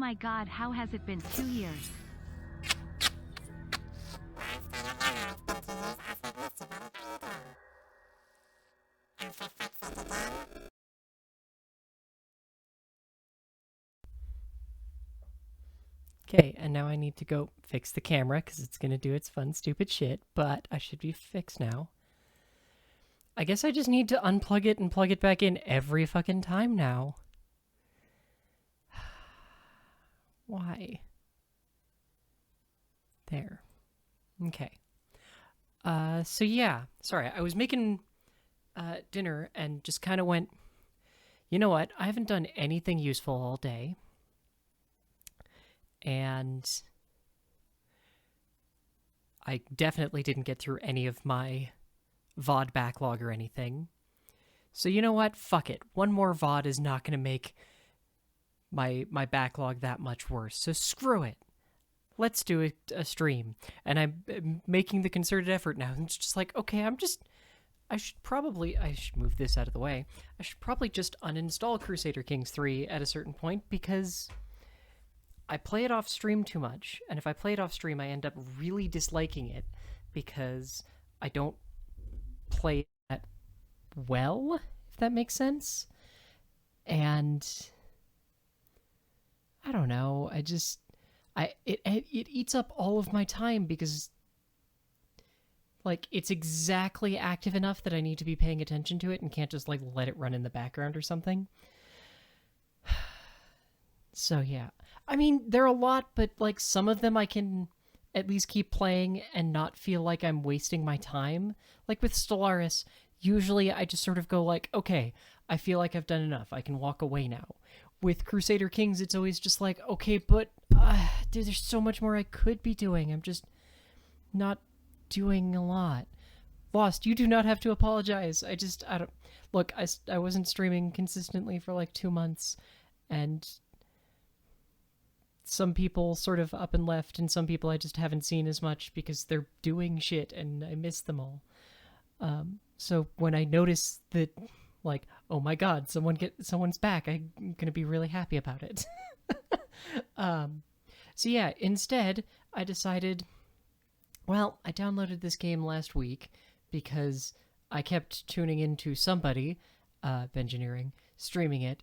my god, how has it been 2 years? Okay, and now I need to go fix the camera because it's going to do its fun, stupid shit, but I should be fixed now. I guess I just need to unplug it and plug it back in every fucking time now. Why? There. Okay. So yeah, sorry, I was making dinner and just kind of went, you know what? I haven't done anything useful all day. And I definitely didn't get through any of my VOD backlog or anything. So you know what? Fuck it. One more VOD is not going to make my backlog that much worse. So screw it. Let's do a stream. And I'm making the concerted effort now. And it's just like, okay, I should move this out of the way. I should probably just uninstall Crusader Kings 3 at a certain point because I play it off stream too much. And if I play it off stream, I end up really disliking it because I don't play it that well, if that makes sense. And I don't know. It eats up all of my time because like it's exactly active enough that I need to be paying attention to it and can't just like let it run in the background or something. So yeah. I mean, there are a lot, but like some of them I can at least keep playing and not feel like I'm wasting my time. Like with Stellaris, usually I just sort of go like, okay, I feel like I've done enough. I can walk away now. With Crusader Kings, it's always just like, okay, but dude, there's so much more I could be doing. I'm just not doing a lot. Lost, you do not have to apologize. I don't... Look, I wasn't streaming consistently for like 2 months, and some people sort of up and left, and some people I just haven't seen as much because they're doing shit, and I miss them all. So when I notice that, like, oh my god, someone's back, I'm gonna be really happy about it. So yeah, instead, I decided, well, I downloaded this game last week because I kept tuning into somebody, Bengineering, streaming it,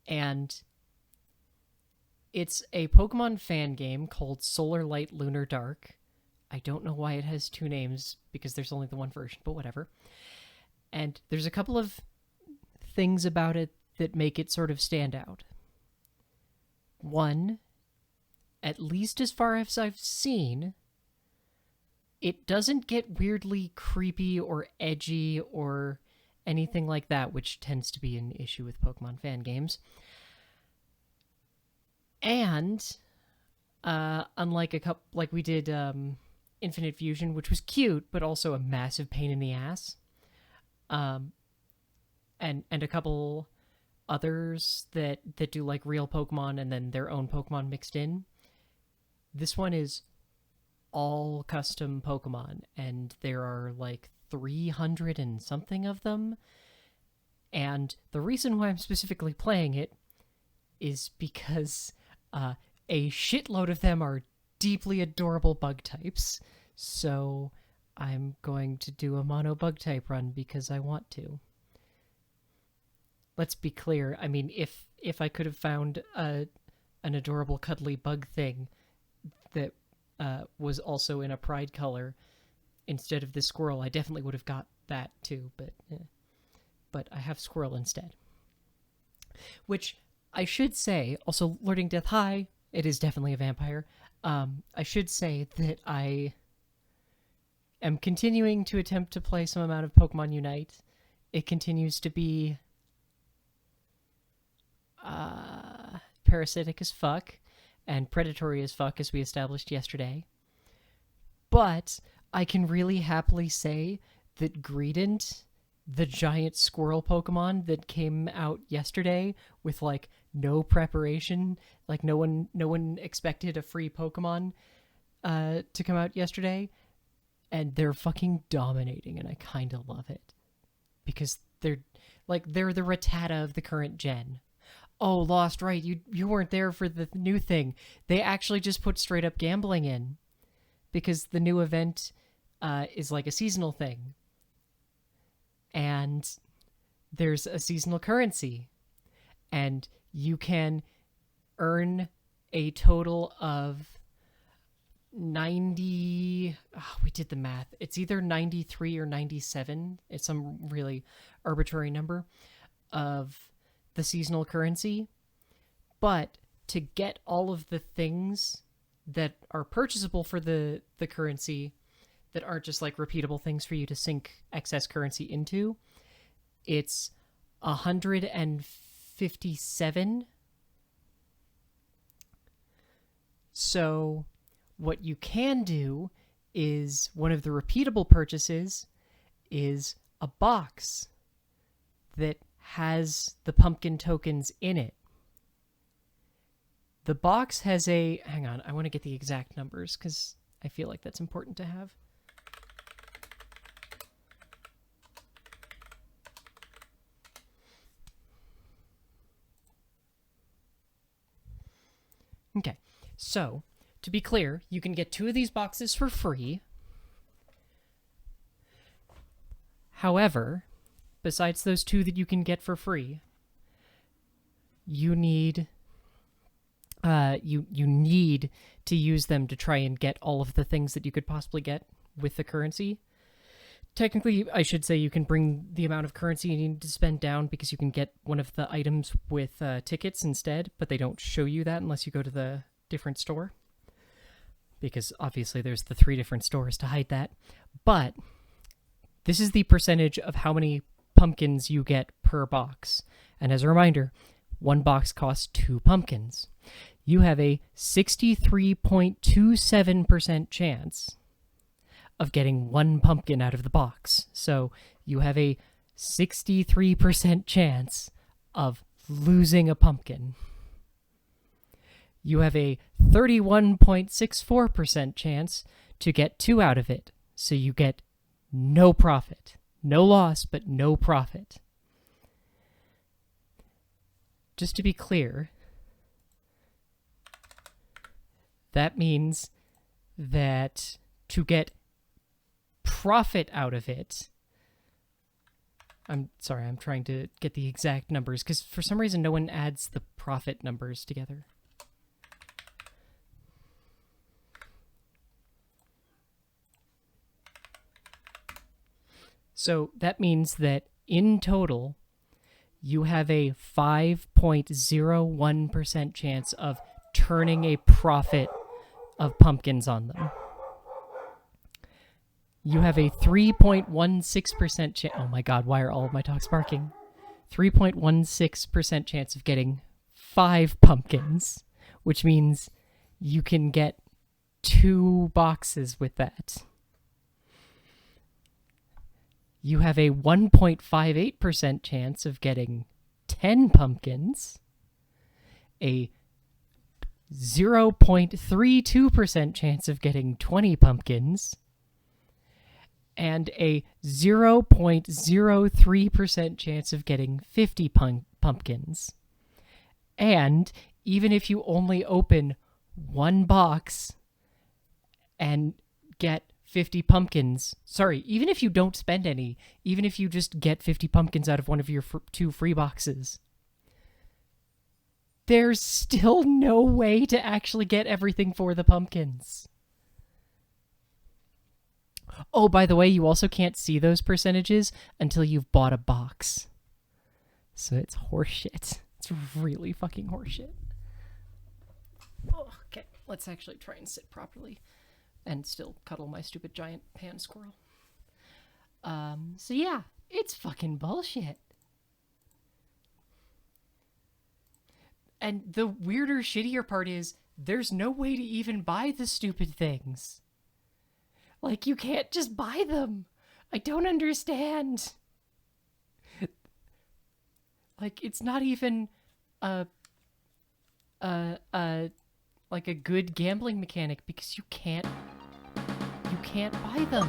and it's a Pokemon fan game called Solar Light Lunar Dark. I don't know why it has 2 names because there's only the one version, but whatever. And there's a couple of things about it that make it sort of stand out. One, at least as far as I've seen, it doesn't get weirdly creepy or edgy or anything like that, which tends to be an issue with Pokemon fan games. And unlike like we did Infinite Fusion, which was cute but also a massive pain in the ass, and a couple others that do like real Pokemon and then their own Pokemon mixed in, this one is all custom Pokemon, and there are like 300 and something of them. And the reason why I'm specifically playing it is because a shitload of them are deeply adorable bug types. So I'm going to do a mono bug type run because I want to. Let's be clear. I mean, if I could have found an adorable cuddly bug thing that was also in a pride color instead of this squirrel, I definitely would have got that too. But I have squirrel instead. Which I should say, also Lording Death High, it is definitely a vampire. I should say that I am continuing to attempt to play some amount of Pokemon Unite. It continues to be parasitic as fuck and predatory as fuck, as we established yesterday. But I can really happily say that Greedent, the giant squirrel Pokemon that came out yesterday with like no preparation, like no one expected a free Pokemon to come out yesterday, and they're fucking dominating, and I kind of love it because they're the Rattata of the current gen. Oh, Lost, right. You weren't there for the new thing. They actually just put straight up gambling in because the new event is like a seasonal thing. And there's a seasonal currency. And you can earn a total of 90. Oh, we did the math. It's either 93 or 97. It's some really arbitrary number of the seasonal currency. But to get all of the things that are purchasable for the currency that aren't just like repeatable things for you to sink excess currency into, it's 157. So what you can do is one of the repeatable purchases is a box that has the pumpkin tokens in it. The box has a... Hang on, I want to get the exact numbers because I feel like that's important to have. Okay, so to be clear, you can get 2 of these boxes for free. However, besides those 2 that you can get for free, you need you need to use them to try and get all of the things that you could possibly get with the currency. Technically, I should say you can bring the amount of currency you need to spend down because you can get one of the items with tickets instead, but they don't show you that unless you go to the different store. Because obviously there's the 3 different stores to hide that. But this is the percentage of how many pumpkins you get per box. And as a reminder, 1 box costs 2 pumpkins. You have a 63.27% chance of getting 1 pumpkin out of the box. So you have a 63% chance of losing a pumpkin. You have a 31.64% chance to get 2 out of it. So you get no profit. No loss, but no profit. Just to be clear, that means that to get profit out of it... I'm sorry, I'm trying to get the exact numbers, because for some reason no one adds the profit numbers together. So that means that in total, you have a 5.01% chance of turning a profit of pumpkins on them. You have a 3.16% chance... Oh my god, why are all of my talks barking? 3.16% chance of getting 5 pumpkins, which means you can get 2 boxes with that. You have a 1.58% chance of getting 10 pumpkins, a 0.32% chance of getting 20 pumpkins, and a 0.03% chance of getting 50 pumpkins. And even if you only open 1 box and get 50 pumpkins, sorry, even if you don't spend any, even if you just get 50 pumpkins out of one of your 2 free boxes, there's still no way to actually get everything for the pumpkins. Oh, by the way, you also can't see those percentages until you've bought a box. So it's horseshit. It's really fucking horseshit. Oh, okay, let's actually try and sit properly and still cuddle my stupid giant pan squirrel. So yeah, it's fucking bullshit. And the weirder, shittier part is there's no way to even buy the stupid things. Like, you can't just buy them. I don't understand. Like, it's not even like a good gambling mechanic because you can't buy them.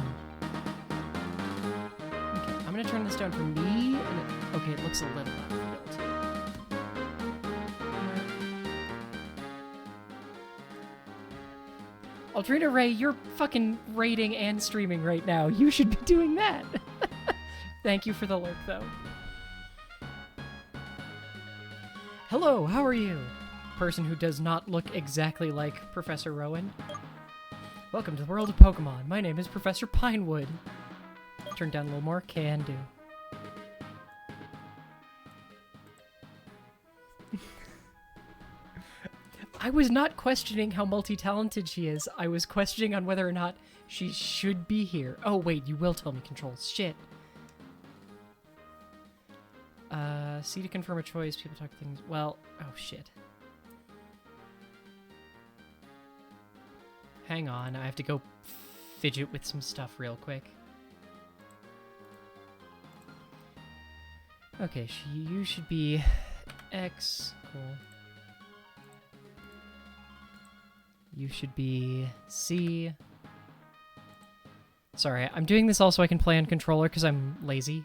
Okay, I'm gonna turn this down for me. Okay, it looks a little loud. Aldrina Ray, you're fucking raiding and streaming right now. You should be doing that. Thank you for the lurk, though. Hello, how are you? Person who does not look exactly like Professor Rowan. Welcome to the world of Pokemon. My name is Professor Pinewood. Turn down a little more. Can do. I was not questioning how multi-talented she is. I was questioning on whether or not she should be here. Oh, wait, you will tell me controls. Shit. C to confirm a choice. People talk things. Well, oh, shit. Hang on. I have to go fidget with some stuff real quick. Okay, you should be X. Cool. You should be C. Sorry, I'm doing this also so I can play on controller because I'm lazy.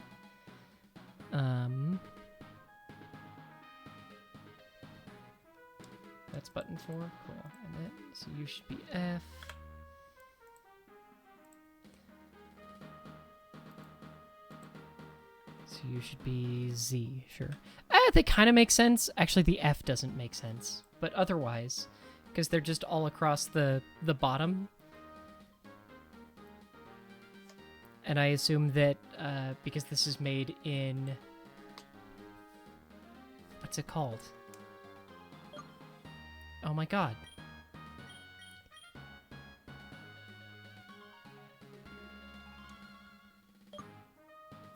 That's button 4. Cool. And so you should be F. So you should be Z, sure. They kind of make sense. Actually, the F doesn't make sense. But otherwise, because they're just all across the bottom. And I assume that because this is made in... What's it called? Oh my god.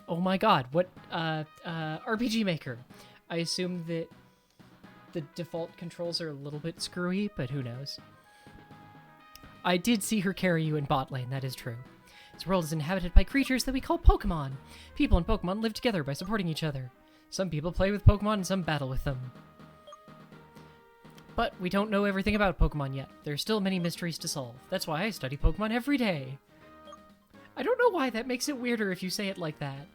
Oh my god, what, RPG Maker. I assume that the default controls are a little bit screwy, but who knows. I did see her carry you in bot lane, that is true. This world is inhabited by creatures that we call Pokemon. People and Pokemon live together by supporting each other. Some people play with Pokemon and some battle with them. But we don't know everything about Pokemon yet. There are still many mysteries to solve. That's why I study Pokemon every day. I don't know why that makes it weirder if you say it like that.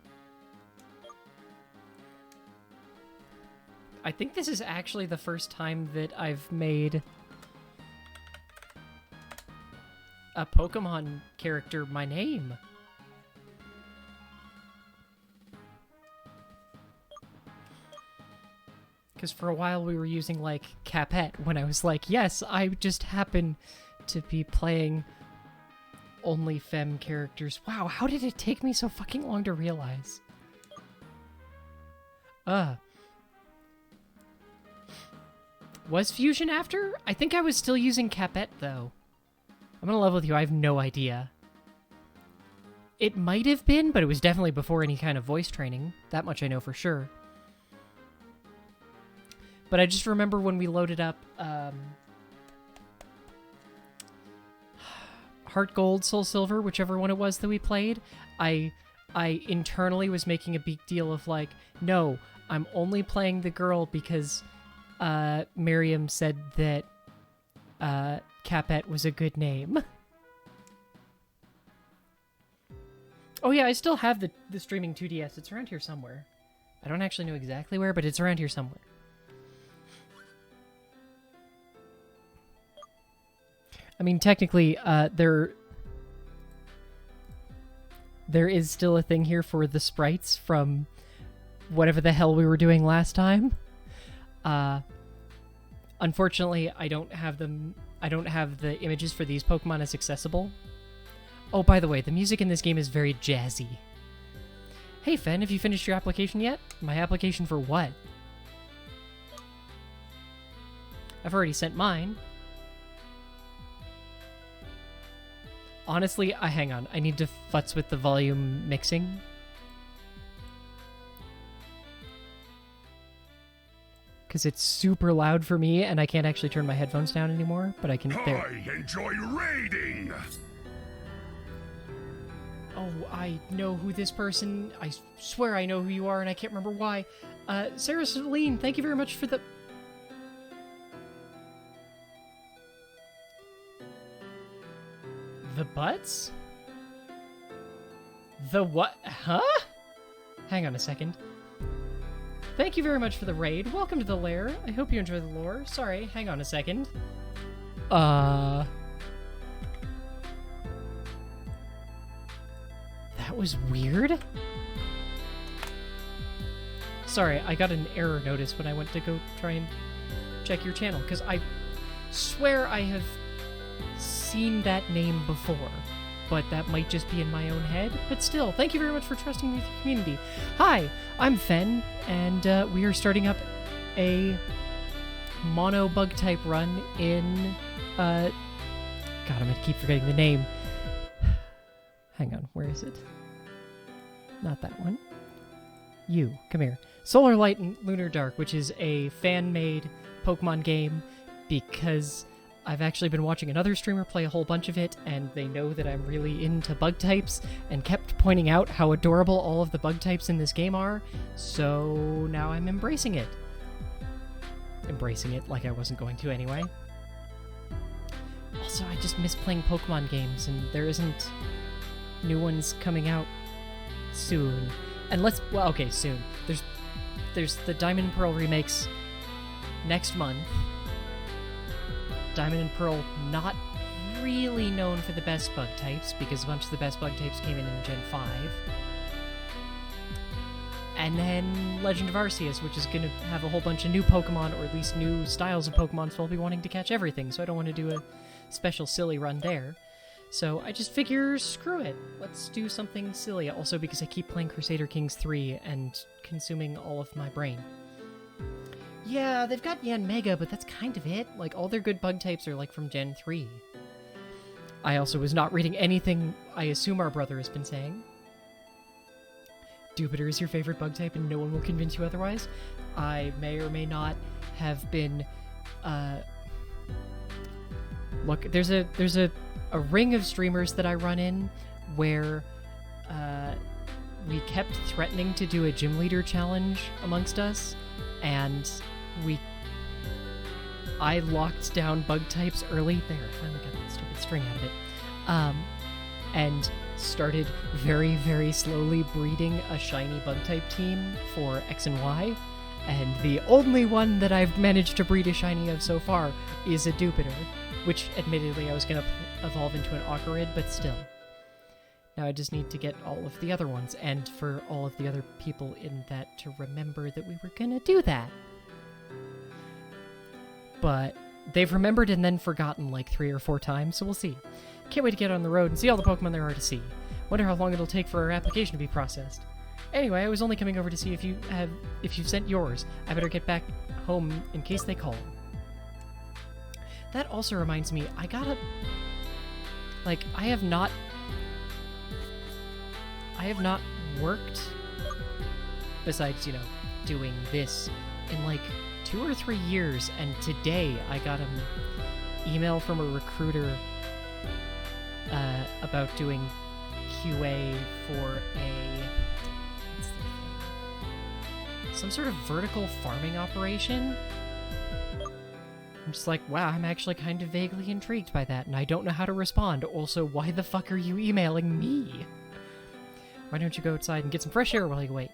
I think this is actually the first time that I've made a Pokemon character my name. Because for a while we were using, like, Capette when I was like, yes, I just happen to be playing only femme characters. Wow, how did it take me so fucking long to realize? Was Fusion after? I think I was still using Capette, though. I'm gonna level with you, I have no idea. It might have been, but it was definitely before any kind of voice training. That much I know for sure. But I just remember when we loaded up Heart Gold, Soul Silver, whichever one it was that we played, I internally was making a big deal of like, no, I'm only playing the girl because Miriam said that Capette was a good name. Oh yeah, I still have the streaming 2DS. It's around here somewhere. I don't actually know exactly where, but it's around here somewhere. I mean, technically, there is still a thing here for the sprites from whatever the hell we were doing last time. Unfortunately, I don't have them. I don't have the images for these Pokemon as accessible. Oh, by the way, the music in this game is very jazzy. Hey, Fen, have you finished your application yet? My application for what? I've already sent mine. Honestly, hang on. I need to futz with the volume mixing. Because it's super loud for me, and I can't actually turn my headphones down anymore, but I can... There. I enjoy raiding! Oh, I know who this person... I swear I know who you are, and I can't remember why. Sarah Celine, thank you very much for the... The butts? The what? Huh? Hang on a second. Thank you very much for the raid. Welcome to the lair. I hope you enjoy the lore. Sorry, hang on a second. That was weird. Sorry, I got an error notice when I went to go try and check your channel, because I swear I have seen that name before, but that might just be in my own head. But still, thank you very much for trusting me with your community. Hi, I'm Fen, and we are starting up a mono bug type run in, God, I'm gonna keep forgetting the name. Hang on, where is it? Not that one. You, come here. Solar Light and Lunar Dark, which is a fan-made Pokemon game, because I've actually been watching another streamer play a whole bunch of it, and they know that I'm really into bug types, and kept pointing out how adorable all of the bug types in this game are, so now I'm embracing it. Embracing it like I wasn't going to anyway. Also, I just miss playing Pokemon games, and there isn't new ones coming out soon. And well, okay, soon. There's the Diamond and Pearl remakes next month. Diamond and Pearl not really known for the best bug types, because a bunch of the best bug types came in Gen 5. And then Legend of Arceus, which is going to have a whole bunch of new Pokemon, or at least new styles of Pokemon, so I'll be wanting to catch everything, so I don't want to do a special silly run there. So I just figure, screw it, let's do something silly. Also because I keep playing Crusader Kings 3 and consuming all of my brain. Yeah, they've got Yan Mega, but that's kind of it. Like, all their good bug types are, like, from Gen 3. I also was not reading anything I assume our brother has been saying. Jupiter is your favorite bug type and no one will convince you otherwise. I may or may not have been, Look, there's a ring of streamers that I run in where, we kept threatening to do a gym leader challenge amongst us, and I locked down bug types early. There, I finally got that stupid string out of it. And started very, very slowly breeding a shiny bug type team for X and Y. And the only one that I've managed to breed a shiny of so far is a Jupiter, which admittedly I was going to evolve into an Ocarid, but still. Now I just need to get all of the other ones, and for all of the other people in that to remember that we were gonna do that. But they've remembered and then forgotten like 3 or 4 times, so we'll see. Can't wait to get on the road and see all the Pokemon there are to see. Wonder how long it'll take for our application to be processed. Anyway, I was only coming over to see if you've sent yours. I better get back home in case they call. That also reminds me, I have not worked, besides, you know, doing this, in like 2 or 3 years, and today I got an email from a recruiter about doing QA for some sort of vertical farming operation. I'm just like, wow, I'm actually kind of vaguely intrigued by that, and I don't know how to respond. Also, why the fuck are you emailing me? Why don't you go outside and get some fresh air while you wait?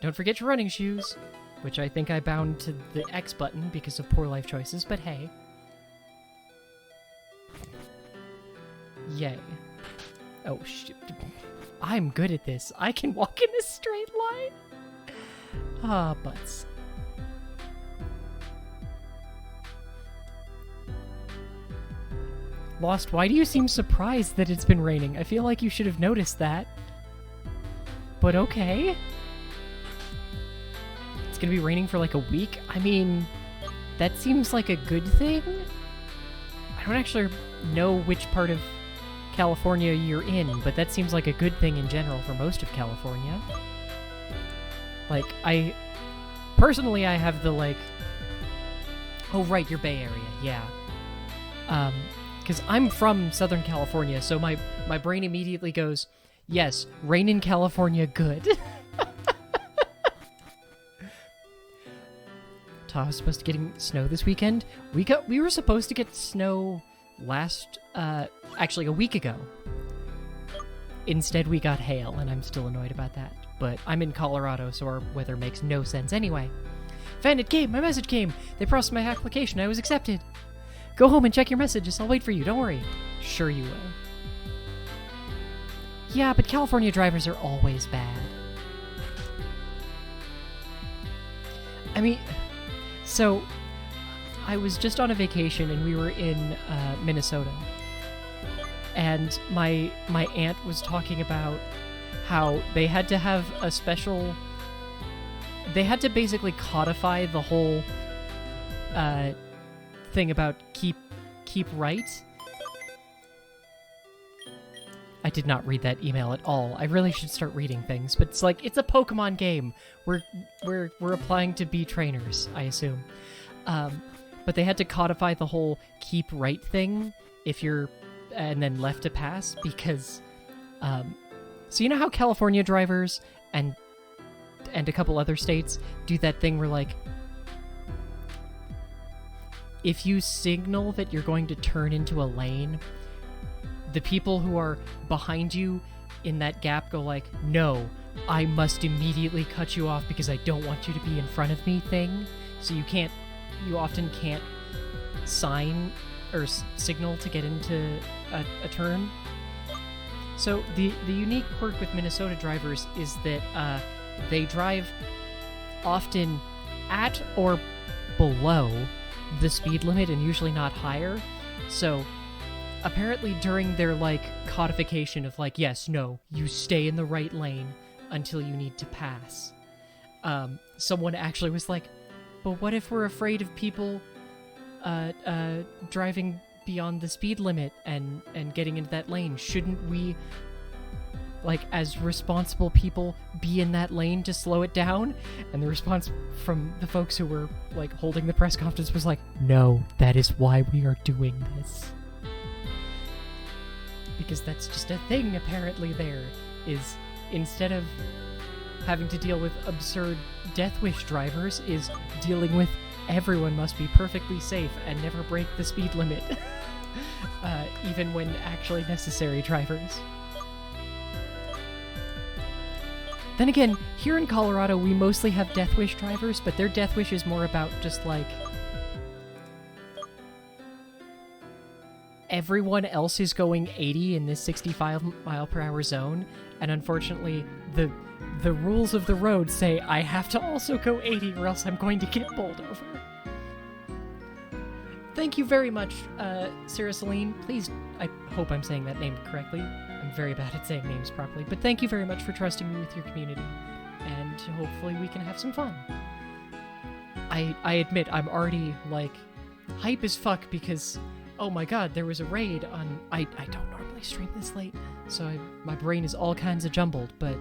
Don't forget your running shoes, which I think I bound to the X button because of poor life choices, but hey. Yay. Oh, shit. I'm good at this. I can walk in a straight line. Ah, butts. Lost, why do you seem surprised that it's been raining? I feel like you should have noticed that. But okay. It's gonna be raining for like a week? I mean, that seems like a good thing? I don't actually know which part of California you're in, but that seems like a good thing in general for most of California. Like, personally, I have the, like... Oh, right, your Bay Area, yeah. Because I'm from Southern California, so my brain immediately goes, yes, rain in California, good. I was supposed to get snow this weekend. We were supposed to get snow actually a week ago. Instead, we got hail, and I'm still annoyed about that. But I'm in Colorado, so our weather makes no sense anyway. Fan, it came! My message came! They processed my application. I was accepted. Go home and check your messages. I'll wait for you. Don't worry. Sure you will. Yeah, but California drivers are always bad. I mean, so I was just on a vacation and we were in Minnesota. And my aunt was talking about how they had to have a special... They had to basically codify the whole thing about keep right. I did not read that email at all. I really should start reading things, but it's like, it's a Pokemon game. We're applying to be trainers, I assume. But they had to codify the whole keep right thing if you're, and then left to pass, because, so you know how California drivers and a couple other states do that thing where, like, if you signal that you're going to turn into a lane, the people who are behind you in that gap go like, no, I must immediately cut you off because I don't want you to be in front of me thing. So you often can't sign or signal to get into a turn. So the unique quirk with Minnesota drivers is that they drive often at or below the speed limit and usually not higher. So apparently during their, like, codification of, like, yes, no, you stay in the right lane until you need to pass, someone actually was like, but what if we're afraid of people driving beyond the speed limit and getting into that lane? Shouldn't we, like, as responsible people, be in that lane to slow it down? And the response from the folks who were, like, holding the press conference was like, no, that is why we are doing this. Because that's just a thing, apparently, there, is instead of having to deal with absurd Death Wish drivers, is dealing with everyone must be perfectly safe and never break the speed limit, even when actually necessary drivers. Then again, here in Colorado, we mostly have Death Wish drivers, but their Death Wish is more about just, like, everyone else is going 80 in this 65-mile-per-hour zone, and unfortunately, the rules of the road say I have to also go 80 or else I'm going to get bowled over. Thank you very much, Sarah Celine. Please, I hope I'm saying that name correctly. I'm very bad at saying names properly, but thank you very much for trusting me with your community, and hopefully we can have some fun. I admit, I'm already, like, hype as fuck because, oh my god, there was a raid on... I don't normally stream this late, so my brain is all kinds of jumbled, but,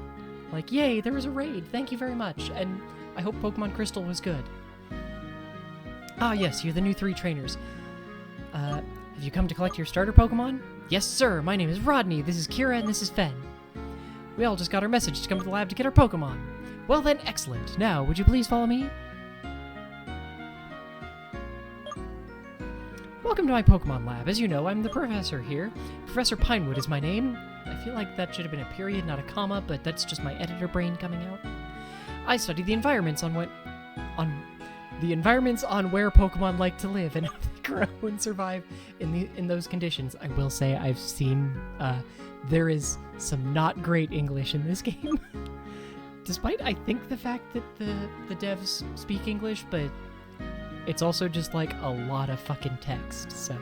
like, yay, there was a raid, thank you very much, and I hope Pokemon Crystal was good. Ah yes, you're the new 3 trainers. Have you come to collect your starter Pokemon? Yes sir, my name is Rodney, this is Kira, and this is Fen. We all just got our message to come to the lab to get our Pokemon. Well then, excellent. Now, would you please follow me? Welcome to my Pokemon lab. As you know, I'm the professor here. Professor Pinewood is my name. I feel like that should have been a period, not a comma, but that's just my editor brain coming out. I study the environments on where Pokemon like to live and how they grow and survive in those conditions. I will say I've seen there is some not great English in this game. Despite, I think, the fact that the devs speak English, but it's also just, like, a lot of fucking text, so...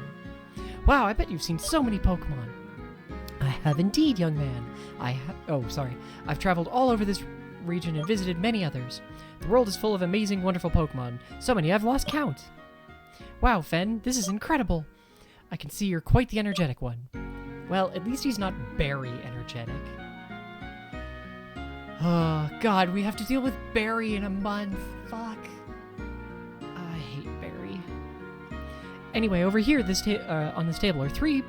Wow, I bet you've seen so many Pokemon. I have indeed, young man. I've traveled all over this region and visited many others. The world is full of amazing, wonderful Pokemon. So many I've lost count. Wow, Fen, this is incredible. I can see you're quite the energetic one. Well, at least he's not very energetic. Oh, God, we have to deal with Barry in a month. Fuck. I hate Barry. Anyway, over here, on this table are 3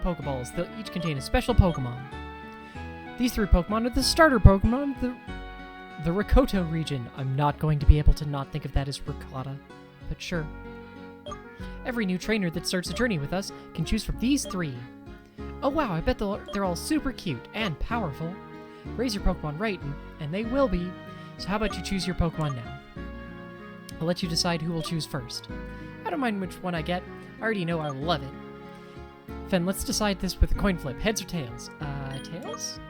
Pokeballs. They'll each contain a special Pokemon. These 3 Pokemon are the starter Pokemon of the Rikoto region. I'm not going to be able to not think of that as Ricotta, but sure. Every new trainer that starts a journey with us can choose from these 3. Oh wow, I bet they're all super cute and powerful. Raise your Pokemon right, and they will be. So how about you choose your Pokemon now? I'll let you decide who will choose first. I don't mind which one I get. I already know I'll love it. Fen, let's decide this with a coin flip. Heads or tails? Tails?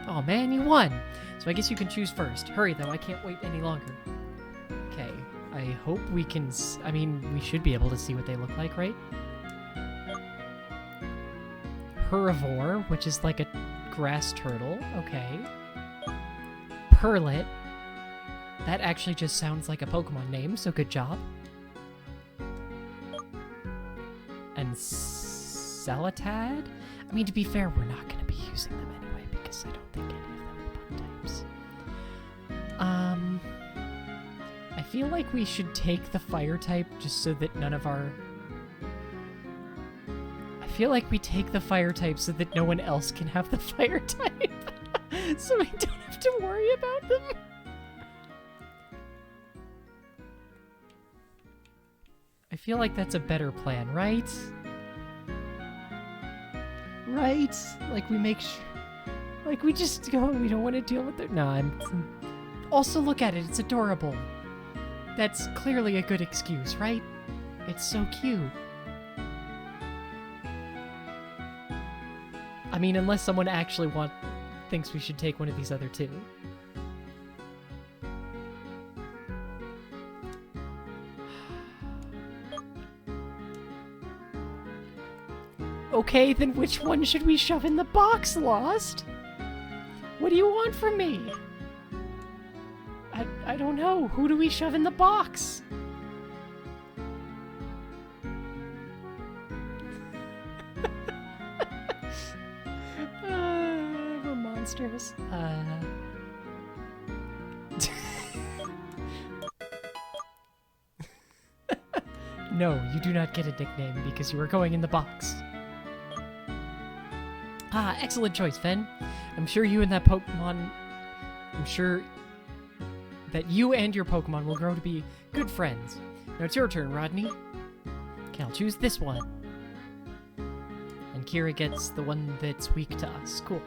Oh man, you won! So I guess you can choose first. Hurry though, I can't wait any longer. Okay, I hope we can... I mean, we should be able to see what they look like, right? Herbivore, which is like a grass turtle. Okay. Perlet. That actually just sounds like a Pokemon name, so good job. And Celatad? I mean, to be fair, we're not going to be using them anyway, because I don't think any of them are bug types. I feel like we should take the fire type just so that none of our... I feel like we take the fire type so that no one else can have the fire type. So we don't have to worry about them. I feel like that's a better plan, right? Right? Like we make sure... Like we just go, we don't want to deal with it. No, Also look at it, it's adorable. That's clearly a good excuse, right? It's so cute. I mean, unless someone actually thinks we should take one of these other two. Okay, then which one should we shove in the box, Lost? What do you want from me? I don't know. Who do we shove in the box? We're monsters. No, you do not get a nickname because you are going in the box. Ah, excellent choice, Fen. I'm sure you and that Pokemon... I'm sure that you and your Pokemon will grow to be good friends. Now it's your turn, Rodney. Okay, I'll choose this one. And Kira gets the one that's weak to us. Cool.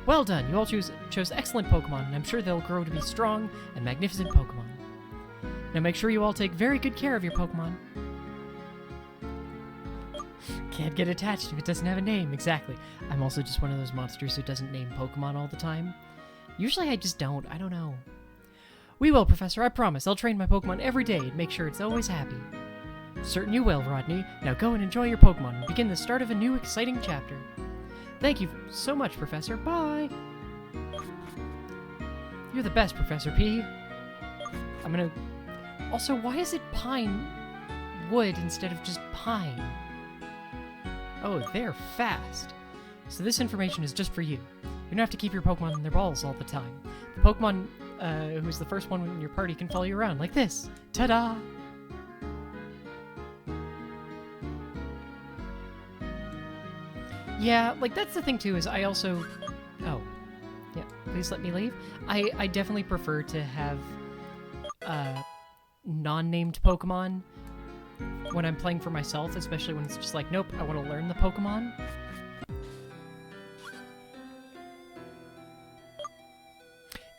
Well done, you all chose excellent Pokemon, and I'm sure they'll grow to be strong and magnificent Pokemon. Now make sure you all take very good care of your Pokemon. Can't get attached if it doesn't have a name, exactly. I'm also just one of those monsters who doesn't name Pokemon all the time. Usually I just don't, I don't know. We will, Professor, I promise. I'll train my Pokemon every day and make sure it's always happy. Certain you will, Rodney. Now go and enjoy your Pokemon and begin the start of a new exciting chapter. Thank you so much, Professor. Bye! You're the best, Professor P. I'm gonna... Also, why is it pine wood instead of just pine? Oh, they're fast. So this information is just for you. You don't have to keep your Pokemon in their balls all the time. The Pokemon who's the first one in your party can follow you around, like this. Ta-da! Yeah, like that's the thing too, is I also... Oh. Yeah, please let me leave. I definitely prefer to have non-named Pokemon when I'm playing for myself, especially when it's just like, nope, I want to learn the Pokemon.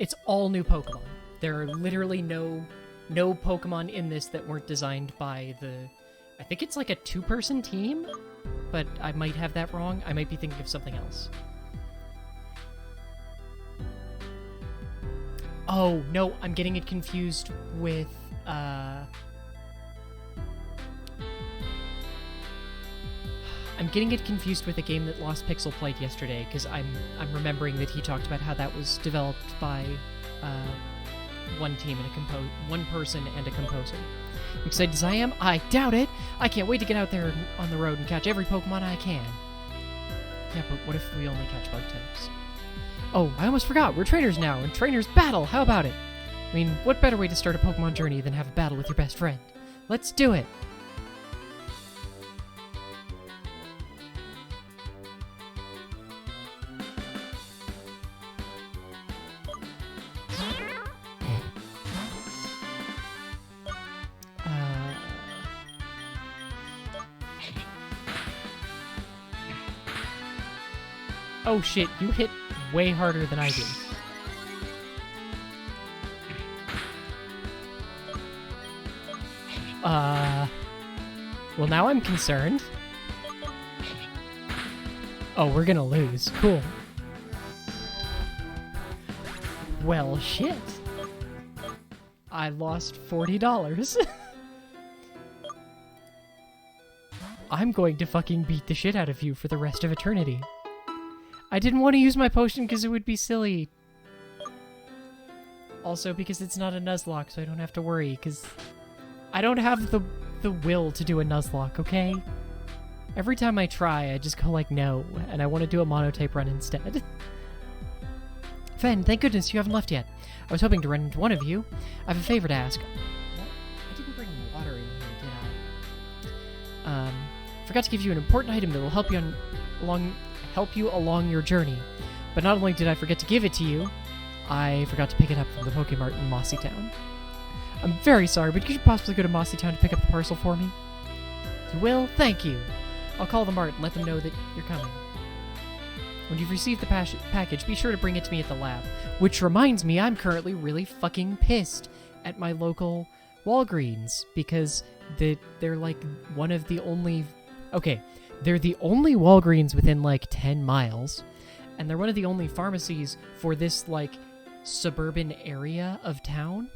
It's all new Pokemon. There are literally no Pokemon in this that weren't designed by the... I think it's like a 2-person team, but I might have that wrong. I might be thinking of something else. Oh, no, I'm getting it confused with, I'm getting it confused with a game that Lost Pixel played yesterday, because I'm remembering that he talked about how that was developed by one team and one person and a composer. Excited as I am, I doubt it! I can't wait to get out there on the road and catch every Pokemon I can. Yeah, but what if we only catch bug types? Oh, I almost forgot, we're trainers now, and trainers battle! How about it? I mean, what better way to start a Pokemon journey than have a battle with your best friend? Let's do it! Oh shit, you hit way harder than I do. Well, now I'm concerned. Oh, we're gonna lose. Cool. Well, shit. I lost $40. I'm going to fucking beat the shit out of you for the rest of eternity. I didn't want to use my potion because it would be silly. Also because it's not a Nuzlocke, so I don't have to worry, because I don't have the will to do a Nuzlocke, okay? Every time I try, I just go like, no, and I want to do a monotype run instead. Fen, thank goodness you haven't left yet. I was hoping to run into one of you. I have a favor to ask. I didn't bring water in here, did I? Forgot to give you an important item that will help you along your journey. But not only did I forget to give it to you, I forgot to pick it up from the Pokemart in Mossy Town. I'm very sorry, but could you possibly go to Mossy Town to pick up the parcel for me? You will? Thank you. I'll call the Mart and let them know that you're coming. When you've received the package, be sure to bring it to me at the lab. Which reminds me, I'm currently really fucking pissed at my local Walgreens, because they're like one of the only... Okay, they're the only Walgreens within like 10 miles, and they're one of the only pharmacies for this like suburban area of town.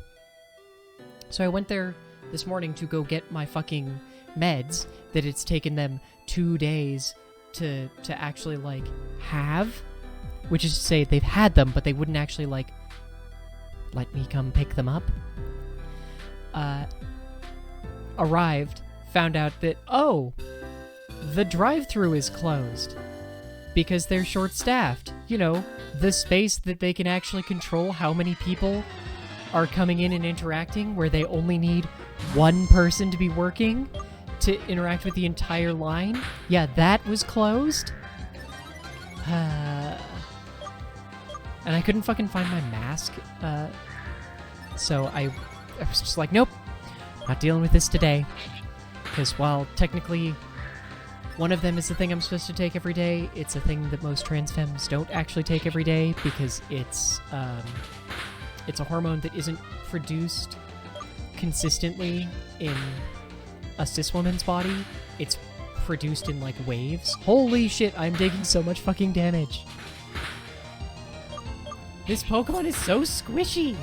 So I went there this morning to go get my fucking meds that it's taken them 2 days to actually like have, which is to say they've had them, but they wouldn't actually like let me come pick them up. Arrived, found out that, oh, the drive-thru is closed because they're short-staffed. You know, the space that they can actually control how many people are coming in and interacting, where they only need one person to be working to interact with the entire line. Yeah, that was closed. And I couldn't fucking find my mask, so I was just like, nope, not dealing with this today. Because while technically one of them is the thing I'm supposed to take every day, it's a thing that most trans femmes don't actually take every day, because it's a hormone that isn't produced consistently in a cis woman's body. It's produced in like waves. Holy shit, I'm taking so much fucking damage. This Pokemon is so squishy.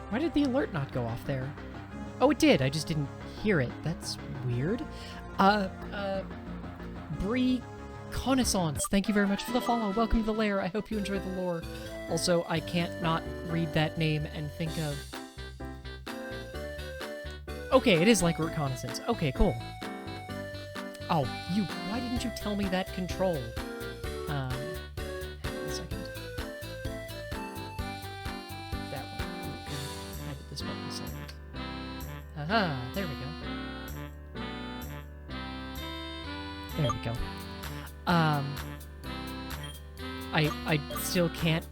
Why did the alert not go off there? Oh, it did. I just didn't hear it. That's weird. Bree Connaissance, thank you very much for the follow. Welcome to the lair. I hope you enjoy the lore. Also, I can't not read that name and think of... Okay, it is like reconnaissance. Okay, cool. Oh, why didn't you tell me that control? Hang on a second. That one. Edit this one a second. Aha, there we go. There we go. I still can't...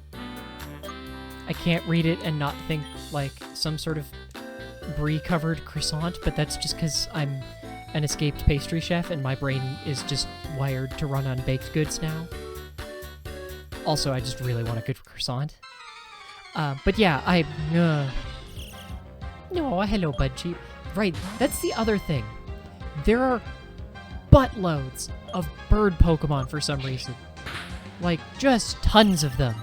I can't read it and not think, like, some sort of brie-covered croissant, but that's just because I'm an escaped pastry chef and my brain is just wired to run on baked goods now. Also, I just really want a good croissant. But yeah, No, hello, Budgie. Right, that's the other thing. There are buttloads of bird Pokemon for some reason. Like, just tons of them.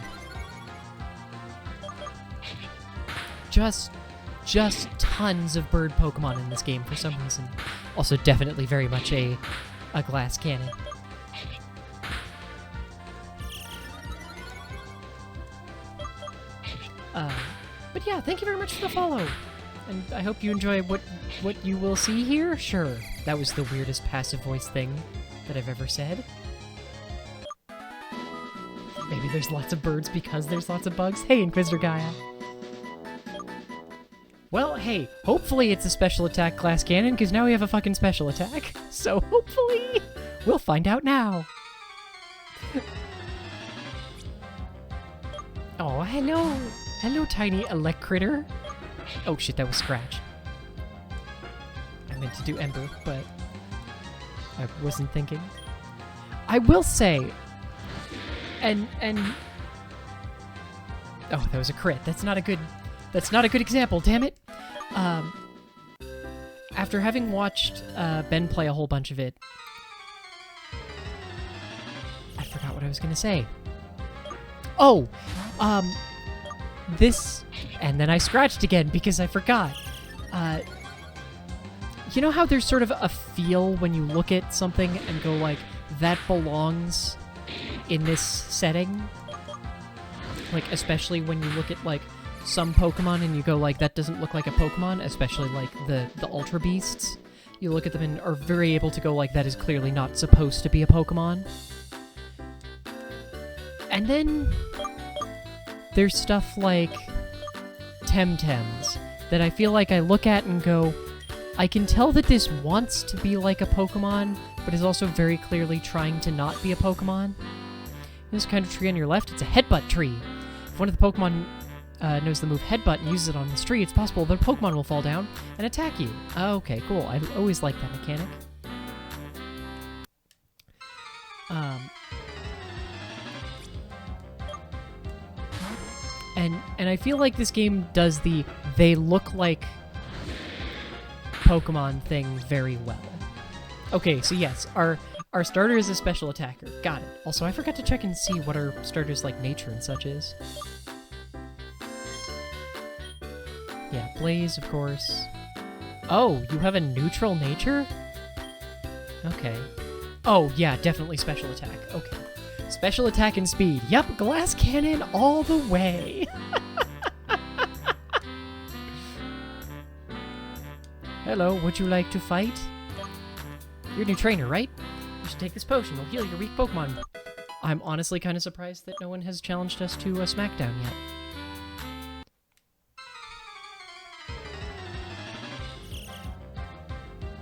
Just tons of bird Pokemon in this game for some reason. Also, definitely very much a glass cannon. But yeah, thank you very much for the follow. And I hope you enjoy what you will see here. Sure, that was the weirdest passive voice thing that I've ever said. Maybe there's lots of birds because there's lots of bugs. Hey, Inquisitor Gaia. Well, hey, hopefully it's a special attack glass cannon, because now we have a fucking special attack. So hopefully we'll find out now. Oh, hello. Hello, tiny Electritter. Oh shit, that was Scratch. I meant to do Ember, but I wasn't thinking. I will say, and oh, that was a crit. That's not a good example, damn it. After having watched Ben play a whole bunch of it, I forgot what I was gonna say. Oh, this, and then I scratched again because I forgot. You know how there's sort of a feel when you look at something and go like, that belongs in this setting? Like, especially when you look at, like, some Pokemon and you go like, that doesn't look like a Pokemon, especially like the Ultra Beasts. You look at them and are very able to go like, that is clearly not supposed to be a Pokemon. And then there's stuff like Temtems that I feel like I look at and go, I can tell that this wants to be like a Pokemon, but is also very clearly trying to not be a Pokemon. This kind of tree on your left, it's a headbutt tree. If one of the Pokemon knows the move headbutt and uses it on this tree, it's possible that a Pokemon will fall down and attack you. Okay, cool. I always like that mechanic. And I feel like this game does the they look like Pokemon thing very well. Okay, so yes, our starter is a special attacker. Got it. Also, I forgot to check and see what our starter's like nature and such is. Yeah, Blaze, of course. Oh, you have a neutral nature? Okay. Oh, yeah, definitely special attack. Okay. Special attack and speed. Yup, glass cannon all the way. Hello, would you like to fight? You're a new trainer, right? You should take this potion. It'll heal your weak Pokemon. I'm honestly kind of surprised that no one has challenged us to a Smackdown yet.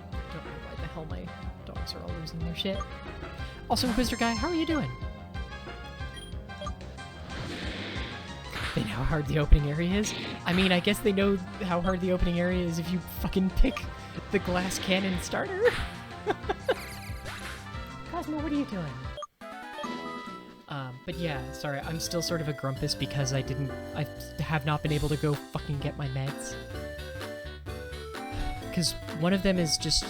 I don't know why the hell my dogs are all losing their shit. Also, Inquisitor Guy, how are you doing? They know how hard the opening area is? I mean, I guess they know how hard the opening area is if you fucking pick the glass cannon starter. Cosmo, what are you doing? But yeah, sorry, I'm still sort of a grumpus because I have not been able to go fucking get my meds. Because one of them is just,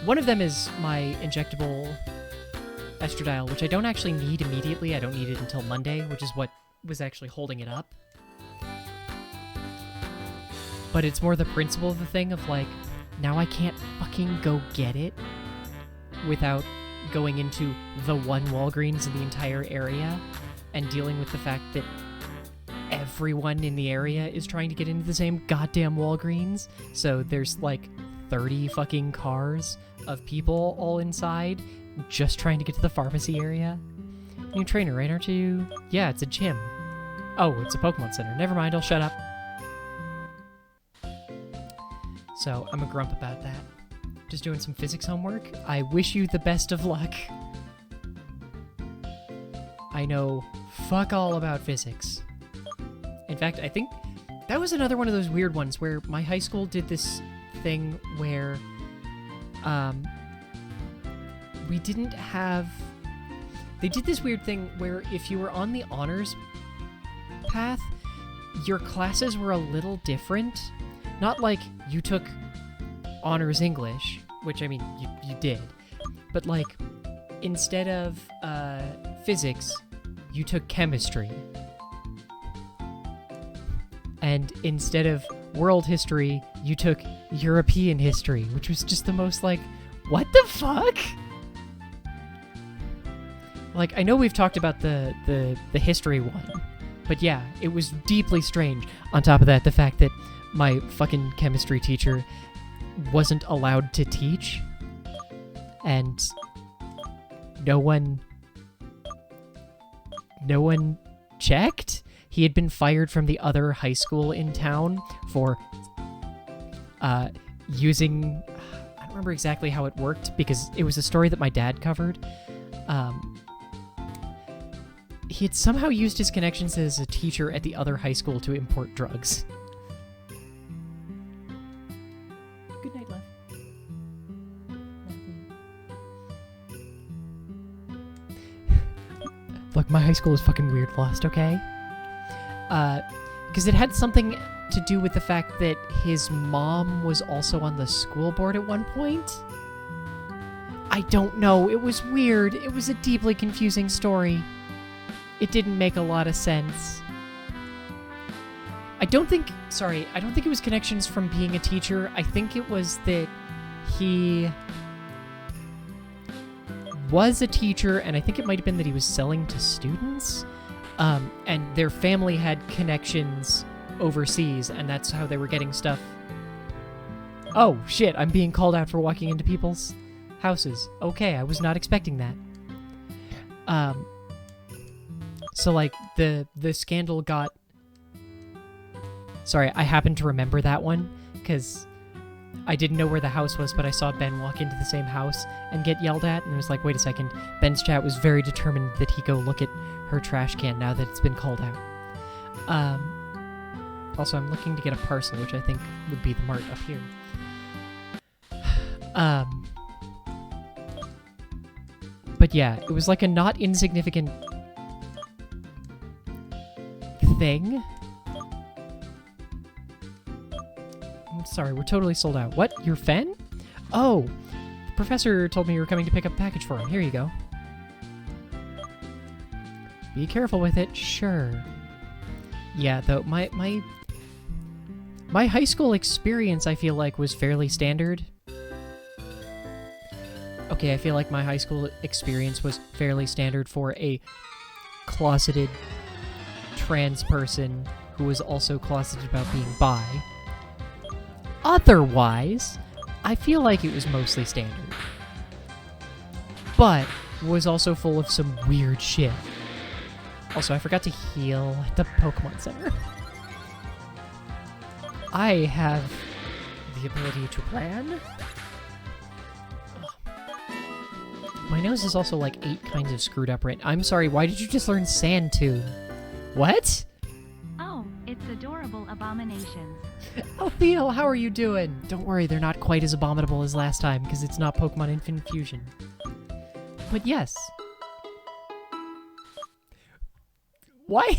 one of them is my injectable estradiol, which I don't actually need immediately. I don't need it until Monday, which is what was actually holding it up. But it's more the principle of the thing of like, now I can't fucking go get it without going into the one Walgreens in the entire area and dealing with the fact that everyone in the area is trying to get into the same goddamn Walgreens. So there's like 30 fucking cars of people all inside just trying to get to the pharmacy area. New trainer, right? Aren't you? Yeah, it's a gym. Oh, it's a Pokemon Center. Never mind, I'll shut up. So, I'm a grump about that. Just doing some physics homework. I wish you the best of luck. I know fuck all about physics. In fact, I think that was another one of those weird ones where my high school did this thing where, we didn't have... They did this weird thing where if you were on the honors path, your classes were a little different. Not like you took honors English, which I mean, you did. But like, instead of physics, you took chemistry. And instead of world history, you took European history, which was just the most like, what the fuck? Like, I know we've talked about the history one, but yeah, it was deeply strange. On top of that, the fact that my fucking chemistry teacher wasn't allowed to teach, and no one checked. He had been fired from the other high school in town for using... I don't remember exactly how it worked, because it was a story that my dad covered. He had somehow used his connections as a teacher at the other high school to import drugs. Good night, love. Look, my high school is fucking weird lost, okay? Because it had something to do with the fact that his mom was also on the school board at one point? I don't know. It was weird. It was a deeply confusing story. it didn't make a lot of sense. I don't think it was connections from being a teacher. I think it was that he was a teacher, and I think it might have been that he was selling to students. And their family had connections overseas, and that's how they were getting stuff. Oh, shit, I'm being called out for walking into people's houses. Okay, I was not expecting that. So, like, the scandal got... Sorry, I happened to remember that one, because I didn't know where the house was, but I saw Ben walk into the same house and get yelled at, and I was like, wait a second. Ben's chat was very determined that he go look at her trash can now that it's been called out. Also, I'm looking to get a parcel, which I think would be the mart up here. But yeah, it was like a not insignificant thing. I'm sorry, we're totally sold out. What? Your Fen? Oh, the professor told me you were coming to pick up a package for him. Here you go. Be careful with it. Sure. Yeah, though, my high school experience, I feel like, was fairly standard. Okay, I feel like my high school experience was fairly standard for a closeted trans person who was also closeted about being bi. Otherwise, I feel like it was mostly standard. But was also full of some weird shit. Also, I forgot to heal at the Pokemon Center. I have the ability to plan. My nose is also like 8 kinds of screwed up right now. I'm sorry, why did you just learn Sand Tune? What? Oh, it's adorable abominations. Althea, how are you doing? Don't worry, they're not quite as abominable as last time, because it's not Pokemon Infinite Fusion. But yes. Why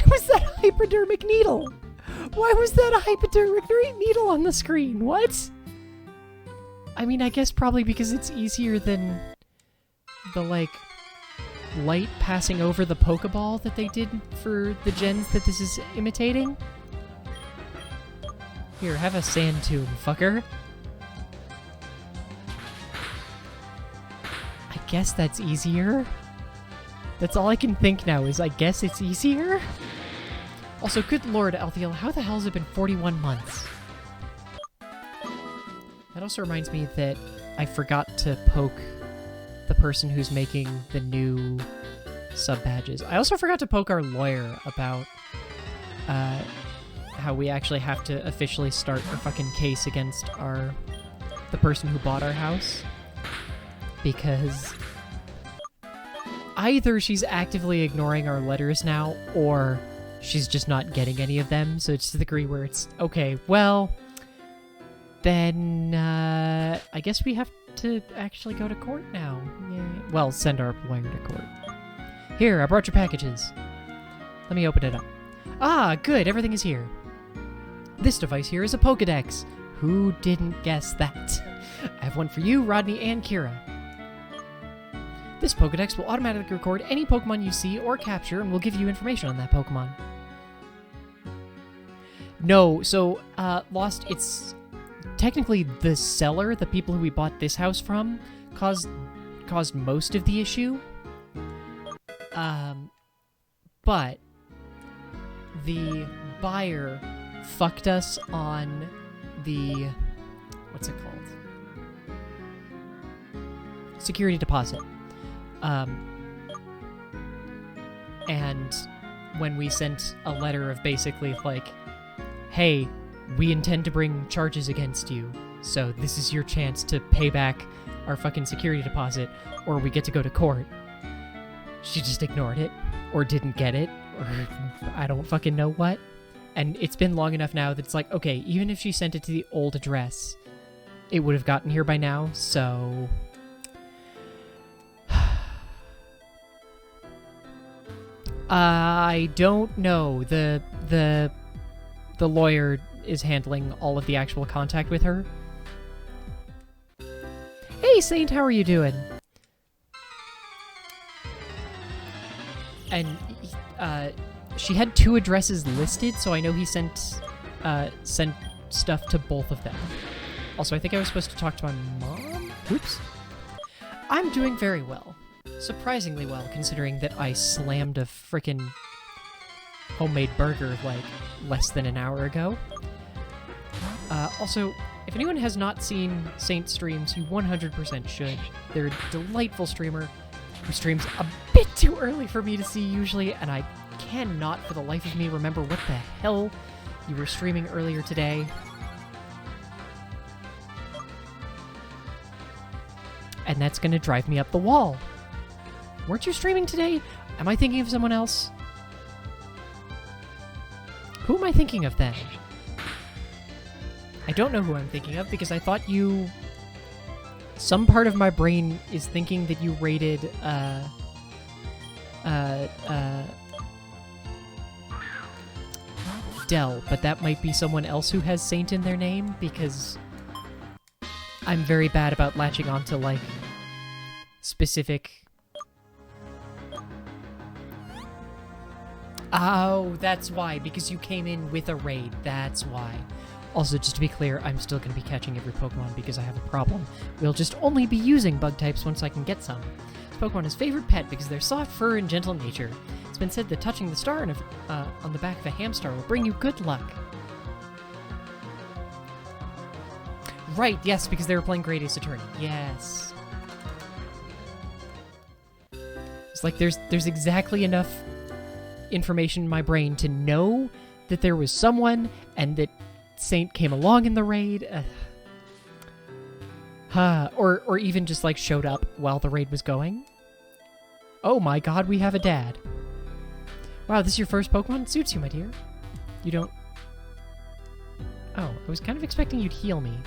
was that a hypodermic needle? Why was that a hypodermic needle on the screen? What? I mean, I guess probably because it's easier than the, like, light passing over the Pokeball that they did for the gens that this is imitating. Here, have a Sand Tune, fucker. I guess that's easier. That's all I can think now is I guess it's easier? Also, good lord, Althea, how the hell has it been 41 months? That also reminds me that I forgot to poke the person who's making the new sub-badges. I also forgot to poke our lawyer about how we actually have to officially start a fucking case against the person who bought our house. Because either she's actively ignoring our letters now, or she's just not getting any of them, so it's to the degree where it's, okay, well, then, I guess we have to actually go to court now. Yeah. Well, send our lawyer to court. Here, I brought your packages. Let me open it up. Ah, good, everything is here. This device here is a Pokedex. Who didn't guess that? I have one for you, Rodney, and Kira. This Pokedex will automatically record any Pokemon you see or capture and will give you information on that Pokemon. No, so, Lost, it's technically the seller, the people who we bought this house from, caused most of the issue. But the buyer fucked us on the, what's it called? Security deposit. And when we sent a letter of basically like, hey, we intend to bring charges against you, so this is your chance to pay back our fucking security deposit, or we get to go to court. She just ignored it, or didn't get it, or I don't fucking know what. And it's been long enough now that it's like, okay, even if she sent it to the old address, it would have gotten here by now, so... I don't know. The lawyer is handling all of the actual contact with her. Hey, Saint, how are you doing? and she had 2 addresses listed, so I know he sent stuff to both of them. Also, I think I was supposed to talk to my mom? Oops. I'm doing very well. Surprisingly well, considering that I slammed a frickin' homemade burger, like, less than an hour ago. Also, if anyone has not seen Saint streams, you 100% should. They're a delightful streamer who streams a bit too early for me to see usually, and I cannot for the life of me remember what the hell you were streaming earlier today. And that's gonna drive me up the wall. Weren't you streaming today? Am I thinking of someone else? Who am I thinking of then? I don't know who I'm thinking of because I thought you... Some part of my brain is thinking that you rated, Dell, but that might be someone else who has Saint in their name because I'm very bad about latching onto, like, specific... Oh, that's why, because you came in with a raid, that's why. Also, just to be clear, I'm still going to be catching every Pokemon because I have a problem. We'll just only be using bug types once I can get some. This Pokemon is favorite pet because of their soft fur and gentle nature. It's been said that touching the star on the back of a hamster will bring you good luck. Right, yes, because they were playing Great Ace Attorney. Yes. It's like there's exactly enough information in my brain to know that there was someone and that Saint came along in the raid. Or even just, like, showed up while the raid was going. Oh my god, we have a dad. Wow, this is your first Pokemon? It suits you, my dear. You don't... Oh, I was kind of expecting you'd heal me.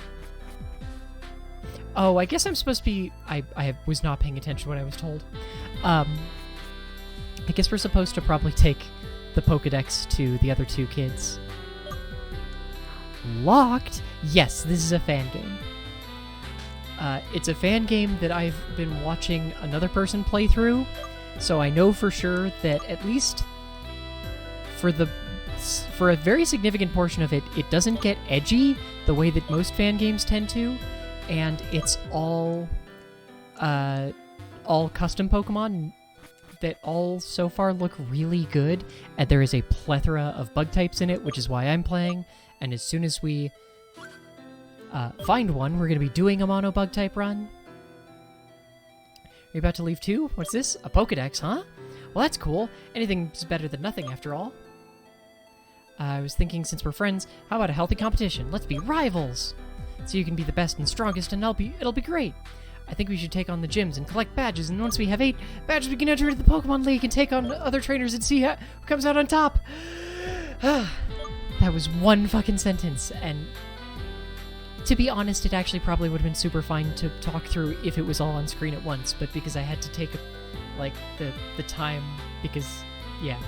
Oh, I guess I'm supposed to be... I was not paying attention to what I was told. I guess we're supposed to probably take the Pokedex to the other 2 kids. Locked? Yes, this is a fan game. It's a fan game that I've been watching another person play through, so I know for sure that at least for a very significant portion of it, it doesn't get edgy the way that most fan games tend to, and it's all custom Pokemon that all so far look really good, and there is a plethora of bug types in it, which is why I'm playing, and as soon as we find one, we're going to be doing a mono bug type run. Are you about to leave too? What's this? A Pokedex, huh? Well, that's cool. Anything's better than nothing, after all. I was thinking, since we're friends, how about a healthy competition? Let's be rivals! So you can be the best and strongest, and it'll be great. I think we should take on the gyms and collect badges, and once we have 8 badges, we can enter into the Pokemon League and take on other trainers and see who comes out on top. That was one fucking sentence, and to be honest, it actually probably would have been super fine to talk through if it was all on screen at once, but because I had to take, like, the time, because, yeah.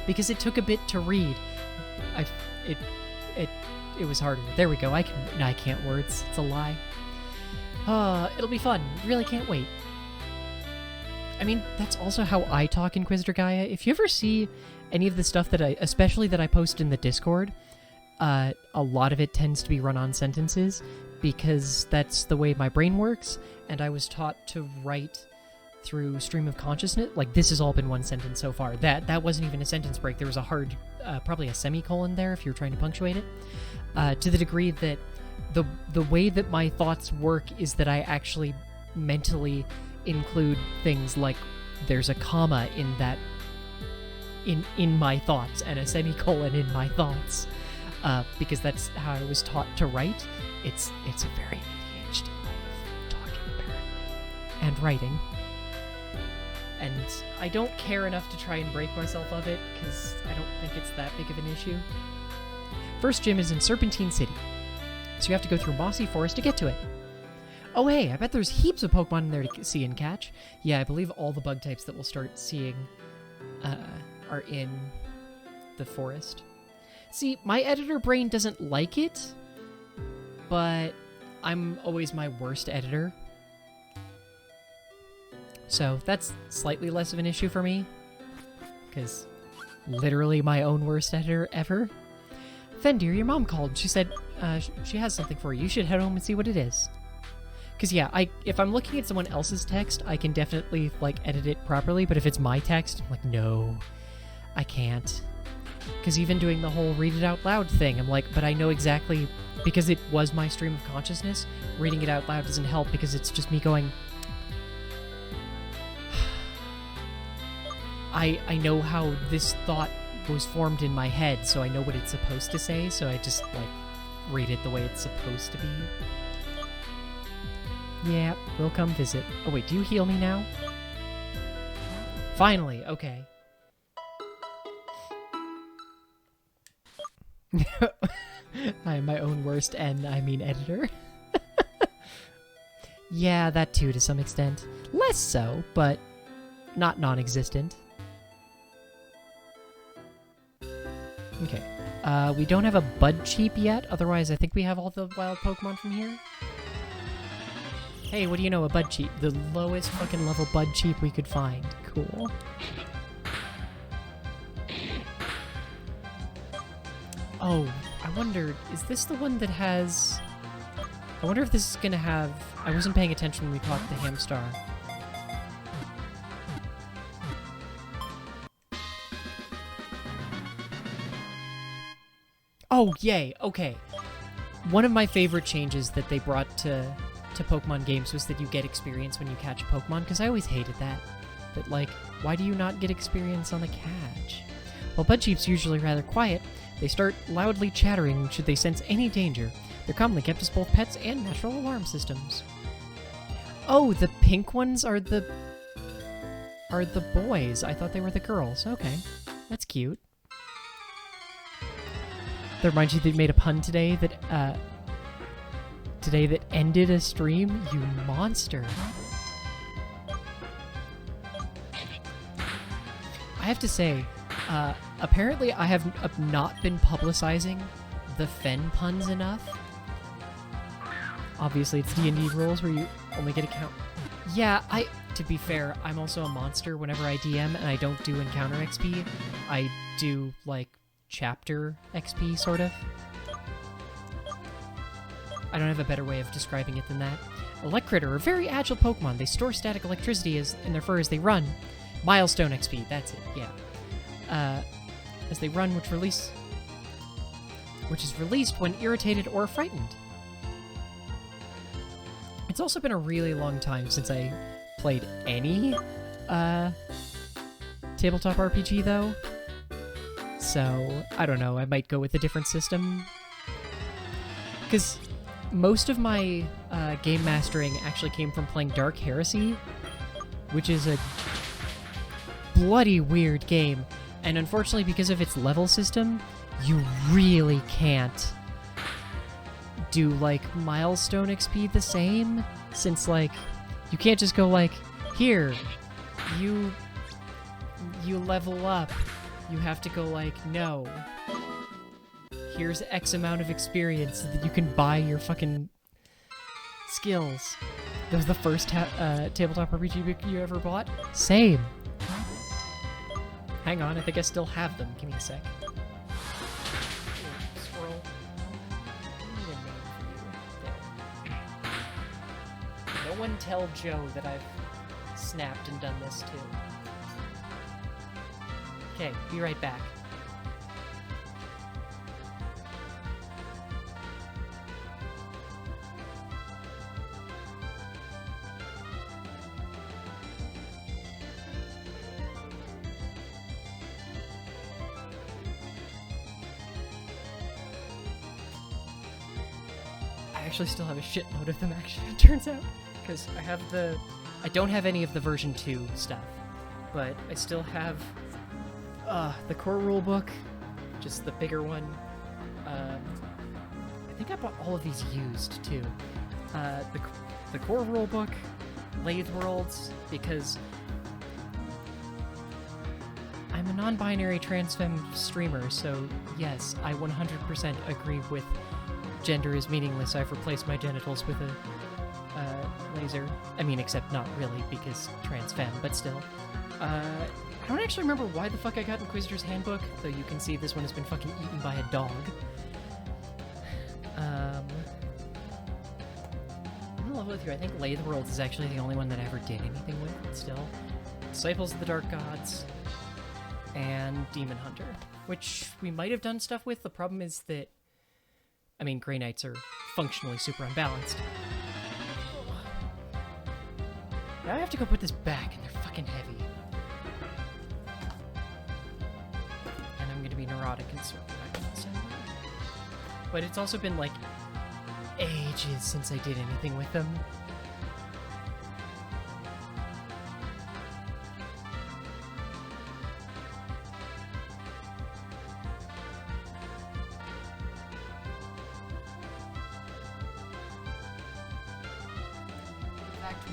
Because it took a bit to read, it was harder. There we go, I can't words, it's a lie. It'll be fun. Really can't wait. I mean, that's also how I talk Inquisitor Gaia. If you ever see any of the stuff especially that I post in the Discord, a lot of it tends to be run-on sentences, because that's the way my brain works, and I was taught to write through stream of consciousness. Like, this has all been one sentence so far. That wasn't even a sentence break. There was a hard, probably a semicolon there if you're trying to punctuate it, to the degree that the way that my thoughts work is that I actually mentally include things like there's a comma in that in my thoughts and a semicolon in my thoughts, because that's how I was taught to write. It's a very ADHD way of talking, apparently, and writing. And I don't care enough to try and break myself of it, because I don't think it's that big of an issue. First gym is in Serpentine City, so you have to go through Mossy Forest to get to it. Oh hey, I bet there's heaps of Pokemon in there to see and catch. Yeah, I believe all the bug types that we'll start seeing are in the forest. See, my editor brain doesn't like it, but I'm always my worst editor. So that's slightly less of an issue for me. Because literally my own worst editor ever. Fendir, your mom called. She said she has something for you. You should head home and see what it is. Because yeah, if I'm looking at someone else's text, I can definitely like edit it properly. But if it's my text, I'm like, no, I can't. Because even doing the whole read it out loud thing, I'm like, but I know exactly, because it was my stream of consciousness, reading it out loud doesn't help because it's just me going, I know how this thought was formed in my head, so I know what it's supposed to say, so I just, like, read it the way it's supposed to be. Yeah, we'll come visit. Oh wait, do you heal me now? Finally, okay. I am my own worst editor. Yeah, that too, to some extent. Less so, but not non-existent. Okay. We don't have a Bud Cheap yet, otherwise I think we have all the wild Pokemon from here. Hey, what do you know, a Bud Cheap? The lowest fucking level Bud Cheap we could find. Cool. Oh, I wonder, is this the one that has... I wonder if this is gonna have... I wasn't paying attention when we caught the Hamstar. Oh, yay, okay. One of my favorite changes that they brought to Pokemon games was that you get experience when you catch a Pokemon, because I always hated that. But, like, why do you not get experience on a catch? While Budcheep's usually rather quiet, they start loudly chattering should they sense any danger. They're commonly kept as both pets and natural alarm systems. Oh, the pink ones are the boys. I thought they were the girls. Okay, that's cute. That reminds you that you made a pun today that ended a stream? You monster. I have to say, apparently I have not been publicizing the Fen puns enough. Obviously, it's D&D rules where you only get a count. Yeah, to be fair, I'm also a monster. Whenever I DM and I don't do encounter XP, I do, like, chapter XP, sort of. I don't have a better way of describing it than that. Electrit are a very agile Pokemon. They store static electricity in their fur as they run. Milestone XP, that's it, yeah. As they run, which is released when irritated or frightened. It's also been a really long time since I played any tabletop RPG, though. So, I don't know, I might go with a different system. Because most of my game mastering actually came from playing Dark Heresy, which is a bloody weird game. And unfortunately, because of its level system, you really can't do, like, milestone XP the same, since, like, you can't just go, like, here, you level up. You have to go, like, no. Here's X amount of experience so that you can buy your fucking skills. That was the first tabletop RPG you ever bought? Same. Hang on, I think I still have them. Give me a sec. Squirrel. No one tell Joe that I've snapped and done this too. Okay, be right back. I actually still have a shitload of them, actually, it turns out. Because I don't have any of the version 2 stuff. But I still have the core rulebook, just the bigger one. I think I bought all of these used, too. The core rulebook, Lathe Worlds, because I'm a non-binary trans-femme streamer, so yes, I 100% agree with gender is meaningless. I've replaced my genitals with a laser. I mean, except not really, because trans femme, but still. I don't actually remember why the fuck I got Inquisitor's Handbook, though you can see this one has been fucking eaten by a dog. I'm gonna level with you. I think Lay of the Worlds is actually the only one that I ever did anything with, but still. Disciples of the Dark Gods, and Demon Hunter, which we might have done stuff with. The problem is that, I mean, Grey Knights are functionally super unbalanced. Now I have to go put this back, and they're fucking heavy. And I'm gonna be neurotic and sort of back this. But it's also been, like, ages since I did anything with them.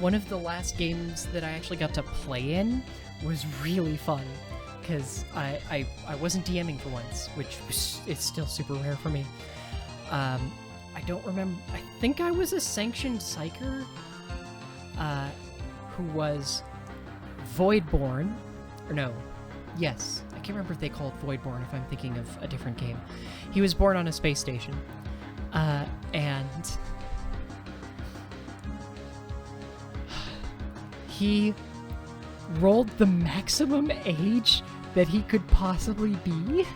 One of the last games that I actually got to play in was really fun, because I wasn't DMing for once, which is still super rare for me. I don't remember, I think I was a sanctioned psyker who was Voidborn, or no, yes, I can't remember if they call it Voidborn if I'm thinking of a different game. He was born on a space station, and he rolled the maximum age that he could possibly be.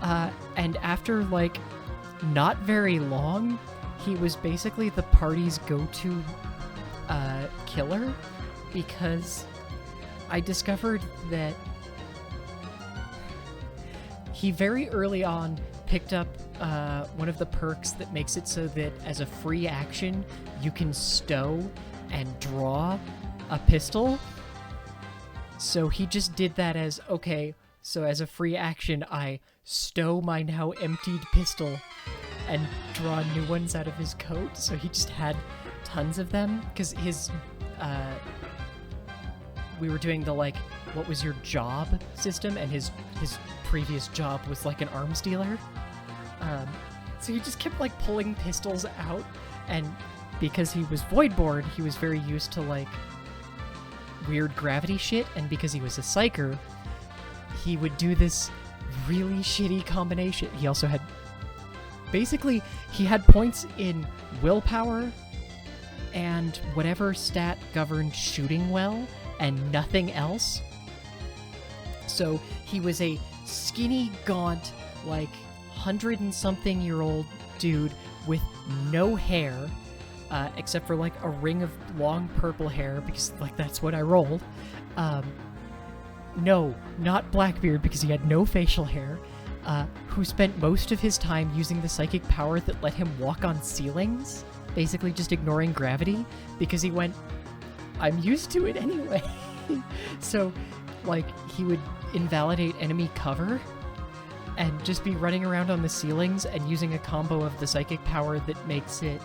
And after, like, not very long, he was basically the party's go-to killer, because I discovered that he very early on picked up one of the perks that makes it so that as a free action, you can stow and draw a pistol. So he just did that as, okay, so as a free action, I stow my now emptied pistol and draw new ones out of his coat. So he just had tons of them, because his, we were doing the, like, what was your job system, and his previous job was, like, an arms dealer. So he just kept, like, pulling pistols out, and because he was Voidborn, he was very used to, like, weird gravity shit, and because he was a psyker, he would do this really shitty combination. He also had... Basically, he had points in willpower and whatever stat governed shooting well, and nothing else. So he was a skinny, gaunt, like, 100-and-something-year-old dude with no hair, except for, like, a ring of long purple hair, because, like, that's what I rolled. No, not Blackbeard, because he had no facial hair, who spent most of his time using the psychic power that let him walk on ceilings, basically just ignoring gravity, because he went, I'm used to it anyway. So, like, he would invalidate enemy cover, and just be running around on the ceilings and using a combo of the psychic power that makes it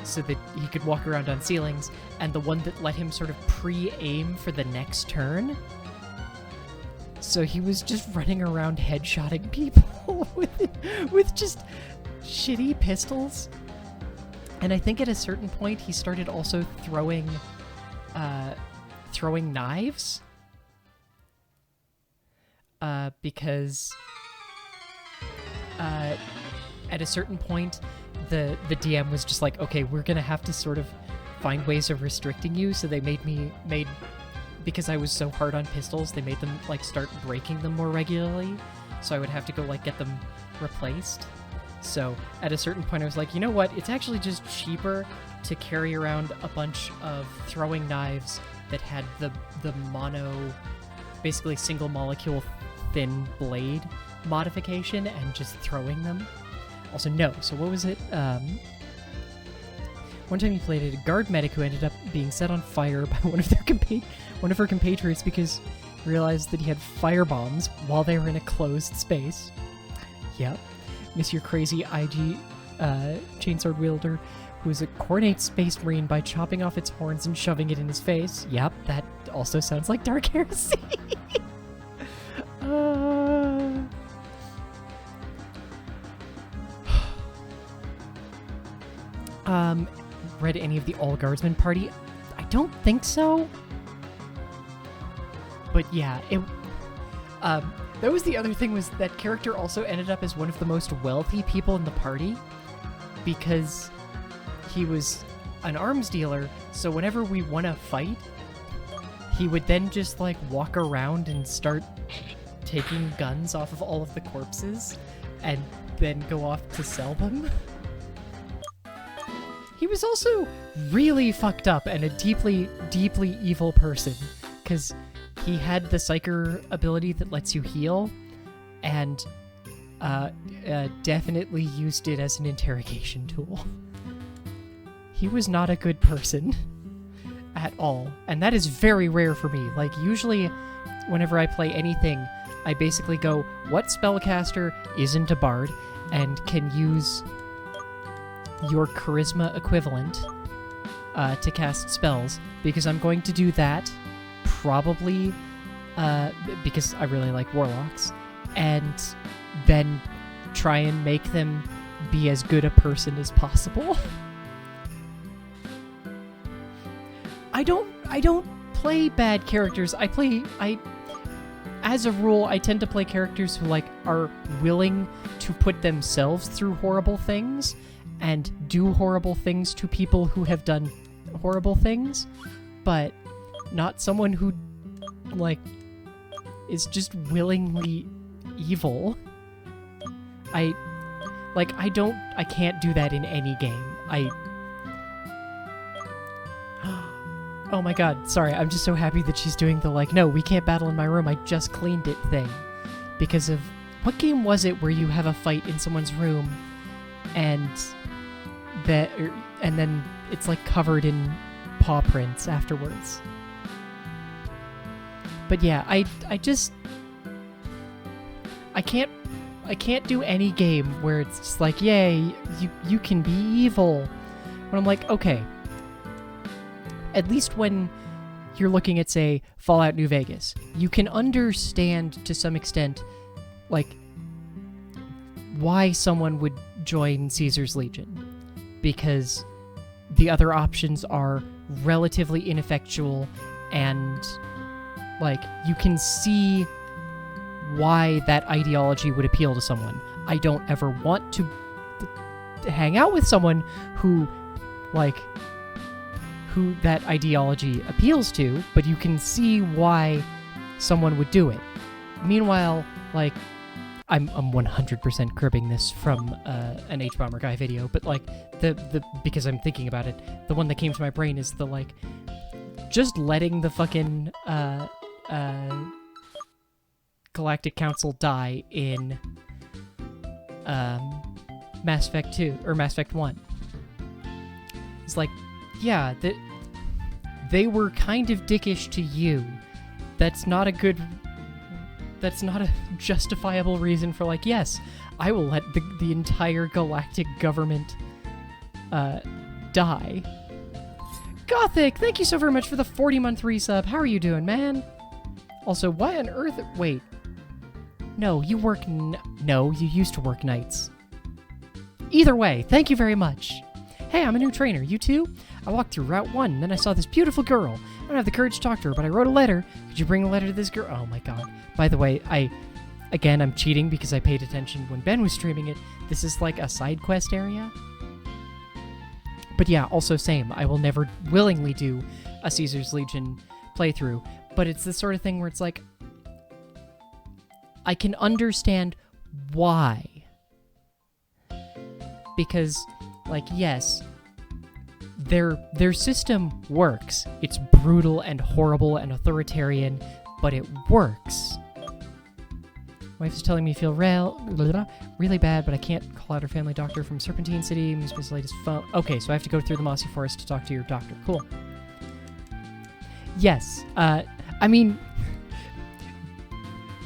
so that he could walk around on ceilings, and the one that let him sort of pre-aim for the next turn. So he was just running around headshotting people with just shitty pistols. And I think at a certain point he started also throwing knives. Because at a certain point the DM was just like, okay, we're gonna have to sort of find ways of restricting you, so they made because I was so hard on pistols, they made them, like, start breaking them more regularly, so I would have to go, like, get them replaced. So at a certain point I was like, you know what, it's actually just cheaper to carry around a bunch of throwing knives that had the mono, basically single molecule thin blade modification, and just throwing them. Also, no. So what was it? One time he played a guard medic who ended up being set on fire by one of her compatriots because he realized that he had fire bombs while they were in a closed space. Yep. Miss your crazy IG chainsword wielder who is a coordinate space marine by chopping off its horns and shoving it in his face. Yep, that also sounds like Dark Heresy. read any of the All Guardsmen Party. I don't think so. But yeah, that was the other thing, was that character also ended up as one of the most wealthy people in the party because he was an arms dealer, so whenever we won a fight, he would then just like walk around and start taking guns off of all of the corpses and then go off to sell them. He was also really fucked up and a deeply, deeply evil person, because he had the Psyker ability that lets you heal, and definitely used it as an interrogation tool. He was not a good person at all, and that is very rare for me. Like, usually, whenever I play anything, I basically go, what spellcaster isn't a bard and can use your charisma equivalent to cast spells, because I'm going to do that probably because I really like warlocks, and then try and make them be as good a person as possible. I don't play bad characters. As a rule, I tend to play characters who like are willing to put themselves through horrible things and do horrible things to people who have done horrible things, but not someone who like is just willingly evil. I can't do that in any game. Oh my god, sorry, I'm just so happy that she's doing the like, no, we can't battle in my room, I just cleaned it thing. Because of, what game was it where you have a fight in someone's room and then it's like covered in paw prints afterwards? But yeah, I can't do any game where it's just like, yay, you can be evil. But I'm like, okay, at least when you're looking at, say, Fallout New Vegas, you can understand to some extent, like, why someone would join Caesar's Legion. Because the other options are relatively ineffectual, and, like, you can see why that ideology would appeal to someone. I don't ever want to hang out with someone who, like, who that ideology appeals to, but you can see why someone would do it. Meanwhile, like, I'm 100% cribbing this from an H-Bomber Guy video, but like, the because I'm thinking about it, the one that came to my brain is the, like, just letting the fucking Galactic Council die in Mass Effect 2, or Mass Effect 1. It's like, yeah, they were kind of dickish to you. That's not a justifiable reason for, like, yes, I will let the entire galactic government die. Gothic, thank you so very much for the 40-month resub. How are you doing, man? Also, why on earth... Wait. No, you work... No, you used to work nights. Either way, thank you very much. Hey, I'm a new trainer. You too? I walked through Route 1, and then I saw this beautiful girl. I don't have the courage to talk to her, but I wrote a letter. Could you bring a letter to this girl? Oh my god. By the way, I'm cheating because I paid attention when Ben was streaming it. This is like a side quest area. But yeah, also same. I will never willingly do a Caesar's Legion playthrough. But it's the sort of thing where it's like, I can understand why. Because, like, yes, their system works. It's brutal and horrible and authoritarian, but it works. Wife is telling me feel really bad, but I can't call out her family doctor from Serpentine City. Miss latest phone. Okay, so I have to go through the Mossy Forest to talk to your doctor. Cool. Yes. I mean,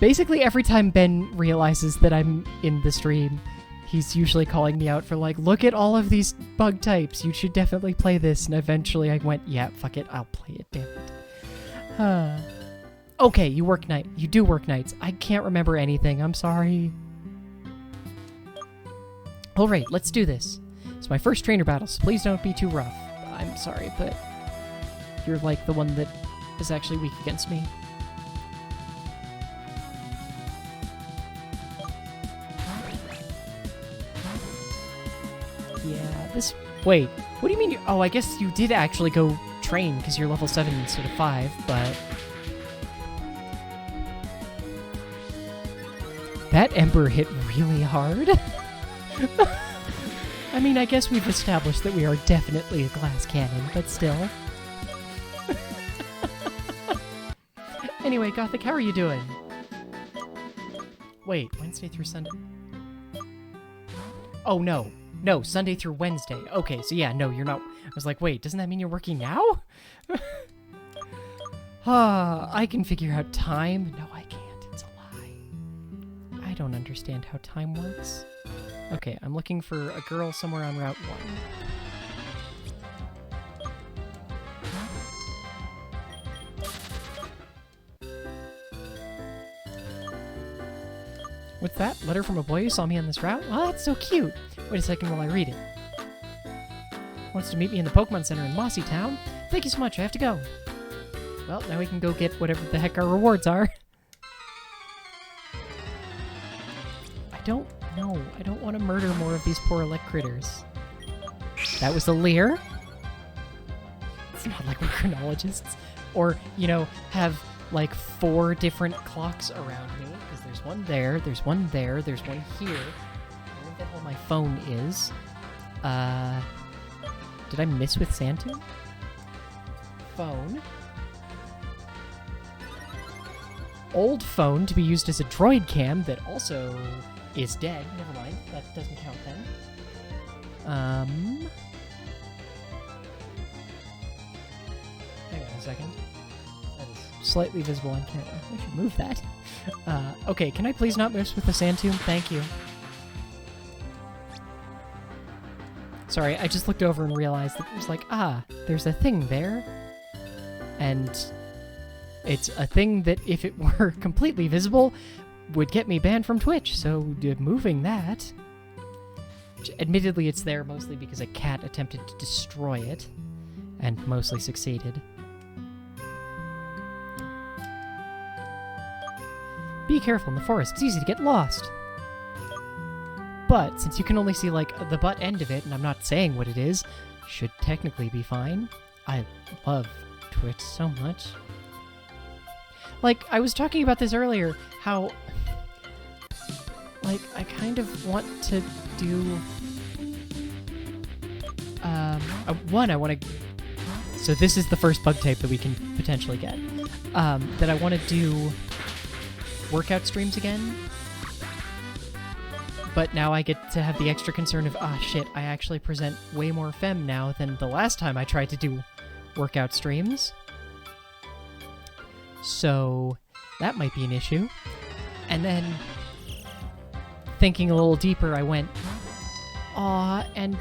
basically every time Ben realizes that I'm in the stream, he's usually calling me out for, like, look at all of these bug types. You should definitely play this. And eventually I went, yeah, fuck it. I'll play it, damn it. Okay, you do work nights. I can't remember anything. I'm sorry. All right, let's do this. It's my first trainer battle, so please don't be too rough. I'm sorry, but you're like the one that is actually weak against me. Yeah, this... Wait, what do you mean you... Oh, I guess you did actually go train because you're level 7 instead of 5, but... That Ember hit really hard. I mean, I guess we've established that we are definitely a glass cannon, but still. Anyway, Gothic, how are you doing? Wait, Wednesday through Sunday? Oh, no. No, Sunday through Wednesday. Okay, so yeah, no, you're not... I was like, wait, doesn't that mean you're working now? I can figure out time. No, I can't. It's a lie. I don't understand how time works. Okay, I'm looking for a girl somewhere on Route 1. What's that? Letter from a boy who saw me on this route? Oh, that's so cute. Wait a second while I read it. Wants to meet me in the Pokemon Center in Mossy Town. Thank you so much, I have to go. Well, now we can go get whatever the heck our rewards are. I don't know. I don't want to murder more of these poor elect critters. That was a leer. It's not like we're chronologists. Or, you know, have like 4 different clocks around me. Because there's one there, there's one there, there's one here. Where the hell my phone is. Did I miss with Santu? Phone. Old phone to be used as a droid cam that also is dead. Never mind. That doesn't count then. Hang on a second. That is slightly visible on camera. I should move that. Okay, can I please not mess with the sand tomb? Thank you. Sorry, I just looked over and realized that it was like, there's a thing there. And it's a thing that, if it were completely visible, would get me banned from Twitch, so moving that... Which, admittedly, it's there mostly because a cat attempted to destroy it, and mostly succeeded. Be careful in the forest, it's easy to get lost. But, since you can only see, like, the butt end of it, and I'm not saying what it is, should technically be fine. I love Twitch so much. Like, I was talking about this earlier, how... Like, I kind of want to do... one, I want to... So this is the first bug type that we can potentially get. That I want to do workout streams again. But now I get to have the extra concern of, shit, I actually present way more femme now than the last time I tried to do workout streams. So that might be an issue. And then, thinking a little deeper, I went, and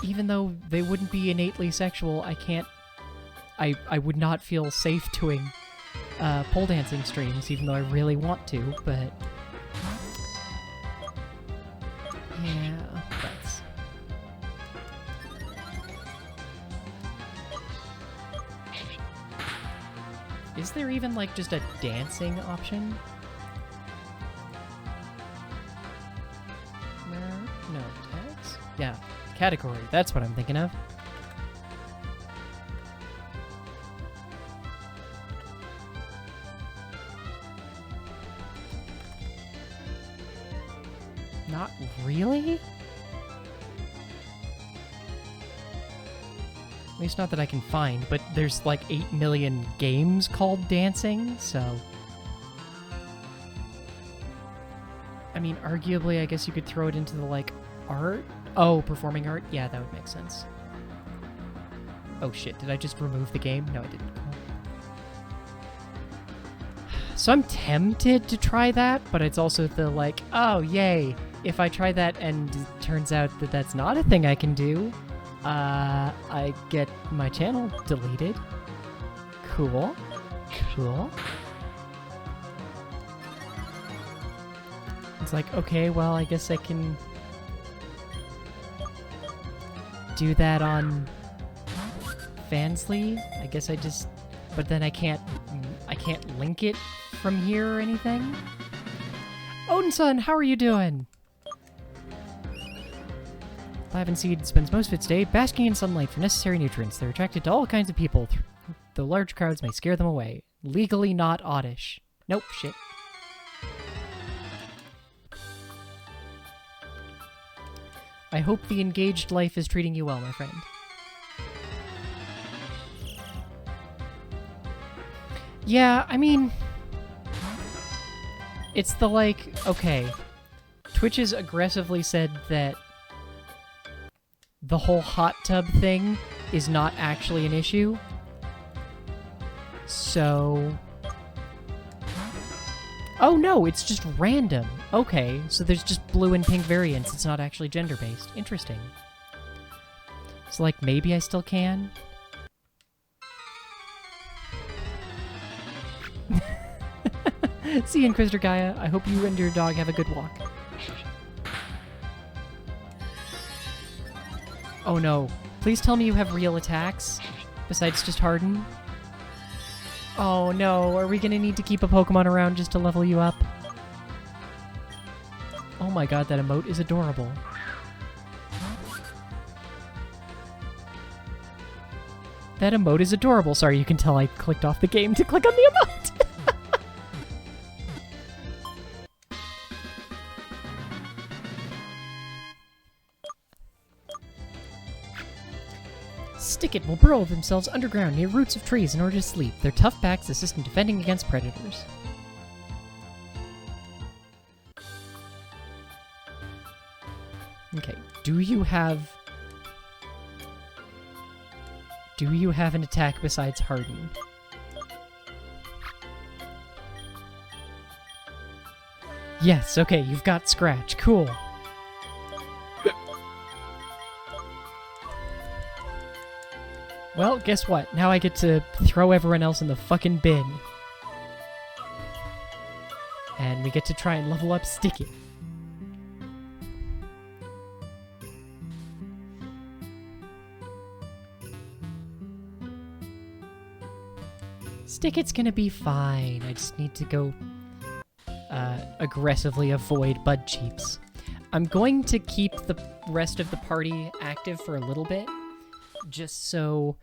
even though they wouldn't be innately sexual, I would not feel safe doing pole dancing streams, even though I really want to, but... Yeah, that's... Is there even, like, just a dancing option? No, tags? Yeah, category, that's what I'm thinking of. Not really? At least not that I can find, but there's like 8 million games called dancing, so... I mean, arguably, I guess you could throw it into the, like, art? Oh, performing art? Yeah, that would make sense. Oh shit, did I just remove the game? No, I didn't. So I'm tempted to try that, but it's also the, like, oh, yay. If I try that and it turns out that that's not a thing I can do, I get my channel deleted. Cool. Cool. It's like, okay, well, I guess I can do that on Fansley. I guess I just... But then I can't link it from here or anything. Odinson, how are you doing? Lavin Seed spends most of its day basking in sunlight for necessary nutrients. They're attracted to all kinds of people, though large crowds may scare them away. Legally not oddish. Nope, shit. I hope the engaged life is treating you well, my friend. Yeah, I mean... It's the like, okay, Twitch has aggressively said that the whole hot tub thing is not actually an issue. So... Oh no, it's just random. Okay, so there's just blue and pink variants. It's not actually gender-based. Interesting. So, like, maybe I still can? See you, Inquisitor Gaia. I hope you and your dog have a good walk. Oh no. Please tell me you have real attacks, besides just Harden. Oh no, are we gonna need to keep a Pokemon around just to level you up? Oh my god, that emote is adorable. That emote is adorable. Sorry, you can tell I clicked off the game to click on the emote. Stickit will burrow themselves underground near roots of trees in order to sleep. Their tough backs assist in defending against predators. Okay, do you have an attack besides Harden? Yes, okay, you've got Scratch. Cool. Well, guess what? Now I get to throw everyone else in the fucking bin. And we get to try and level up Sticky. Stickit's gonna be fine. I just need to go aggressively avoid Bud Cheeps. I'm going to keep the rest of the party active for a little bit, just so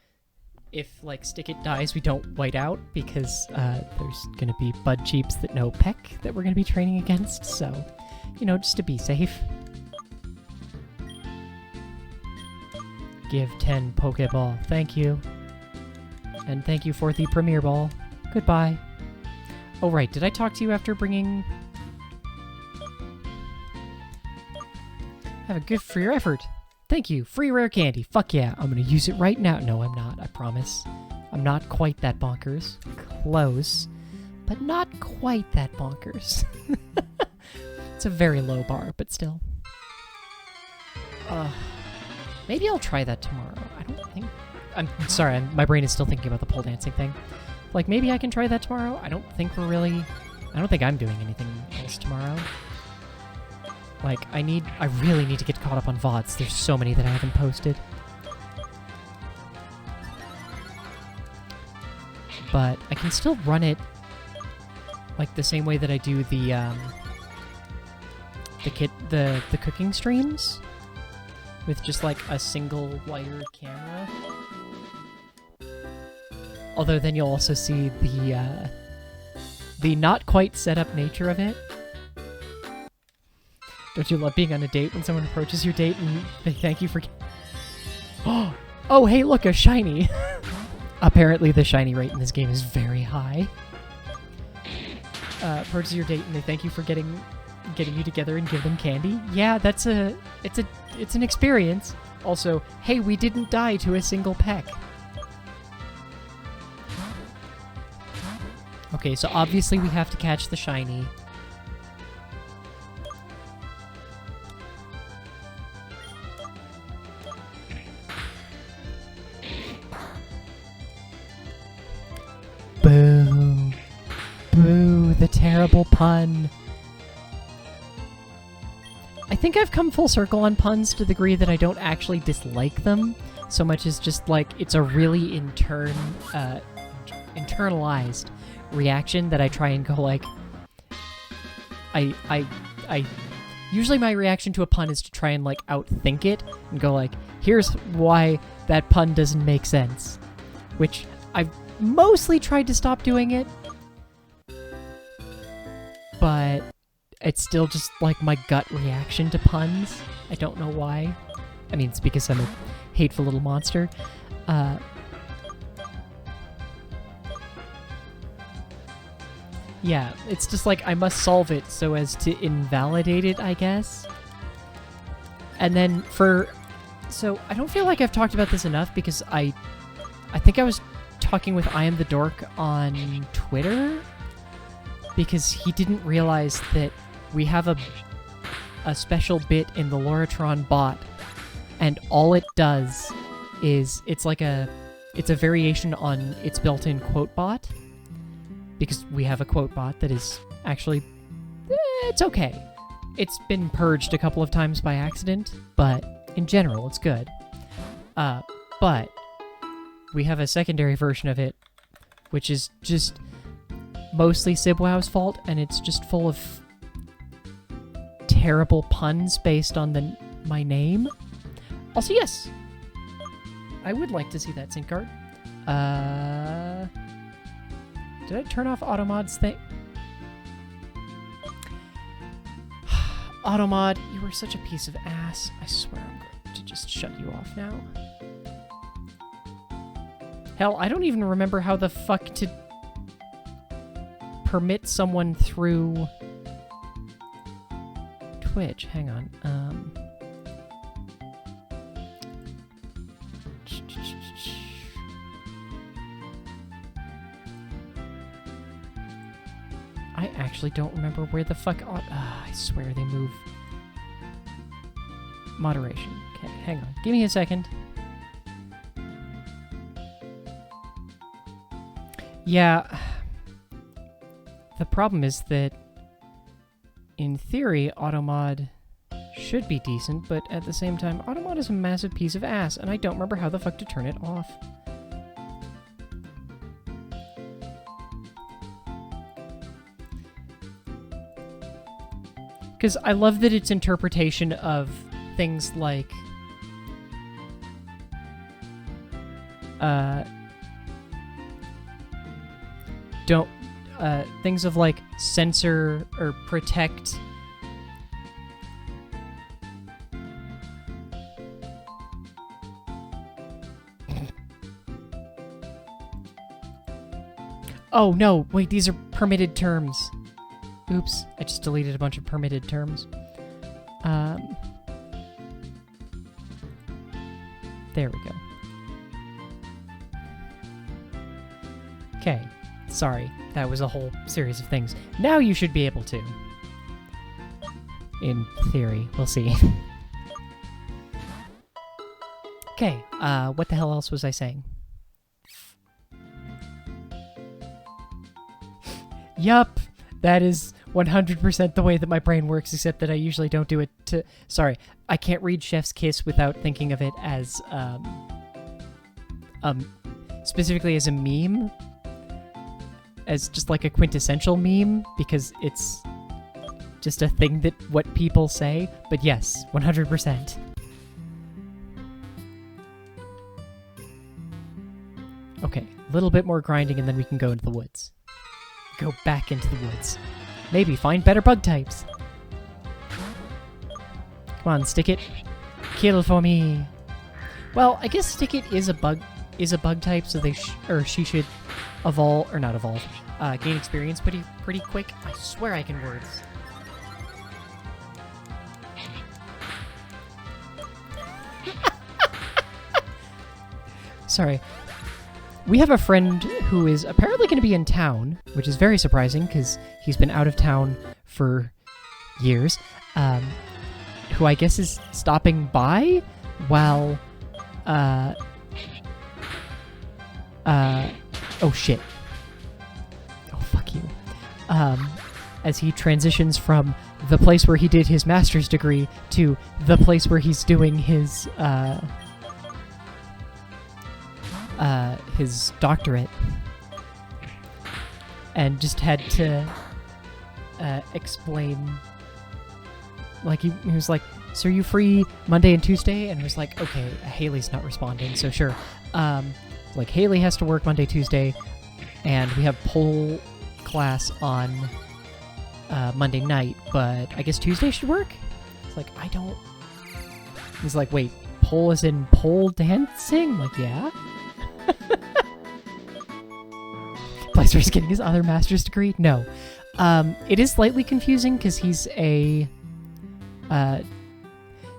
if, like, Stickit dies, we don't white out, because there's gonna be Bud Cheeps that know Peck that we're gonna be training against, so, you know, just to be safe. Give 10 Pokeball. Thank you. And thank you for the Premier Ball. Goodbye. Oh, right. Did I talk to you after bringing... Have a gift for your effort. Thank you. Free rare candy. Fuck yeah. I'm gonna use it right now. No, I'm not. I promise. I'm not quite that bonkers. Close. But not quite that bonkers. It's a very low bar, but still. Maybe I'll try that tomorrow. I don't think... I'm sorry, my brain is still thinking about the pole dancing thing. Like, maybe I can try that tomorrow? I don't think we're really... I don't think I'm doing anything else tomorrow. Like, I really need to get caught up on VODs. There's so many that I haven't posted. But I can still run it, like, the same way that I do the cooking streams. With just, like, a single wired camera. Although then you'll also see the not quite set up nature of it. Don't you love being on a date when someone approaches your date and they thank you for... Oh, hey, look, a shiny! Apparently the shiny rate in this game is very high. Approaches your date and they thank you for getting you together and give them candy. Yeah, it's an experience. Also, hey, we didn't die to a single peck. Okay, so obviously we have to catch the shiny. Boo. Boo, the terrible pun. I think I've come full circle on puns to the degree that I don't actually dislike them, so much as just like it's a really internalized reaction that I try and go like I usually my reaction to a pun is to try and like outthink it and go like, here's why that pun doesn't make sense, which I've mostly tried to stop doing it, but it's still just like my gut reaction to puns. I don't know why. I mean, it's because I'm a hateful little monster. Yeah, it's just like I must solve it so as to invalidate it, I guess. And then so I don't feel like I've talked about this enough because I think I was talking with I Am the Dork on Twitter because he didn't realize that we have a special bit in the Loratron bot, and all it does is it's a variation on its built-in quote bot, because we have a quote bot that is actually it's okay. It's been purged a couple of times by accident, but in general it's good. But we have a secondary version of it, which is just mostly Sibwow's fault, and it's just full of terrible puns based on my name. Also, yes, I would like to see that sync card. Did I turn off Automod's thing? Automod, you were such a piece of ass. I swear I'm going to just shut you off now. Hell, I don't even remember how the fuck to permit someone through Twitch. Hang on. I actually don't remember where the fuck... I swear they move. Moderation. Okay, hang on. Give me a second. Yeah. The problem is that, in theory, Automod should be decent, but at the same time, Automod is a massive piece of ass, and I don't remember how the fuck to turn it off. Because I love that its interpretation of things like things of like censor or protect oh no, wait, these are permitted terms. Oops, I just deleted a bunch of permitted terms. There we go. Okay, sorry, that was a whole series of things. Now you should be able to. In theory, we'll see. Okay, what the hell else was I saying? Yup! That is 100% the way that my brain works, except that I usually don't do it to... Sorry, I can't read Chef's Kiss without thinking of it as, specifically as a meme. As just like a quintessential meme, because it's just a thing that what people say. But yes, 100%. Okay, a little bit more grinding and then we can go into the woods. Go back into the woods. Maybe find better bug types. Come on, Stick It. Kill for me. Well, I guess Stick It is a bug type, so she should evolve, or not evolve, gain experience pretty quick. I swear I can words. Sorry. We have a friend who is apparently going to be in town, which is very surprising because he's been out of town for years, who I guess is stopping by while, oh shit. Oh, fuck you. As he transitions from the place where he did his master's degree to the place where he's doing his, his doctorate, and just had to explain. Like he was like, "So are you free Monday and Tuesday?" And it was like, "Okay, Haley's not responding, so sure." Like Haley has to work Monday, Tuesday, and we have pole class on Monday night, but I guess Tuesday should work. It's like, I don't. He's like, "Wait, pole is in pole dancing?" I'm like, yeah. Blaster's getting his other master's degree? No. It is slightly confusing because he's a...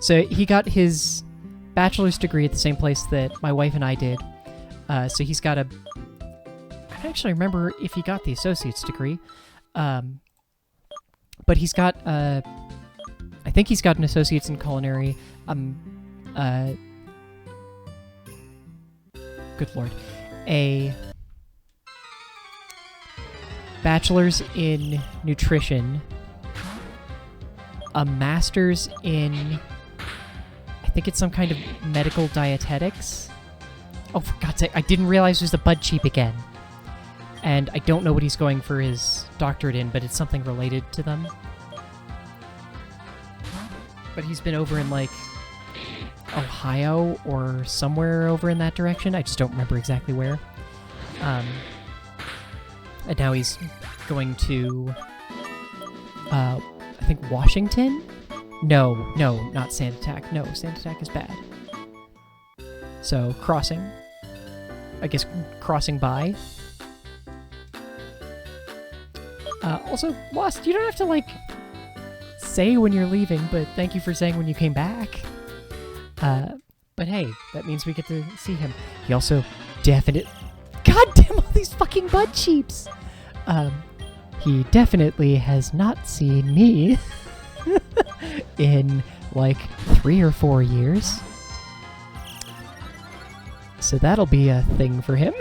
so he got his bachelor's degree at the same place that my wife and I did. So he's got a... I don't actually remember if he got the associate's degree. But he's got... I think he's got an associate's in culinary. Good lord. A bachelor's in nutrition, a master's in, I think it's some kind of medical dietetics. Oh, for God's sake, I didn't realize it was the Bud Cheap again. And I don't know what he's going for his doctorate in, but it's something related to them. But he's been over in, like, Ohio or somewhere over in that direction. I just don't remember exactly where. And now he's going to, I think Washington? No, not Santac. No, Santac is bad. So, crossing. I guess crossing by. Also, Lost, you don't have to, like, say when you're leaving, but thank you for saying when you came back. But hey, that means we get to see him. He also definitely... God damn all these fucking Bud Cheaps! He definitely has not seen me in, like, 3 or 4 years. So that'll be a thing for him.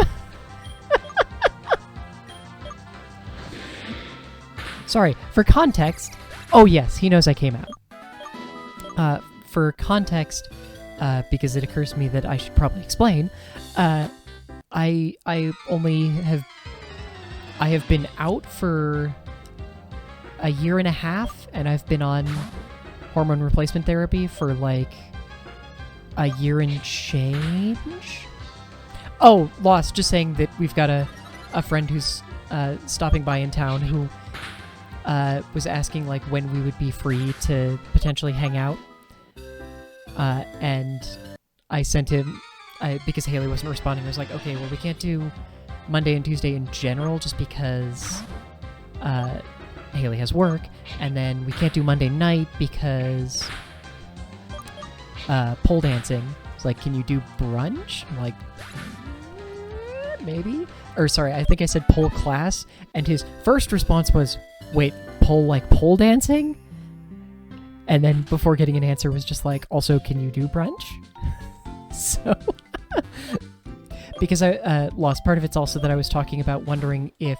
Sorry, for context... Oh yes, he knows I came out. For context, because it occurs to me that I should probably explain, I have been out for a year and a half, and I've been on hormone replacement therapy for like a year and change. Oh, Lost, just saying that we've got a friend who's stopping by in town who was asking like when we would be free to potentially hang out. And I sent him, because Haley wasn't responding, I was like, okay, well, we can't do Monday and Tuesday in general just because Haley has work, and then we can't do Monday night because pole dancing. It's like, can you do brunch? I'm like, maybe? Or sorry, I think I said pole class, and his first response was, wait, pole dancing? And then before getting an answer was just like, also, can you do brunch? So, because I lost part of it's also that I was talking about wondering if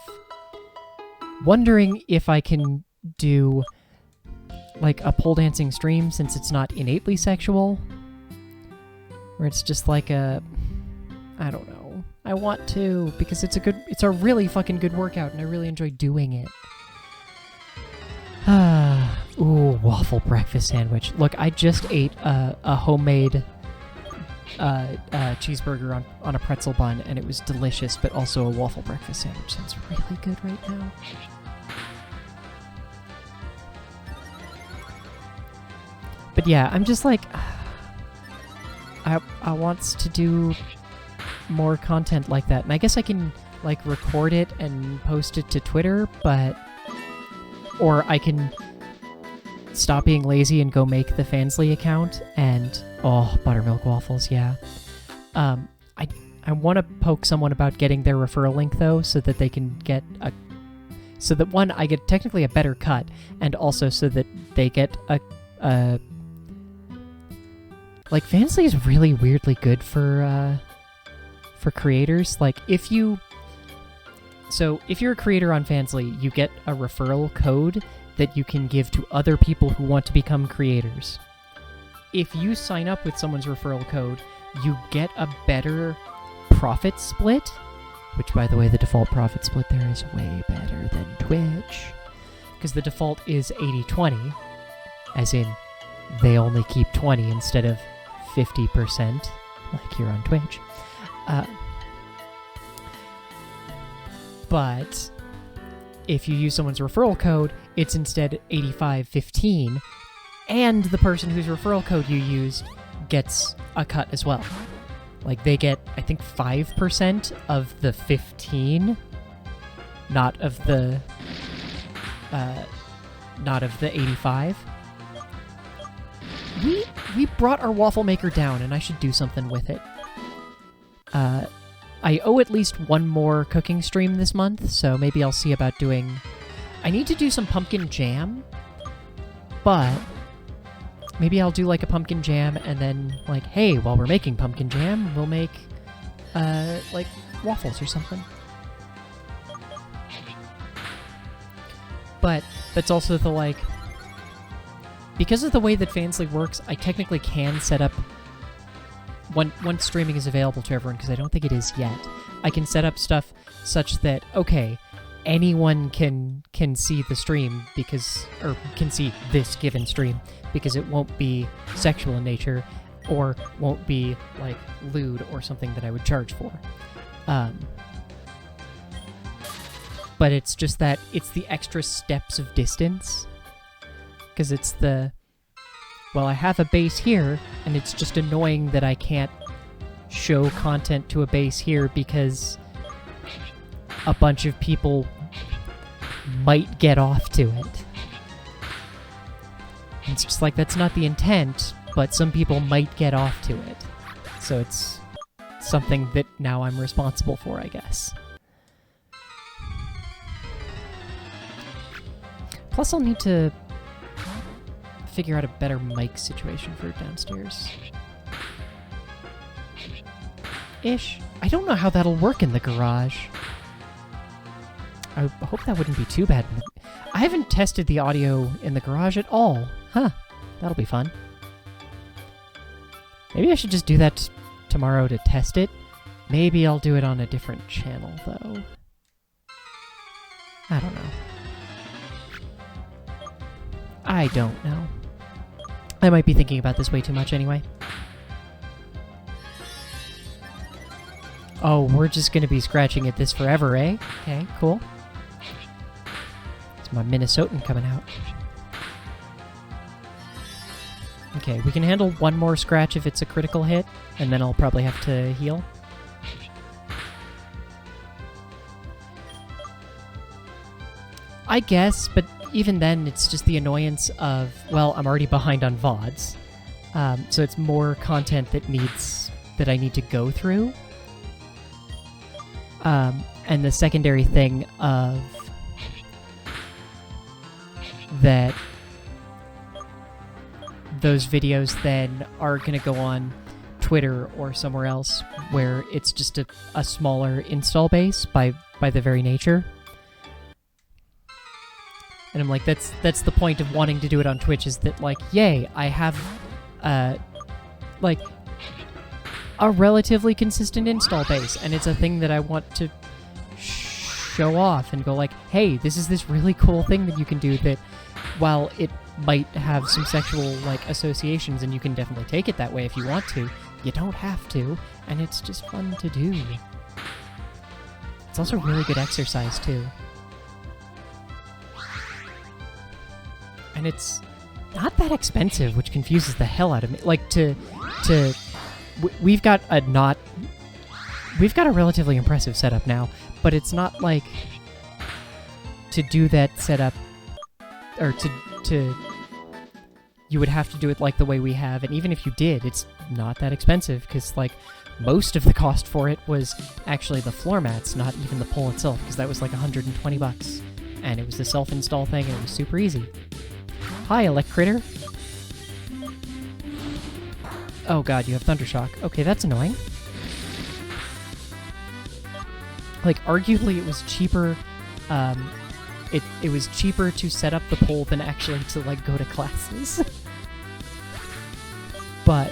I can do like a pole dancing stream since it's not innately sexual, where it's just like I don't know. I want to because it's a really fucking good workout and I really enjoy doing it. Ooh, waffle breakfast sandwich. Look, I just ate a homemade cheeseburger on a pretzel bun, and it was delicious, but also a waffle breakfast sandwich sounds really good right now. But yeah, I'm just like, I wants to do more content like that, and I guess I can like record it and post it to Twitter, or I can stop being lazy and go make the Fansly account and buttermilk waffles, yeah. I want to poke someone about getting their referral link though, so that they can get so that one, I get technically a better cut, and also so that they get like Fansly is really weirdly good for creators. Like if you're a creator on Fansly, you get a referral code that you can give to other people who want to become creators. If you sign up with someone's referral code, you get a better profit split, which, by the way, the default profit split there is way better than Twitch, because the default is 80-20, as in they only keep 20 instead of 50%, like here on Twitch. But if you use someone's referral code, it's instead 85-15, and the person whose referral code you used gets a cut as well. Like, they get, I think, 5% of the 15, not of the 85. We brought our waffle maker down, and I should do something with it. I owe at least one more cooking stream this month, so maybe I'll see about doing... I need to do some pumpkin jam, but maybe I'll do like a pumpkin jam and then like, hey, while we're making pumpkin jam, we'll make like waffles or something. But that's also the like, because of the way that Fansly works, I technically can set up once streaming is available to everyone, because I don't think it is yet. I can set up stuff such that, okay, anyone can see the stream because, or can see this given stream, because it won't be sexual in nature, or won't be like lewd or something that I would charge for. But it's just that it's the extra steps of distance, because it's the, well, I have a base here, and it's just annoying that I can't show content to a base here because a bunch of people might get off to it. It's just like, that's not the intent, but some people might get off to it. So it's something that now I'm responsible for, I guess. Plus, I'll need to figure out a better mic situation for downstairs. Ish. I don't know how that'll work in the garage. I hope that wouldn't be too bad. I haven't tested the audio in the garage at all. Huh. That'll be fun. Maybe I should just do that tomorrow to test it. Maybe I'll do it on a different channel, though. I don't know. I don't know. I might be thinking about this way too much anyway. Oh, we're just gonna be scratching at this forever, eh? Okay, cool. It's my Minnesotan coming out. Okay, we can handle one more scratch if it's a critical hit, and then I'll probably have to heal. I guess, but even then, it's just the annoyance of, well, I'm already behind on VODs. So it's more content that I need to go through. And the secondary thing of that those videos then are going to go on Twitter or somewhere else where it's just a smaller install base by the very nature. And I'm like, that's the point of wanting to do it on Twitch, is that, like, yay, I have, like, a relatively consistent install base, and it's a thing that I want to show off and go like, hey, this is this really cool thing that you can do that, while it might have some sexual, like, associations, and you can definitely take it that way if you want to, you don't have to, and it's just fun to do. It's also really good exercise, too. And it's not that expensive, which confuses the hell out of me. Like, we've got a relatively impressive setup now, but it's not like to do that setup, or to you would have to do it like the way we have, and even if you did, it's not that expensive, because, like, most of the cost for it was actually the floor mats, not even the pole itself, because that was like $120, and it was the self-install thing, and it was super easy. Hi, Electritter. Oh god, you have Thundershock. Okay, that's annoying. Like, arguably it was cheaper, it was cheaper to set up the pole than actually to, like, go to classes. But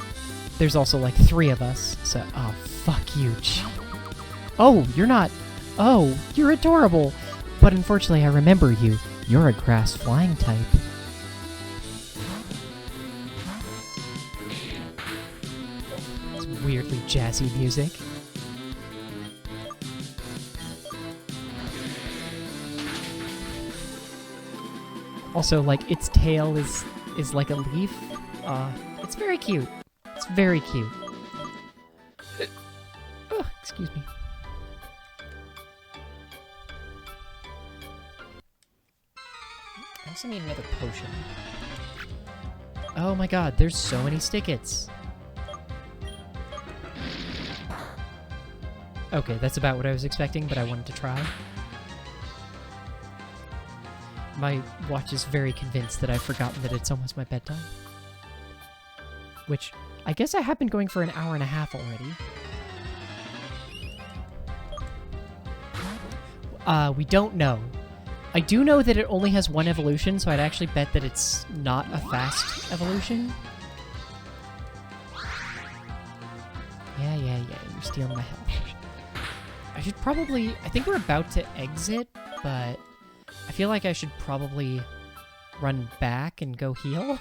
there's also, like, 3 of us, so, oh, fuck you, Oh, you're not... Oh, you're adorable! But unfortunately, I remember you. You're a grass flying type. It's weirdly jazzy music. Also, like, its tail is like a leaf. It's very cute. It's very cute. Oh, excuse me. I also need another potion. Oh my god, there's so many stickets. Okay, that's about what I was expecting, but I wanted to try. My watch is very convinced that I've forgotten that it's almost my bedtime. Which, I guess I have been going for an hour and a half already. We don't know. I do know that it only has one evolution, so I'd actually bet that it's not a fast evolution. Yeah, you're stealing my health. I should probably... I think we're about to exit, but I feel like I should probably run back and go heal.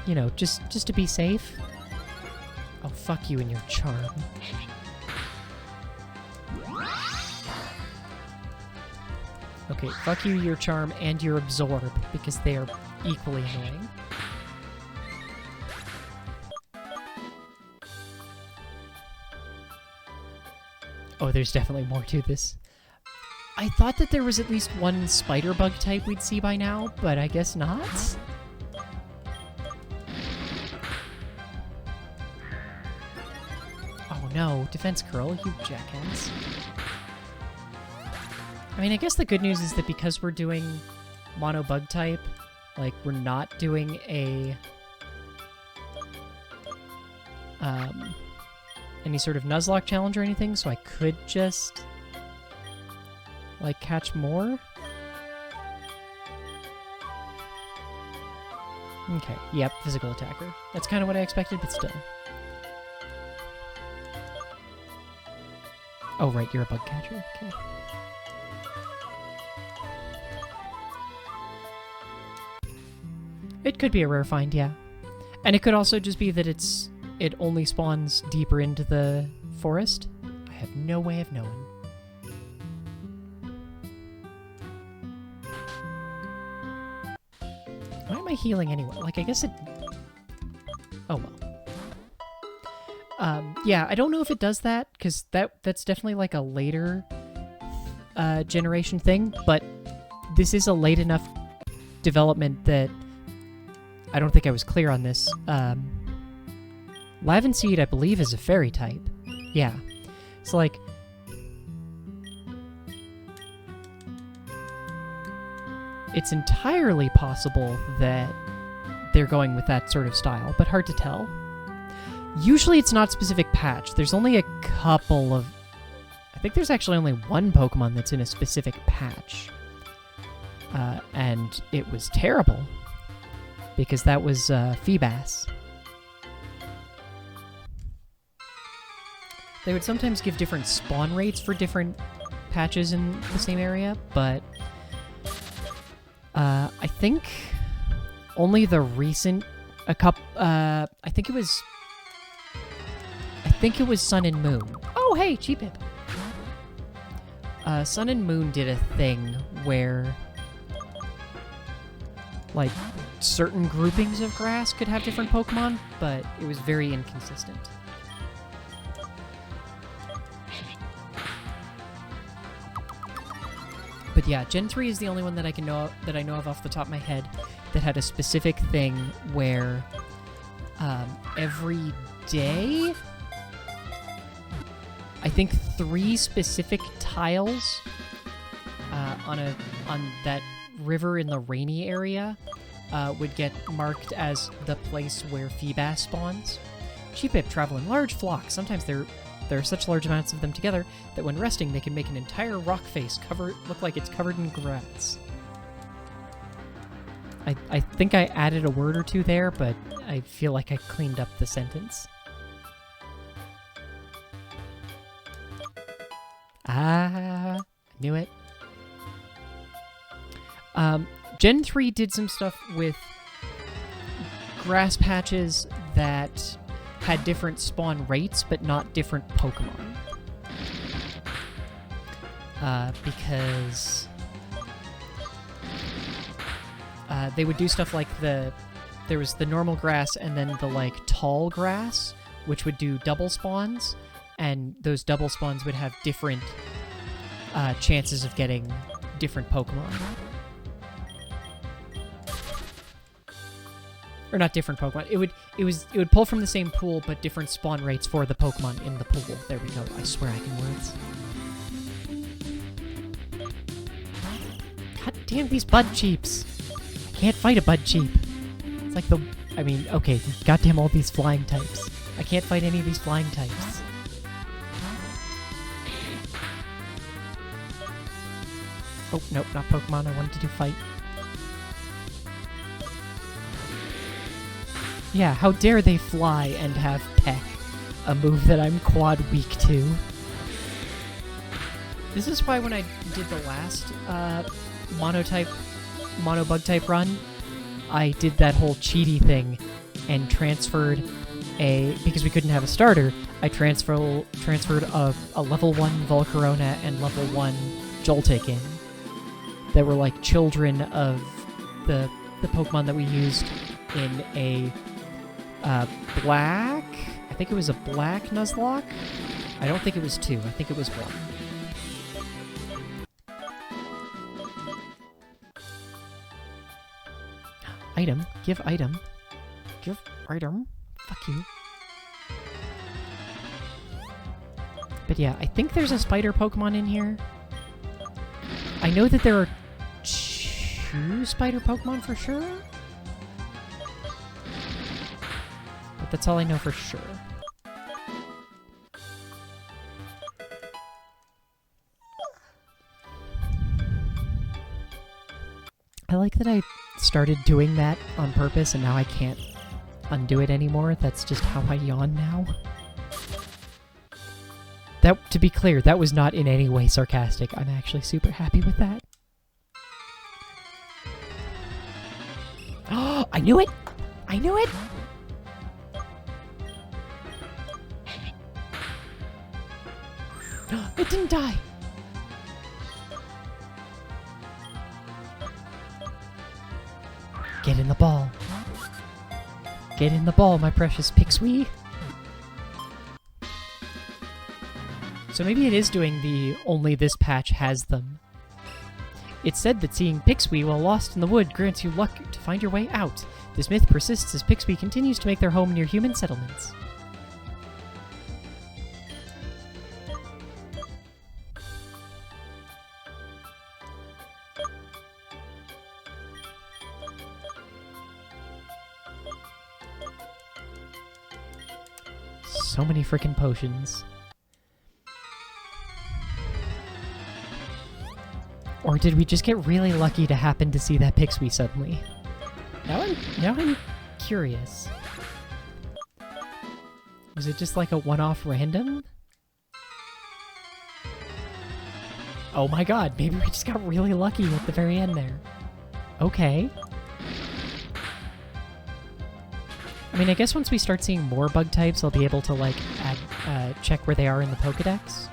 You know, just to be safe. Oh, fuck you and your charm. Okay, fuck you, your charm, and your absorb, because they are equally annoying. Oh, there's definitely more to this. I thought that there was at least one spider bug type we'd see by now, but I guess not? Oh no, defense curl, you jackass. I mean, I guess the good news is that because we're doing mono bug type, like, we're not doing a... any sort of Nuzlocke challenge or anything, so I could just, like, catch more. Okay, yep, physical attacker. That's kind of what I expected, but still. Oh, right, you're a bug catcher. Okay. It could be a rare find, yeah. And it could also just be that it only spawns deeper into the forest. I have no way of knowing. Why am I healing anyway? Like, I guess it... Oh, well. Yeah, I don't know if it does that, because that's definitely, like, a later generation thing, but this is a late enough development that I don't think I was clear on this. Laven Seed, I believe, is a fairy type. Yeah. It's like... It's entirely possible that they're going with that sort of style, but hard to tell. Usually it's not specific patch. There's only a couple of... I think there's actually only one Pokemon that's in a specific patch. And it was terrible. Because that was Feebas. They would sometimes give different spawn rates for different patches in the same area, but I think only the recent I think it was Sun and Moon. Oh, hey, Cheap Hip. Sun and Moon did a thing where, like, certain groupings of grass could have different Pokemon, but it was very inconsistent. But yeah, Gen 3 is the only one that I know of off the top of my head that had a specific thing where every day, I think 3 specific tiles on that river in the rainy area would get marked as the place where Feebas spawns. Sheepip travel in large flocks. Sometimes there are such large amounts of them together that when resting they can make an entire rock face look like it's covered in grass. I think I added a word or two there, but I feel like I cleaned up the sentence. Ah, knew it. Gen 3 did some stuff with grass patches that had different spawn rates, but not different Pokemon. Because they would do stuff like there was the normal grass and then the like tall grass, which would do double spawns, and those double spawns would have different chances of getting different Pokemon. Or not different Pokemon. It would pull from the same pool, but different spawn rates for the Pokemon in the pool. There we go. I swear I can words. God damn these Bud Cheeps! Can't fight a Bud Cheep. It's like okay, goddamn all these flying types. I can't fight any of these flying types. Oh, nope, not Pokemon. I wanted to do fight. Yeah, how dare they fly and have peck, a move that I'm quad weak to. This is why when I did the last mono bug type run, I did that whole cheaty thing and transferred because we couldn't have a starter, I transferred a level 1 Volcarona and level 1 Joltik in. That were like children of the Pokemon that we used in a black... I think it was a black Nuzlocke? I don't think it was 2. I think it was 1. Item. Give item. Give item. Fuck you. But yeah, I think there's a spider Pokemon in here. I know that there are 2 spider Pokemon for sure. But that's all I know for sure. I like that I started doing that on purpose and now I can't undo it anymore. That's just how I yawn now. That, to be clear, that was not in any way sarcastic. I'm actually super happy with that. Oh, I knew it! I knew it! It didn't die! Get in the ball. Get in the ball, my precious Pixwee. So maybe it is doing the only this patch has them. It's said that seeing Pixwee while lost in the wood grants you luck to find your way out. This myth persists as Pixwee continues to make their home near human settlements. So many frickin' potions. Or did we just get really lucky to happen to see that Pixwee suddenly? Now I'm curious. Was it just like a one-off random? Oh my god, maybe we just got really lucky at the very end there. Okay. I mean, I guess once we start seeing more bug types, I'll be able to, like, check where they are in the Pokedex.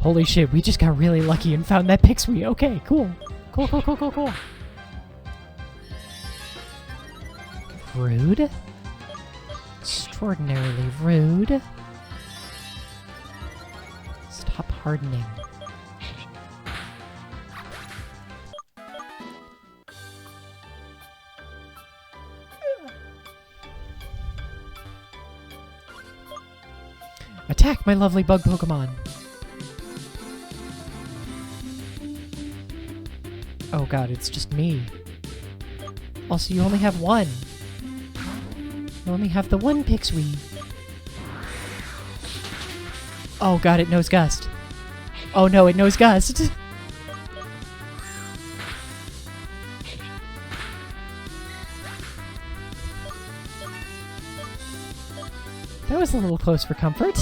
Holy shit, we just got really lucky and found that Pixwee. Okay, cool. Cool, cool, cool, cool, cool. Rude. Extraordinarily rude. Stop hardening. Attack, my lovely bug Pokemon! Oh god, it's just me. Also, you only have one. You only have the one Pixwee. Oh god, it knows Gust. Oh no, it knows Gust. That was a little close for comfort.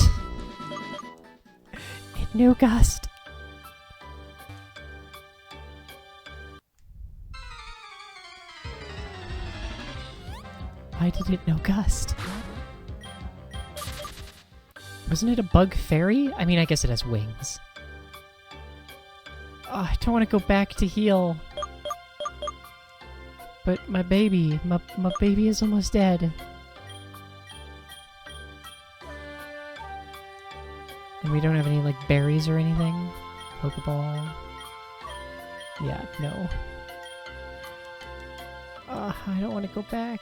It knew Gust. Why did it know Gust? Wasn't it a bug fairy? I mean, I guess it has wings. Oh, I don't want to go back to heal. But my baby is almost dead. And we don't have any, like, berries or anything? Pokeball? Yeah, no. I don't want to go back.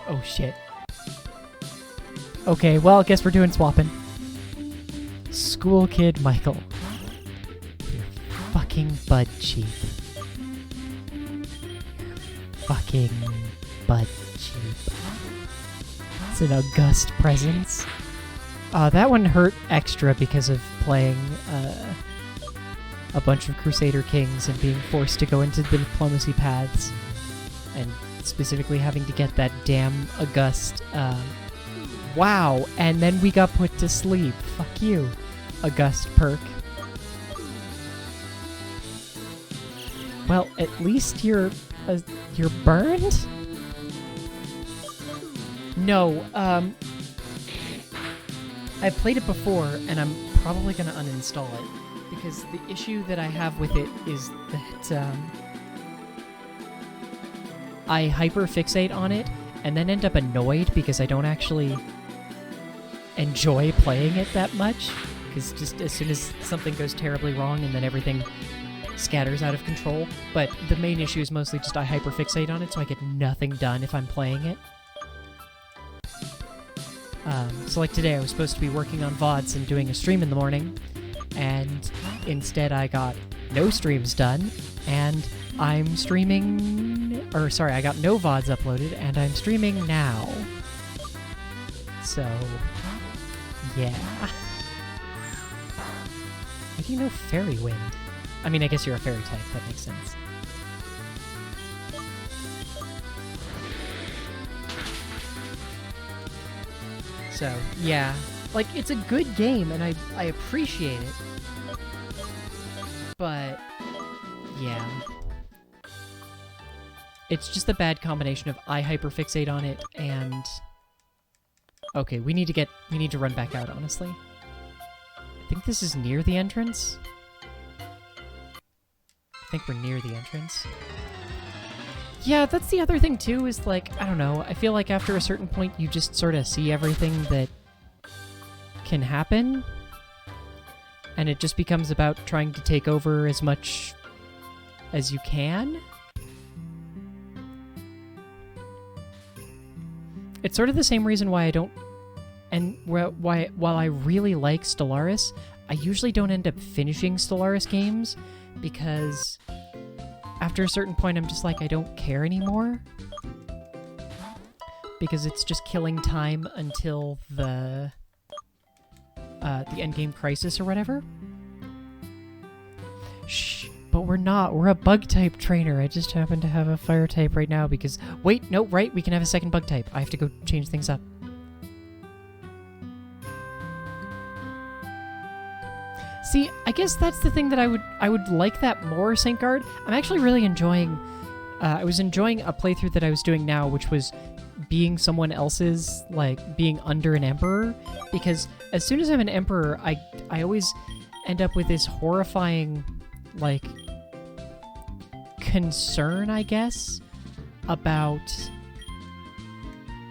Oh, shit. Okay, well, I guess we're doing swapping. School kid Michael. You're fucking bud cheap. Fucking bud cheap. It's an august presence. That one hurt extra because of playing a bunch of Crusader Kings and being forced to go into the diplomacy paths. And specifically having to get that damn august... wow, and then we got put to sleep. Fuck you, august perk. Well, at least you're burned? No, I've played it before, and I'm probably gonna uninstall it, because the issue that I have with it is that, I hyperfixate on it, and then end up annoyed because I don't actually enjoy playing it that much, because just as soon as something goes terribly wrong and then everything scatters out of control. But the main issue is mostly just I hyperfixate on it, so I get nothing done if I'm playing it. So like today I was supposed to be working on VODs and doing a stream in the morning, and instead I got no streams done, and I'm streaming... Or, sorry, I got no VODs uploaded, and I'm streaming now. So... yeah. Why do you know Fairy Wind? I mean, I guess you're a fairy type, that makes sense. So, yeah. Like, it's a good game, and I appreciate it. But... yeah. It's just a bad combination of I hyperfixate on it and... Okay, we need to run back out, honestly. I think this is near the entrance. I think we're near the entrance. Yeah, that's the other thing, too, is like, I don't know, I feel like after a certain point you just sort of see everything that can happen. And it just becomes about trying to take over as much as you can. It's sort of the same reason why I don't... And why, while I really like Stellaris, I usually don't end up finishing Stellaris games, because after a certain point I'm just like, I don't care anymore. Because it's just killing time until the endgame crisis or whatever. Shh, but we're not. We're a bug-type trainer. I just happen to have a fire type right now because... Wait, no, right, we can have a second bug type. I have to go change things up. See, I guess that's the thing that I would like that more, St. Guard. I'm actually really enjoying... I was enjoying a playthrough that I was doing now, which was being someone else's, like, being under an emperor. Because as soon as I'm an emperor, I always end up with this horrifying, like, concern, I guess, about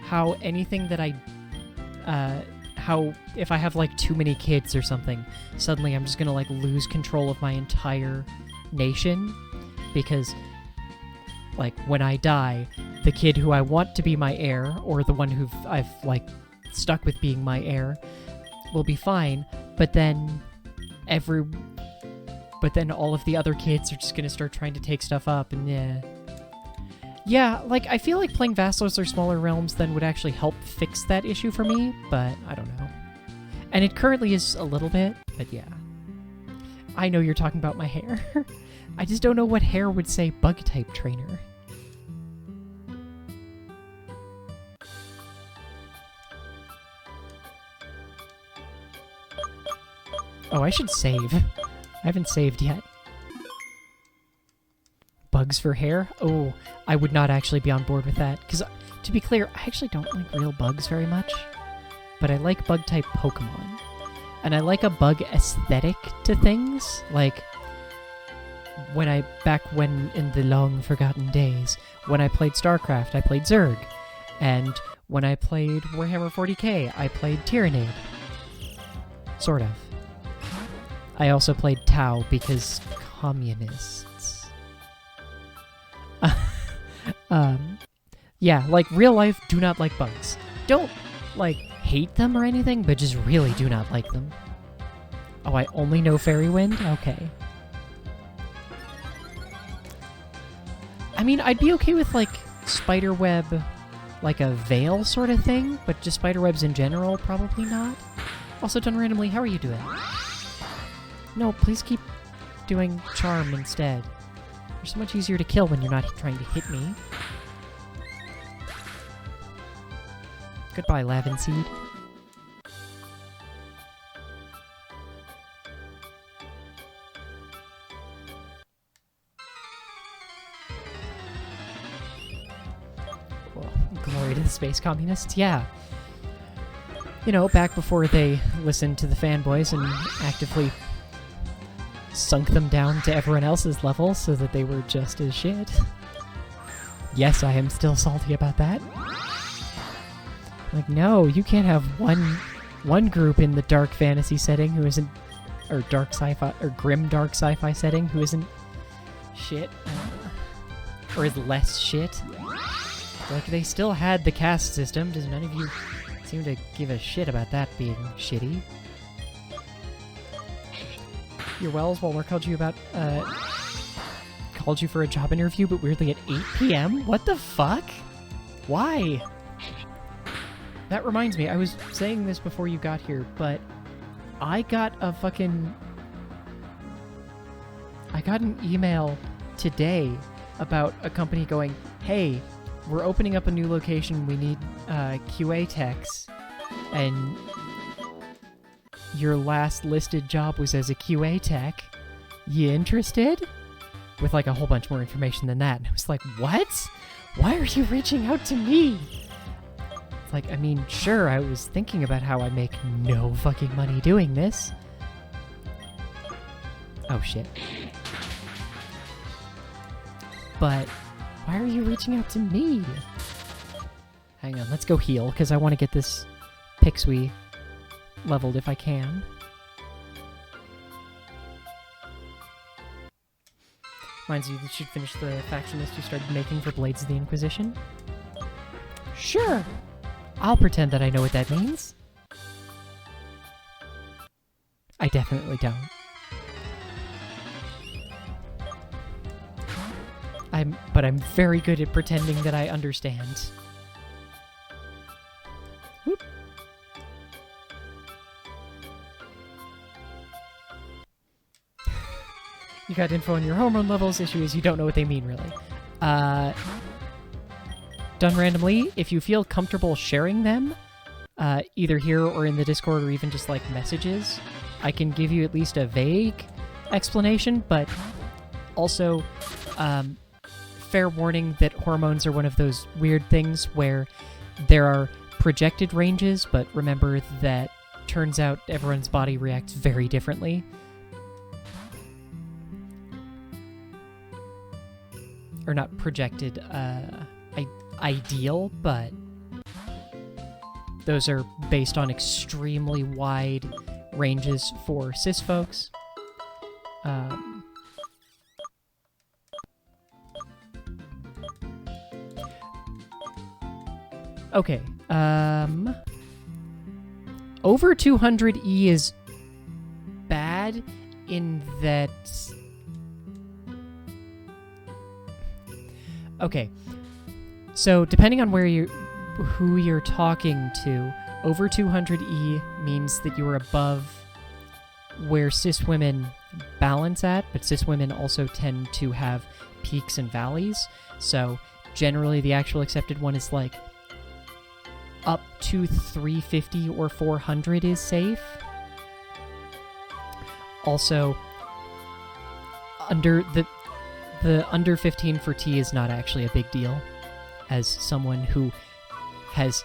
how anything that how if I have, like, too many kids or something, suddenly I'm just gonna, like, lose control of my entire nation. Because, like, when I die, the kid who I want to be my heir, or the one who I've, like, stuck with being my heir, will be fine, but then all of the other kids are just gonna start trying to take stuff up, and yeah. Yeah, like, I feel like playing Vassals or Smaller Realms then would actually help fix that issue for me, but I don't know. And it currently is a little bit, but yeah. I know you're talking about my hair. I just don't know what hair would say Bug-type trainer. Oh, I should save. I haven't saved yet. Bugs for hair? Oh, I would not actually be on board with that. Because, to be clear, I actually don't like real bugs very much. But I like bug-type Pokemon. And I like a bug aesthetic to things. Like, back when in the long forgotten days, when I played StarCraft, I played Zerg. And when I played Warhammer 40k, I played Tyrannid. Sort of. I also played Tau because communists. Yeah, like, real life, do not like bugs. Don't, like, hate them or anything, but just really do not like them. Oh, I only know Fairy Wind? Okay. I mean, I'd be okay with, like, Spiderweb, like a veil sort of thing, but just spiderwebs in general, probably not. Also, done randomly, how are you doing? No, please keep doing Charm instead. You're so much easier to kill when you're not trying to hit me. Goodbye, Lavenseed. Well, glory to the space communists, yeah. You know, back before they listened to the fanboys and actively sunk them down to everyone else's level so that they were just as shit. Yes, I am still salty about that. Like, no, you can't have one group in the dark fantasy setting who isn't, or dark sci-fi, or grim dark sci-fi setting who isn't shit, or is less shit. Like, they still had the caste system. Does none of you seem to give a shit about that being shitty? Your Wells, Walmart called you for a job interview, but weirdly at 8 p.m.? What the fuck? Why? That reminds me, I was saying this before you got here, but I got an email today about a company going, hey, we're opening up a new location, we need QA techs, and your last listed job was as a QA tech. You interested? With like a whole bunch more information than that. And I was like, what? Why are you reaching out to me? It's like, I mean, sure, I was thinking about how I make no fucking money doing this. Oh shit. But why are you reaching out to me? Hang on, let's go heal, because I want to get this Pixie leveled if I can. Reminds you, you should finish the faction list you started making for Blades of the Inquisition. Sure! I'll pretend that I know what that means. I definitely don't. But I'm very good at pretending that I understand. Whoop. You got info on your hormone levels. Issue is you don't know what they mean, really. Done randomly. If you feel comfortable sharing them, either here or in the Discord or even just like messages, I can give you at least a vague explanation, but also fair warning that hormones are one of those weird things where there are projected ranges, but remember that turns out everyone's body reacts very differently. Or not projected, ideal, but those are based on extremely wide ranges for cis folks. Okay, over 200E is bad in that... Okay, So depending on who you're talking to, over 200E means that you are above where cis women balance at, but cis women also tend to have peaks and valleys. So generally the actual accepted one is like up to 350 or 400 is safe. Also, under the under 15 for T is not actually a big deal, as someone who has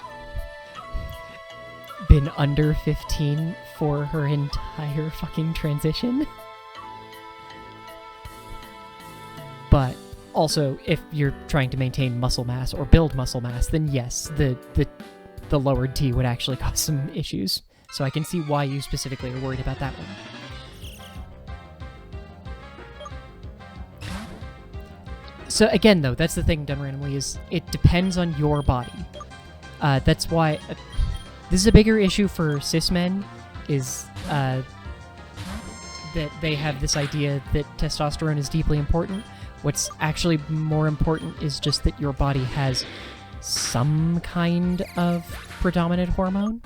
been under 15 for her entire fucking transition. But also, if you're trying to maintain muscle mass or build muscle mass, then yes, the lowered T would actually cause some issues. So I can see why you specifically are worried about that one. So again, though, that's the thing done randomly, is it depends on your body. That's why this is a bigger issue for cis men, is that they have this idea that testosterone is deeply important. What's actually more important is just that your body has some kind of predominant hormone.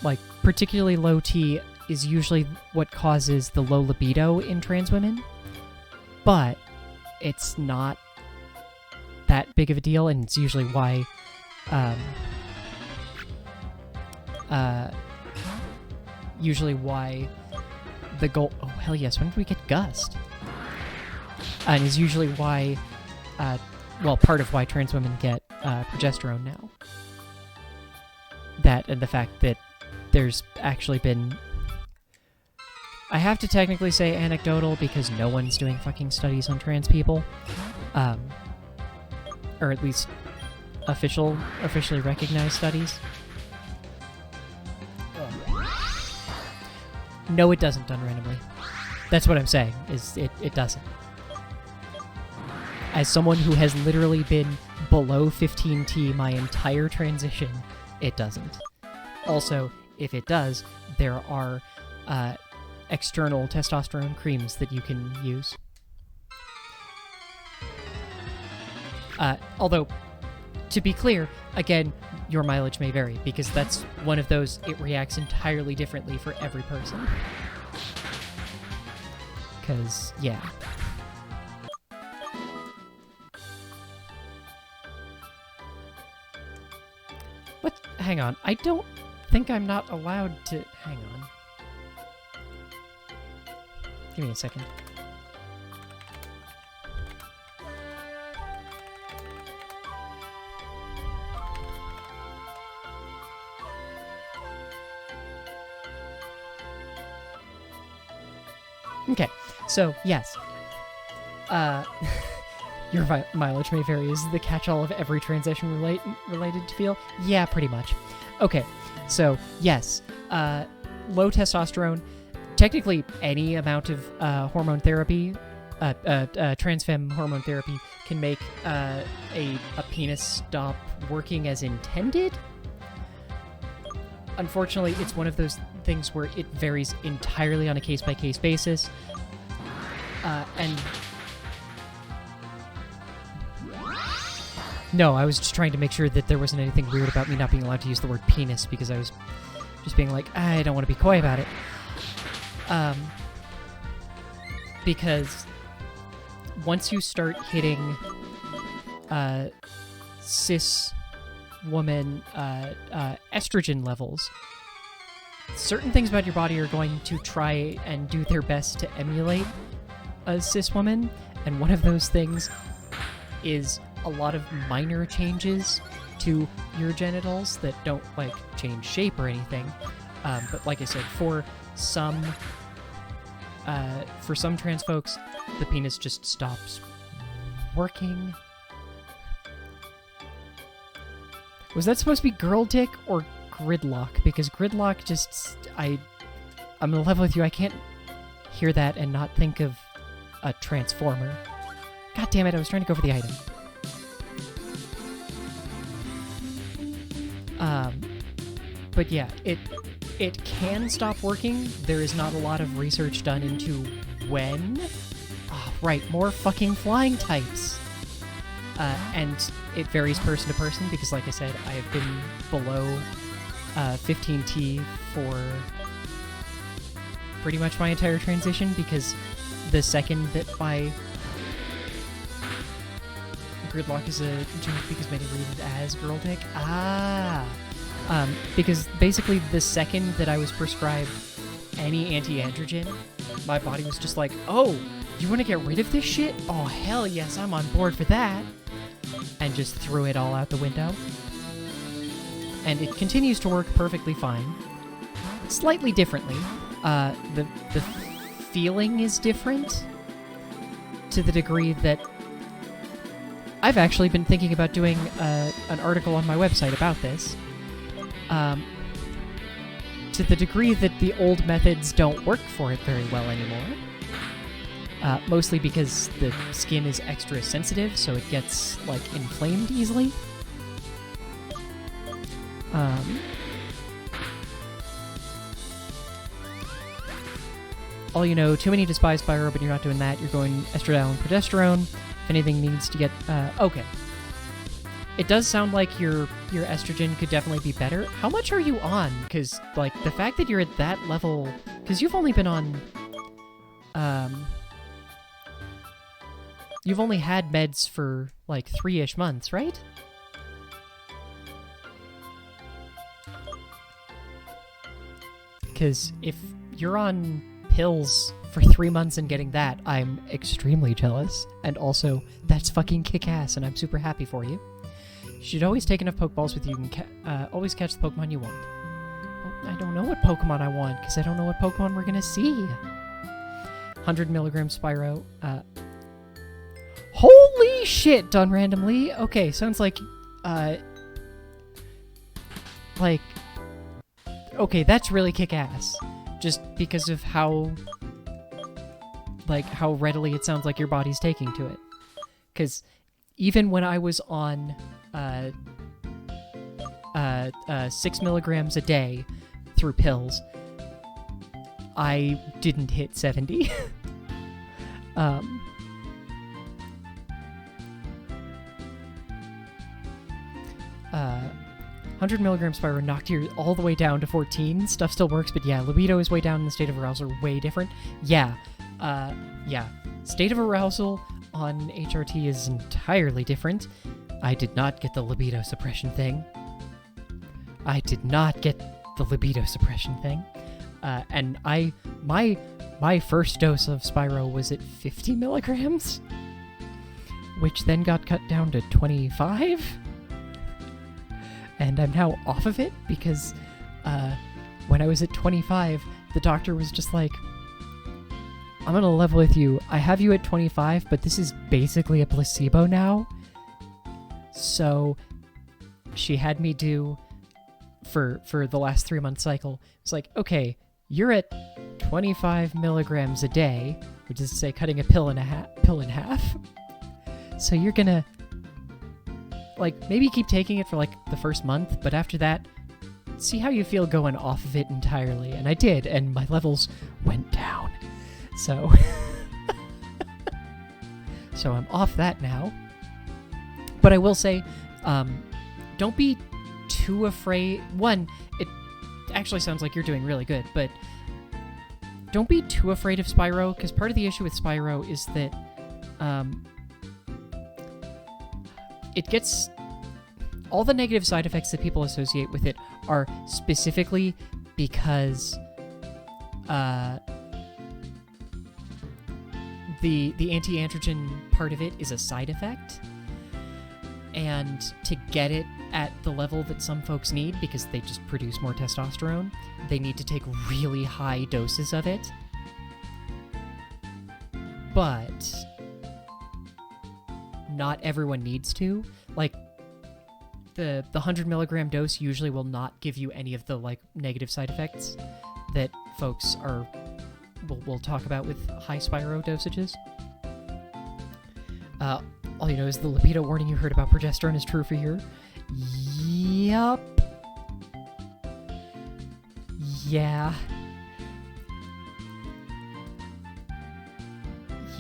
Like, particularly low T is usually what causes the low libido in trans women. But it's not that big of a deal, and it's usually why the goal... Oh, hell yes, when did we get Gust? And is usually why, well, part of why trans women get progesterone now. That and the fact that there's actually been... I have to technically say anecdotal because no one's doing fucking studies on trans people. Or at least officially recognized studies. No, it doesn't done randomly. That's what I'm saying, is it doesn't. As someone who has literally been below 15T my entire transition, it doesn't. Also, if it does, there are external testosterone creams that you can use. Although, to be clear, again, your mileage may vary, because that's one of those, it reacts entirely differently for every person. Because, yeah. What? Hang on. I don't think I'm not allowed to... Hang on. Give me a second. Okay, so, yes. Your mileage may vary is the catch-all of every transition related to feel? Yeah, pretty much. Okay, so, yes. Low testosterone, technically any amount of hormone therapy, trans femme hormone therapy, can make a penis stop working as intended. Unfortunately, it's one of those things where it varies entirely on a case-by-case basis. And... No, I was just trying to make sure that there wasn't anything weird about me not being allowed to use the word penis, because I was just being like, I don't want to be coy about it. Because once you start hitting cis woman estrogen levels, certain things about your body are going to try and do their best to emulate a cis woman, and one of those things is a lot of minor changes to your genitals that don't, like, change shape or anything. But like I said, for some trans folks, the penis just stops working. Was that supposed to be girl dick or gridlock? Because gridlock just... I'm gonna level with you, I can't hear that and not think of a transformer. God damn it, I was trying to go for the item. But yeah, it can stop working. There is not a lot of research done into when. Oh, right, more fucking flying types. and it varies person to person because, like I said, I have been below 15T for pretty much my entire transition, because the second that my gridlock is a change because many read it as girl dick. Because basically the second that I was prescribed any anti-androgen, my body was just like, oh, you want to get rid of this shit? Oh, hell yes, I'm on board for that. And just threw it all out the window. And it continues to work perfectly fine. Slightly differently. The feeling is different to the degree that I've actually been thinking about doing an article on my website about this. To the degree that the old methods don't work for it very well anymore. Mostly because the skin is extra sensitive, so it gets, like, inflamed easily. All you know, too many despise Spyro, but you're not doing that. You're going estradiol and progesterone. If anything needs to get... okay. It does sound like your estrogen could definitely be better. How much are you on? Because, like, the fact that you're at that level... Because you've only been on... You've only had meds for, like, 3-ish months, right? Because if you're on pills for 3 months and getting that, I'm extremely jealous. And also, that's fucking kick-ass, and I'm super happy for you. You should always take enough Pokeballs with you and always catch the Pokemon you want. Well, I don't know what Pokemon I want, because I don't know what Pokemon we're gonna see. 100 milligrams Spyro. Holy shit, done randomly. Okay, sounds like, okay, that's really kick-ass. Just because of how readily it sounds like your body's taking to it. Because even when I was on, 6 milligrams a day through pills, I didn't hit 70. 100 milligrams Spyro knocked you all the way down to 14. Stuff still works, but yeah, libido is way down and the state of arousal are way different. Yeah. Yeah. State of arousal on HRT is entirely different. I did not get the libido suppression thing. And my first dose of Spyro was at 50 milligrams, which then got cut down to 25. And I'm now off of it because when I was at 25, the doctor was just like, I'm gonna level with you. I have you at 25, but this is basically a placebo now. So she had me do, for the last 3-month cycle, it's like, okay, you're at 25 milligrams a day, which is to say cutting a pill in half. So you're gonna, like, maybe keep taking it for, like, the first month, but after that, see how you feel going off of it entirely. And I did, and my levels went down. So... so I'm off that now. But I will say, don't be too afraid. One, it actually sounds like you're doing really good, but don't be too afraid of Spyro, because part of the issue with Spyro is that, it gets... all the negative side effects that people associate with it are specifically because the anti-androgen part of it is a side effect, and to get it at the level that some folks need, because they just produce more testosterone, they need to take really high doses of it. But not everyone needs to. Like, the 100 milligram dose usually will not give you any of the, like, negative side effects that folks will talk about with high Spyro dosages. All you know is the libido warning you heard about progesterone is true for here. Yup. Yeah.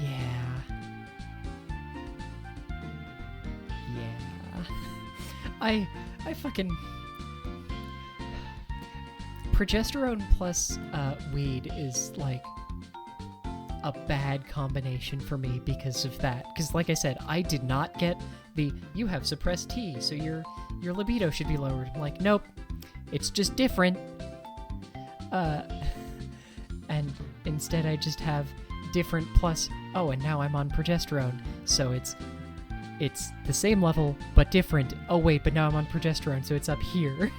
Yeah. Yeah. I fucking... Progesterone plus weed is, like, a bad combination for me because of that. Because, like I said, I did not get the, you have suppressed T, so your libido should be lowered. I'm like, nope, it's just different. And instead I just have different plus, oh, and now I'm on progesterone, so it's the same level, but different. Oh wait, but now I'm on progesterone, so it's up here.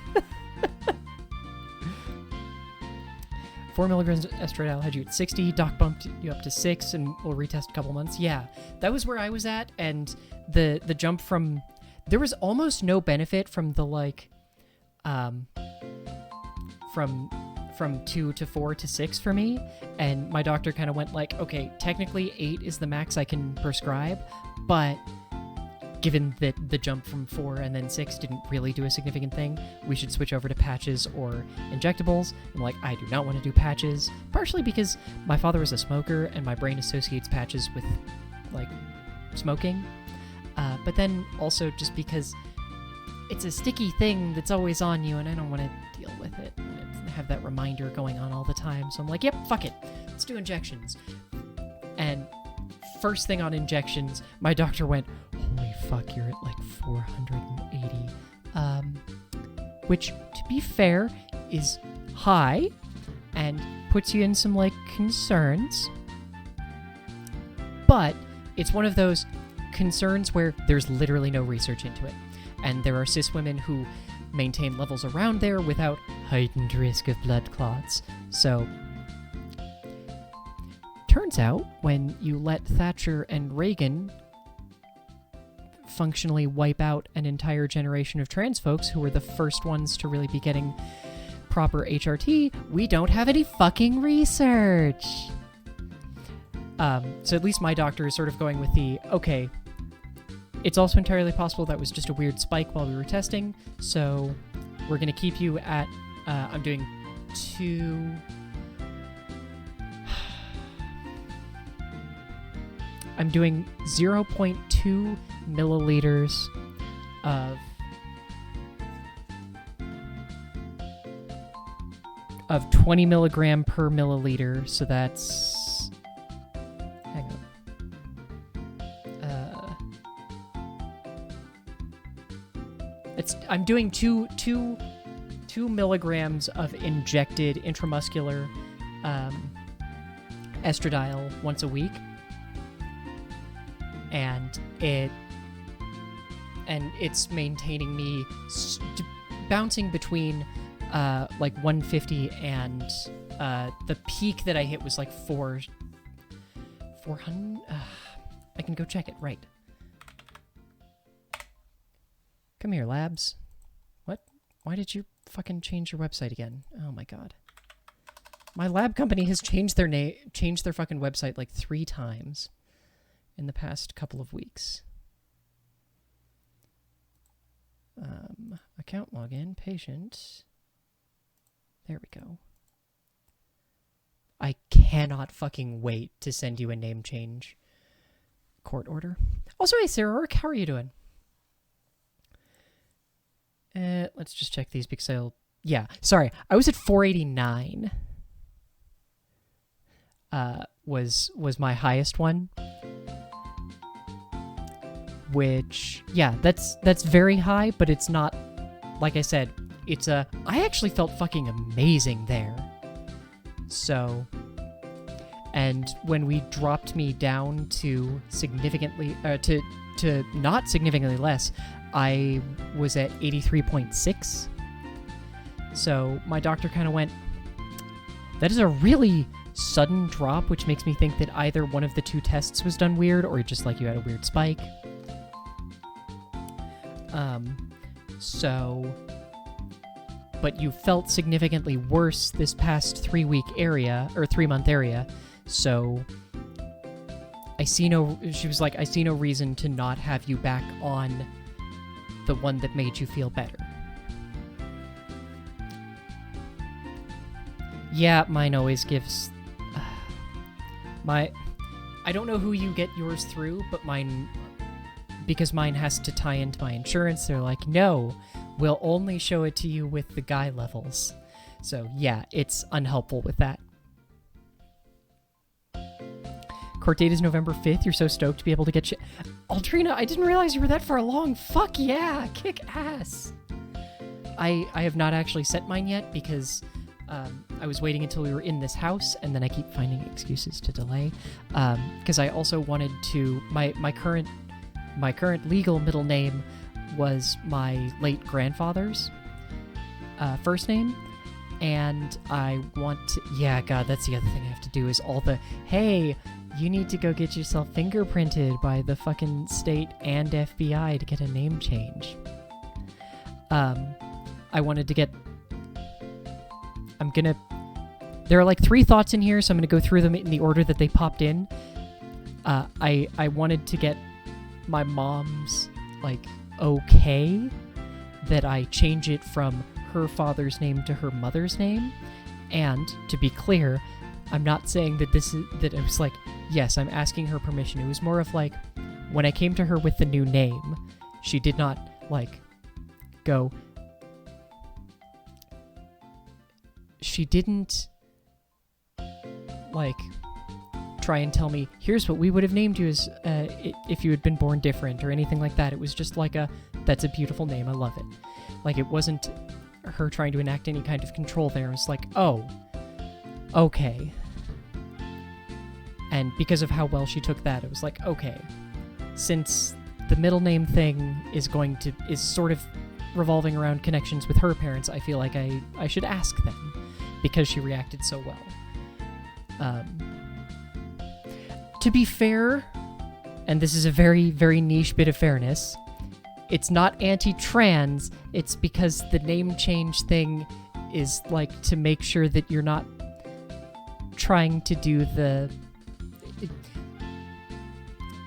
4 milligrams of estradiol had you at 60, doc bumped you up to 6, and we'll retest a couple months. Yeah, that was where I was at, and the jump from... There was almost no benefit from the, like, from 2 to 4 to 6 for me, and my doctor kind of went like, okay, technically 8 is the max I can prescribe, but given that the jump from 4 and then 6 didn't really do a significant thing, we should switch over to patches or injectables. I'm like, I do not want to do patches, partially because my father was a smoker and my brain associates patches with, like, smoking, but then also just because it's a sticky thing that's always on you and I don't want to deal with it and have that reminder going on all the time. So I'm like, yep, fuck it, let's do injections. And first thing on injections, my doctor went, holy fuck, you're at like 480. Which, to be fair, is high and puts you in some, like, concerns. But it's one of those concerns where there's literally no research into it. And there are cis women who maintain levels around there without heightened risk of blood clots. So, turns out, when you let Thatcher and Reagan functionally wipe out an entire generation of trans folks who were the first ones to really be getting proper HRT, we don't have any fucking research. So at least my doctor is sort of going with the, okay, it's also entirely possible that was just a weird spike while we were testing, so we're going to keep you at, I'm doing 0.2 milliliters of 20 milligram per milliliter, so that's, hang on, I'm doing two milligrams of injected intramuscular estradiol once a week, and it's maintaining me bouncing between like 150 and the peak that I hit was like 400. I can go check it right. Come here, labs. What? Why did you fucking change your website again? Oh my god. My lab company has changed their fucking website like 3 times in the past couple of weeks. Account login, patient. There we go. I cannot fucking wait to send you a name change court order. Also, hey, Sarah, how are you doing? Let's just check these because yeah, sorry. I was at 489. Was my highest one. Which, yeah, that's very high, but it's not, like I said, I actually felt fucking amazing there. So, and when we dropped me down to significantly, to not significantly less, I was at 83.6. So my doctor kind of went, that is a really sudden drop, which makes me think that either one of the 2 tests was done weird, or just like you had a weird spike. But you felt significantly worse this past 3-week area, or 3-month area, so she was like, I see no reason to not have you back on the one that made you feel better. Yeah, mine always gives, I don't know who you get yours through, but mine, because mine has to tie into my insurance, they're like, no, we'll only show it to you with the guy levels. So yeah, it's unhelpful with that. Court date is November 5th. You're so stoked to be able to get shit. Aldrina, I didn't realize you were that far along. Fuck yeah, kick ass. I have not actually set mine yet because I was waiting until we were in this house, and then I keep finding excuses to delay. Because I also wanted to... My current legal middle name was my late grandfather's first name. And I want to... Yeah, God, that's the other thing I have to do is all the... Hey, you need to go get yourself fingerprinted by the fucking state and FBI to get a name change. I wanted to get... There are like 3 thoughts in here, so I'm gonna go through them in the order that they popped in. I wanted to get my mom's, like, okay that I change it from her father's name to her mother's name. And, to be clear, I'm not saying that that it was like, yes, I'm asking her permission. It was more of like, when I came to her with the new name, she did not, like, go... She didn't, like, try and tell me, here's what we would have named you as if you had been born different or anything like that. It was just like that's a beautiful name, I love it. Like, it wasn't her trying to enact any kind of control there. It was like, oh, okay. And because of how well she took that, it was like, okay, since the middle name thing is sort of revolving around connections with her parents, I feel like I should ask them. Because she reacted so well. To be fair, and this is a very, very niche bit of fairness, it's not anti-trans, it's because the name change thing is, like, to make sure that you're not trying to do the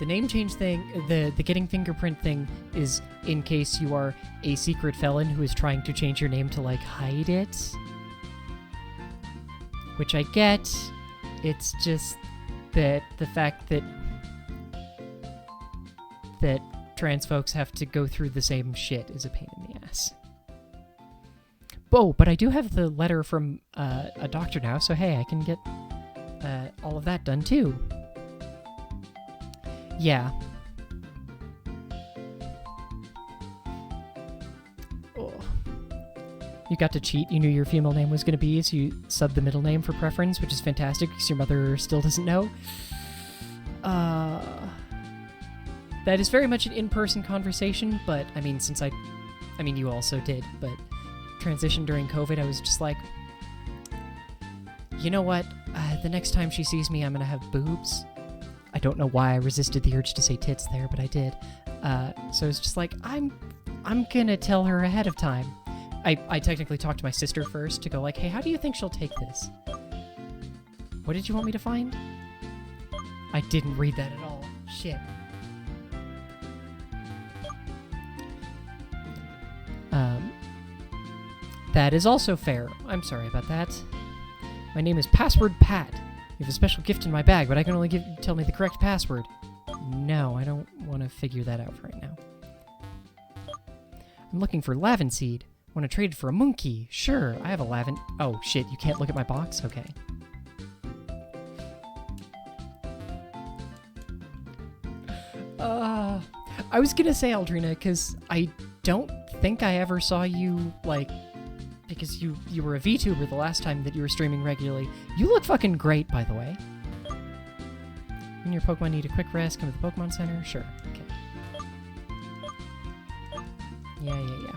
name change thing, the getting fingerprint thing is in case you are a secret felon who is trying to change your name to, like, hide it. Which I get, it's just that the fact that trans folks have to go through the same shit is a pain in the ass. Oh, but I do have the letter from a doctor now, so hey, I can get all of that done too. Yeah. Oh. You got to cheat. You knew your female name was going to be, so you subbed the middle name for preference, which is fantastic because your mother still doesn't know. That is very much an in-person conversation, but, I mean, you also did, but transition during COVID, I was just like, you know what? The next time she sees me, I'm going to have boobs. I don't know why I resisted the urge to say tits there, but I did. So it's just like, I'm going to tell her ahead of time. I technically talked to my sister first to go like, hey, how do you think she'll take this? What did you want me to find? I didn't read that at all. Shit. That is also fair. I'm sorry about that. My name is Password Pat. You have a special gift in my bag, but I can only tell me the correct password. No, I don't want to figure that out right now. I'm looking for Lavenseed. Want to trade for a monkey? Sure, I have a Lavin... Oh, shit, you can't look at my box? Okay. I was gonna say, Aldrina, because I don't think I ever saw you, like... Because you were a VTuber the last time that you were streaming regularly. You look fucking great, by the way. When your Pokemon need a quick rest, come to the Pokemon Center? Sure, okay. Yeah.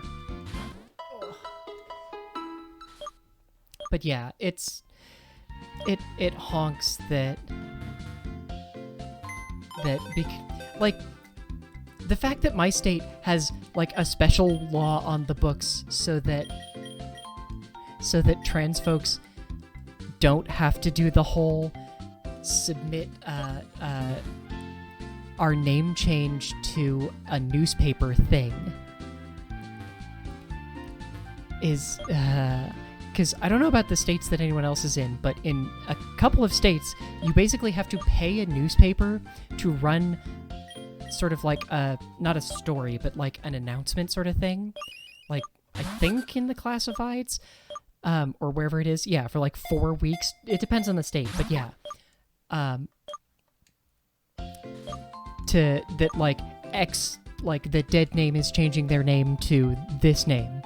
But yeah, it honks that like, the fact that my state has, like, a special law on the books so that trans folks don't have to do the whole submit our name change to a newspaper thing is because I don't know about the states that anyone else is in, but in a couple of states you basically have to pay a newspaper to run sort of like not a story, but like an announcement sort of thing. Like, I think in the classifieds, or wherever it is. Yeah, for like 4 weeks. It depends on the state, but yeah. That like the dead name is changing their name to this name.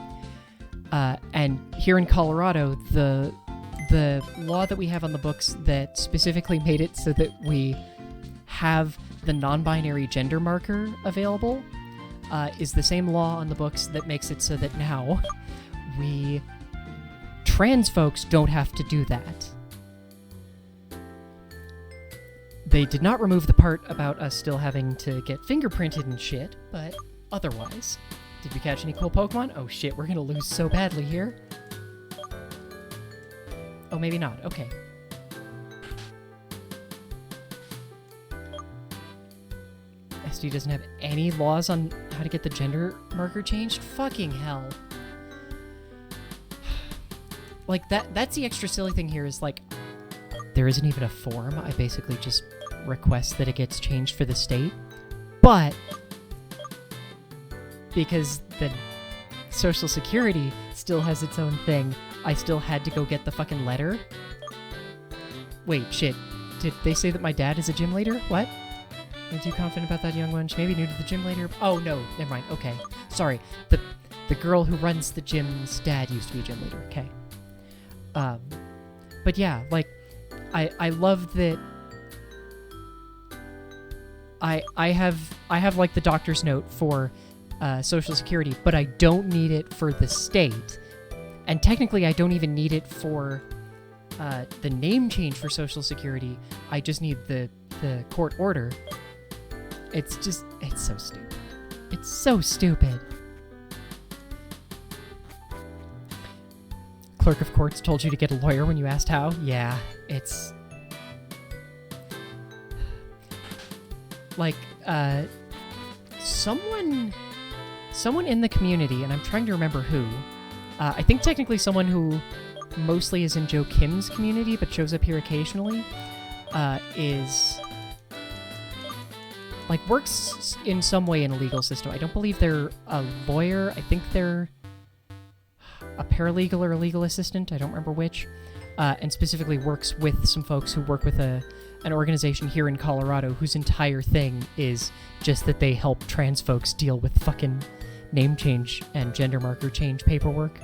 And here in Colorado, the law that we have on the books that specifically made it so that we have the non-binary gender marker available is the same law on the books that makes it so that now trans folks don't have to do that. They did not remove the part about us still having to get fingerprinted and shit, but otherwise. Did we catch any cool Pokemon? Oh shit, we're gonna lose so badly here. Oh, maybe not. Okay. SD doesn't have any laws on how to get the gender marker changed? Fucking hell. Like, that's the extra silly thing here is, like, there isn't even a form. I basically just request that it gets changed for the state. But because the Social Security still has its own thing, I still had to go get the fucking letter. Wait, shit. Did they say that my dad is a gym leader? What? Are you too confident about that, young one? She may be new to the gym leader. Oh, no. Never mind. Okay. Sorry. The girl who runs the gym's dad used to be a gym leader. Okay. But yeah, like, I love that I have like the doctor's note for Social Security, but I don't need it for the state. And technically, I don't even need it for the name change for Social Security. I just need the court order. It's so stupid. It's so stupid. Clerk of Courts told you to get a lawyer when you asked how? Yeah, it's... Like, someone in the community, and I'm trying to remember who, I think technically someone who mostly is in Joe Kim's community, but shows up here occasionally, is... like, works in some way in a legal system. I don't believe they're a lawyer. I think they're a paralegal or a legal assistant. I don't remember which. And specifically works with some folks who work with an organization here in Colorado whose entire thing is just that they help trans folks deal with fucking name change and gender marker change paperwork.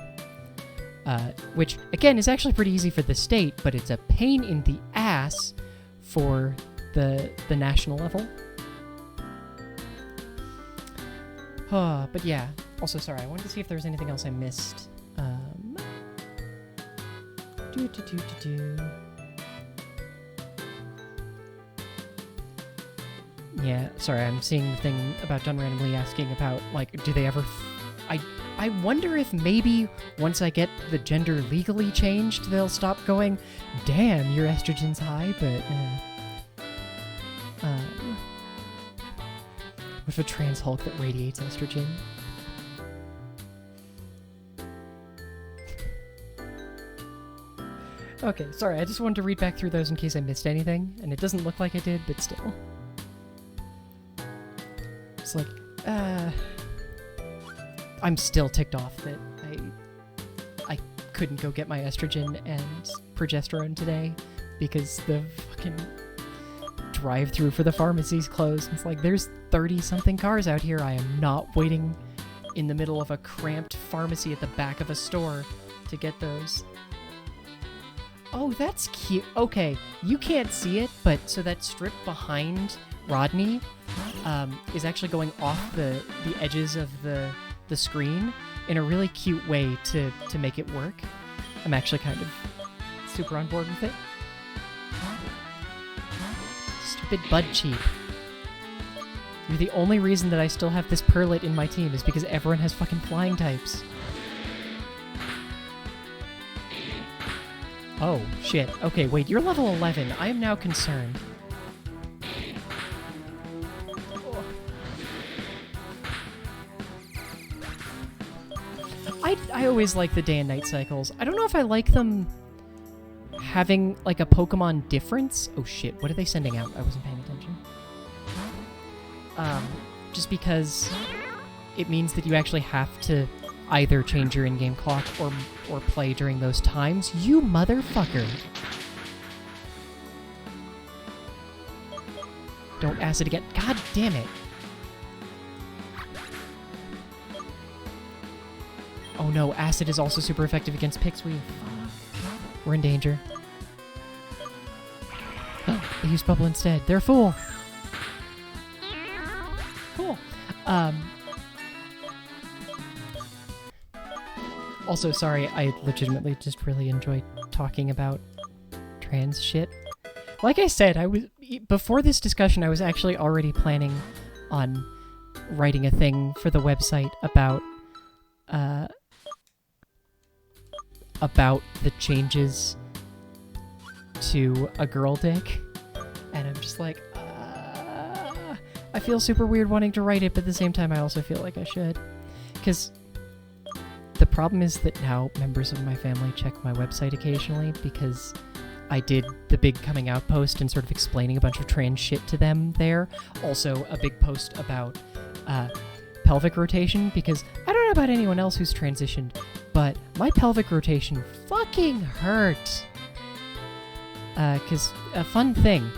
Which, again, is actually pretty easy for the state, but it's a pain in the ass for the national level. But yeah. Also, sorry, I wanted to see if there was anything else I missed. Yeah, sorry, I'm seeing the thing about Done Randomly asking about, like, do they ever... I wonder if maybe once I get the gender legally changed, they'll stop going, damn, your estrogen's high, but... With a trans Hulk that radiates estrogen. Okay, sorry, I just wanted to read back through those in case I missed anything, and it doesn't look like I did, but still. It's like, I'm still ticked off that I couldn't go get my estrogen and progesterone today because the fucking drive-through for the pharmacy's closed. It's like, there's 30-something cars out here. I am not waiting in the middle of a cramped pharmacy at the back of a store to get those. Oh, that's cute. Okay, you can't see it, but so that strip behind Rodney is actually going off the edges of the screen in a really cute way to make it work. I'm actually kind of super on board with it. Stupid Bud Cheap. You're the only reason that I still have this Perlit in my team is because everyone has fucking flying types. Oh, shit. Okay, wait, you're level 11. I am now concerned. I always like the day and night cycles. I don't know if I like them having, like, a Pokemon difference. Oh, shit. What are they sending out? I wasn't paying attention. just because it means that you actually have to either change your in-game clock or play during those times. You motherfucker! Don't acid again. God damn it! Oh no, acid is also super effective against Pixweed. We're in danger. They used bubble instead. They're a fool! Cool. Also, sorry, I legitimately just really enjoy talking about trans shit. Like I said, before this discussion, I was actually already planning on writing a thing for the website about the changes to a girl dick, and I'm just like, I feel super weird wanting to write it, but at the same time, I also feel like I should, because the problem is that now members of my family check my website occasionally because I did the big coming out post and sort of explaining a bunch of trans shit to them there. Also, a big post about pelvic rotation, because I don't know about anyone else who's transitioned, but my pelvic rotation fucking hurt. Because a fun thing,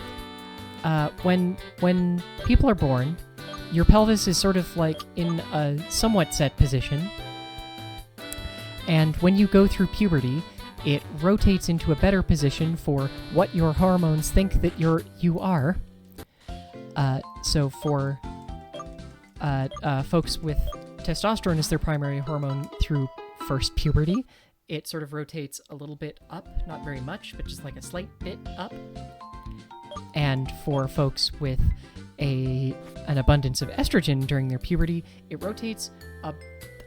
when people are born, your pelvis is sort of like in a somewhat set position, and when you go through puberty, it rotates into a better position for what your hormones think that you are. So for folks with testosterone as their primary hormone through first puberty, it sort of rotates a little bit up, not very much, but just like a slight bit up. And for folks with an abundance of estrogen during their puberty, it rotates up,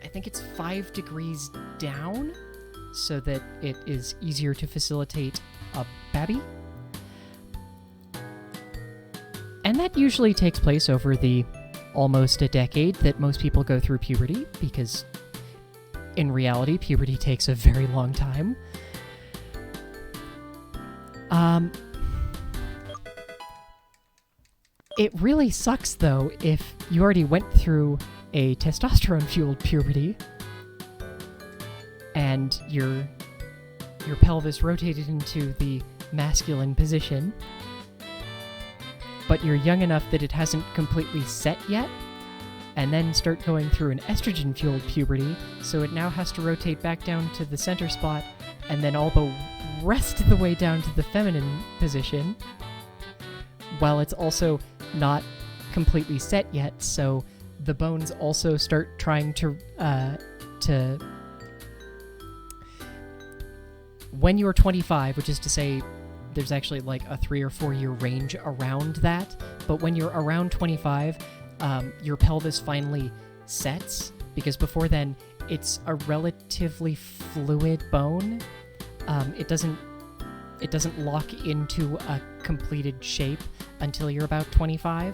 I think it's 5 degrees down, so that it is easier to facilitate a baby. And that usually takes place over the almost a decade that most people go through puberty, because in reality, puberty takes a very long time. It really sucks, though, if you already went through a testosterone-fueled puberty and your pelvis rotated into the masculine position, but you're young enough that it hasn't completely set yet, and then start going through an estrogen-fueled puberty, so it now has to rotate back down to the center spot, and then all the rest of the way down to the feminine position, while it's also not completely set yet, so the bones also start trying to when you're 25, which is to say there's actually like a 3 or 4 year range around that, but when you're around 25, your pelvis finally sets, because before then it's a relatively fluid bone. It doesn't lock into a completed shape until you're about 25,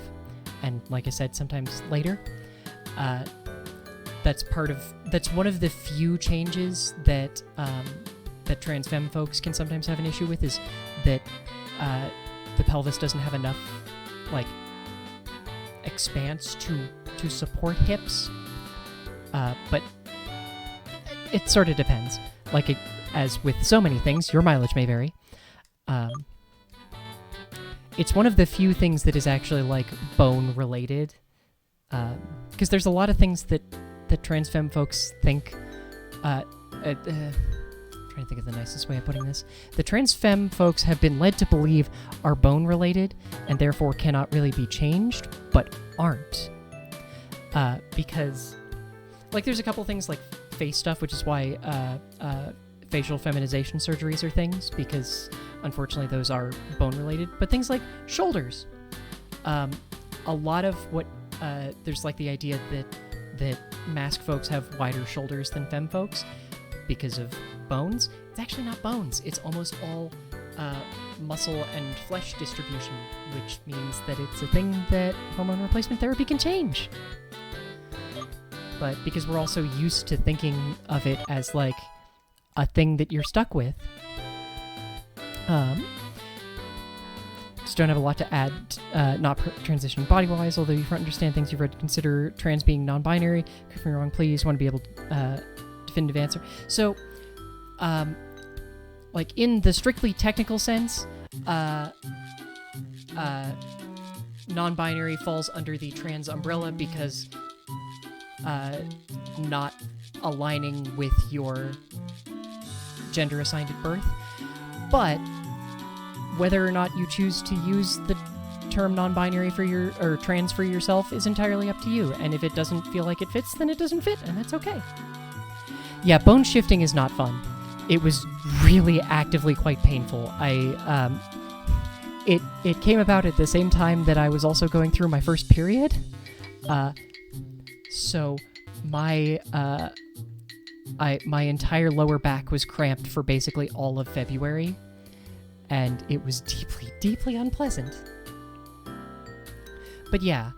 and like I said, sometimes later. That's one of the few changes that that trans femme folks can sometimes have an issue with, is that the pelvis doesn't have enough like expanse to support hips. But it sort of depends. Like as with so many things, your mileage may vary. It's one of the few things that is actually like bone related, because there's a lot of things that trans femme folks think. Trying to think of the nicest way of putting this. The trans femme folks have been led to believe are bone related and therefore cannot really be changed, but aren't. Because, like, there's a couple things like face stuff, which is why facial feminization surgeries are things, because unfortunately those are bone related. But things like shoulders. A lot of what there's like the idea that mask folks have wider shoulders than femme folks because of bones. It's actually not bones. It's almost all muscle and flesh distribution, which means that it's a thing that hormone replacement therapy can change. But because we're also used to thinking of it as like a thing that you're stuck with, just don't have a lot to add, not transitioning body-wise, although you understand things you've read to consider trans being non-binary. Correct me wrong, please. Want to be able to, definitive answer. So, like, in the strictly technical sense, non-binary falls under the trans umbrella because, not aligning with your gender assigned at birth. But whether or not you choose to use the term non-binary for your, or trans for yourself is entirely up to you. And if it doesn't feel like it fits, then it doesn't fit, and that's okay. Yeah, bone shifting is not fun. It was really actively quite painful. It came about at the same time that I was also going through my first period. So my my entire lower back was cramped for basically all of February, and it was deeply, deeply unpleasant. But yeah,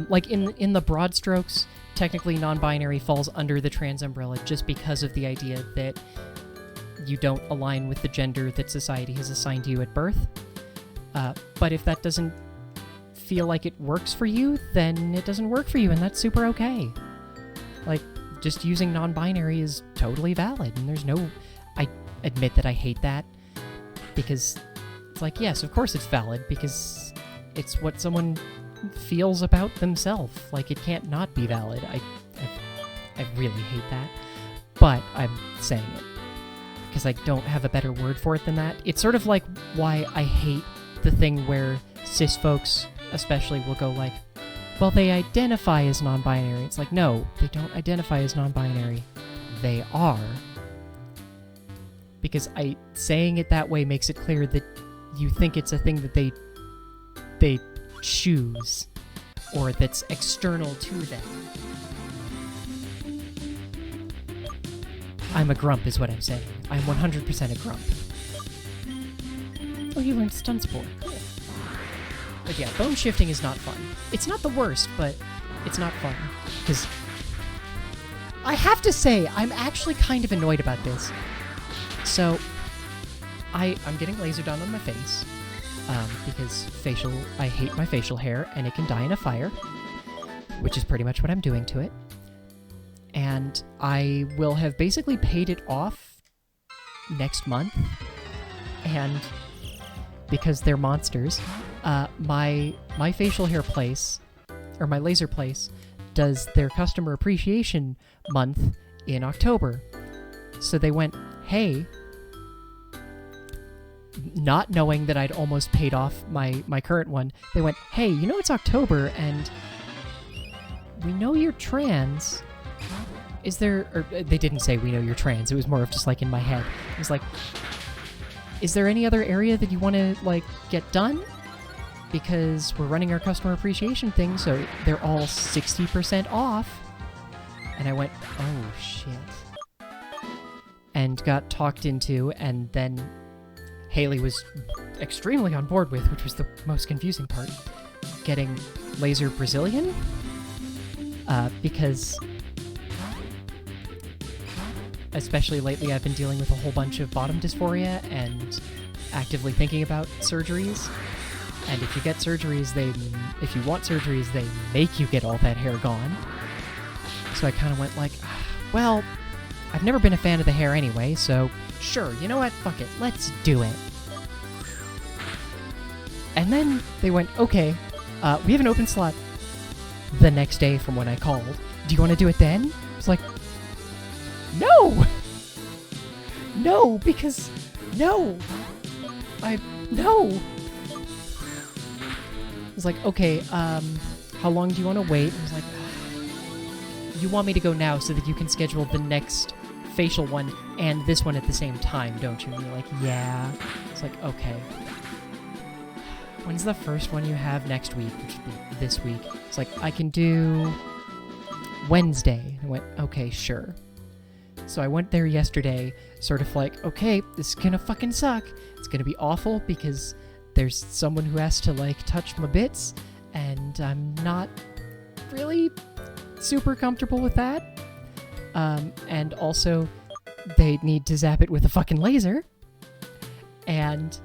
like in the broad strokes, technically non-binary falls under the trans umbrella just because of the idea that you don't align with the gender that society has assigned you at birth. But if that doesn't feel like it works for you, then it doesn't work for you, and that's super okay. Like, just using non-binary is totally valid, and there's no... I admit that I hate that, because it's like, yes, of course it's valid, because it's what someone feels about themselves. Like, it can't not be valid. I really hate that, but I'm saying it, because I don't have a better word for it than that. It's sort of like why I hate the thing where cis folks especially will go like, well, they identify as non-binary. It's like, no, they don't identify as non-binary. They are. Because saying it that way makes it clear that you think it's a thing that they choose, or that's external to them. I'm a grump is what I'm saying. I'm 100% a grump. Oh, you learned stun spore. Cool. But yeah, bone shifting is not fun. It's not the worst, but it's not fun. Because I have to say, I'm actually kind of annoyed about this. So, I'm getting laser done on my face. Because I hate my facial hair, and it can die in a fire. Which is pretty much what I'm doing to it. And I will have basically paid it off next month. And because they're monsters, my facial hair place, or my laser place, does their customer appreciation month in October. So they went, hey, not knowing that I'd almost paid off my current one, they went, hey, you know it's October, and we know you're trans. Is there... Or they didn't say we know you're trans, it was more of just like in my head. It was like, is there any other area that you want to, like, get done? Because we're running our customer appreciation thing, so they're all 60% off. And I went, oh, shit. And got talked into, and then Haley was extremely on board with, which was the most confusing part, getting laser Brazilian? Because... especially lately, I've been dealing with a whole bunch of bottom dysphoria and actively thinking about surgeries. And if you get surgeries, if you want surgeries, they make you get all that hair gone. So I kind of went like, well, I've never been a fan of the hair anyway, so sure, you know what? Fuck it, let's do it. And then they went, okay, we have an open slot the next day from when I called. Do you want to do it then? It's like, no! No, because... No! No! I was like, okay, how long do you want to wait? I was like, you want me to go now so that you can schedule the next facial one and this one at the same time, don't you? And you're like, yeah. It's like, okay. When's the first one you have next week? Which would be this week. It's like, I can do Wednesday. I went, okay, sure. So I went there yesterday, sort of like, okay, this is gonna fucking suck. It's gonna be awful because there's someone who has to, like, touch my bits, and I'm not really super comfortable with that. And also, they need to zap it with a fucking laser. And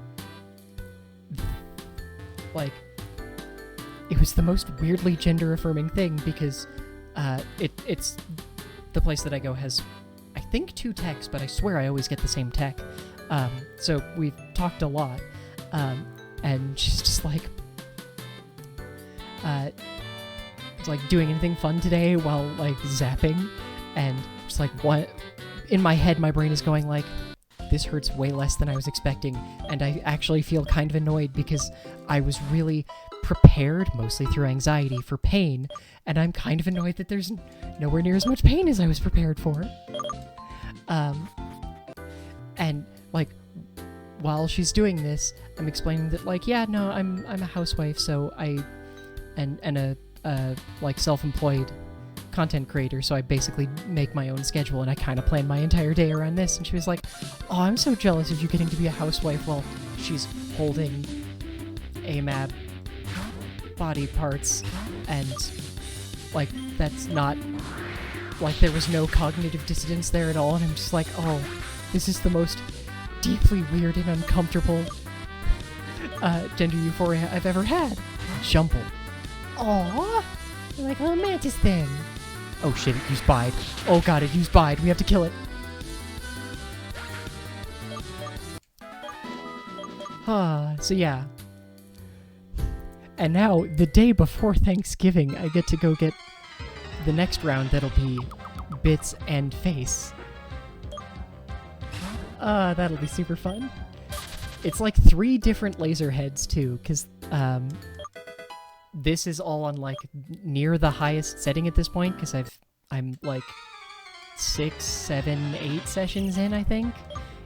like, it was the most weirdly gender-affirming thing because it's the place that I go has, I think, 2 techs, but I swear I always get the same tech. So we've talked a lot, and she's just like, it's like doing anything fun today while like zapping, and just like, what? In my head, my brain is going like, this hurts way less than I was expecting, and I actually feel kind of annoyed because I was really prepared, mostly through anxiety, for pain, and I'm kind of annoyed that there's nowhere near as much pain as I was prepared for. And like, while she's doing this, I'm explaining that like, yeah, no, I'm a housewife, so and a like self-employed content creator, so I basically make my own schedule, and I kind of plan my entire day around this. And she was like, oh, I'm so jealous of you getting to be a housewife while she's holding AMAB body parts, and like, that's not, like, there was no cognitive dissonance there at all, and I'm just like, oh, this is the most deeply weird and uncomfortable gender euphoria I've ever had. Jumble. Aww, like a little mantis thing. Oh shit, it used Bide. Oh god, it used Bide. We have to kill it. So yeah. And now, the day before Thanksgiving, I get to go get the next round that'll be Bits and Face. That'll be super fun. It's like 3 different laser heads too, because this is all on like near the highest setting at this point, because I'm like 6, 7, 8 sessions in, I think.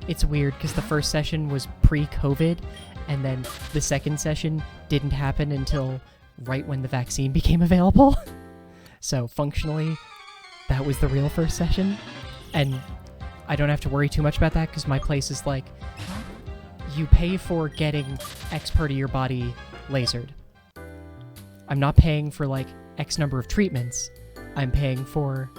It's weird because the first session was pre-COVID, and then the second session didn't happen until right when the vaccine became available. So functionally, that was the real first session, and I don't have to worry too much about that because my place is like, you pay for getting X part of your body lasered. I'm not paying for like X number of treatments. I'm paying for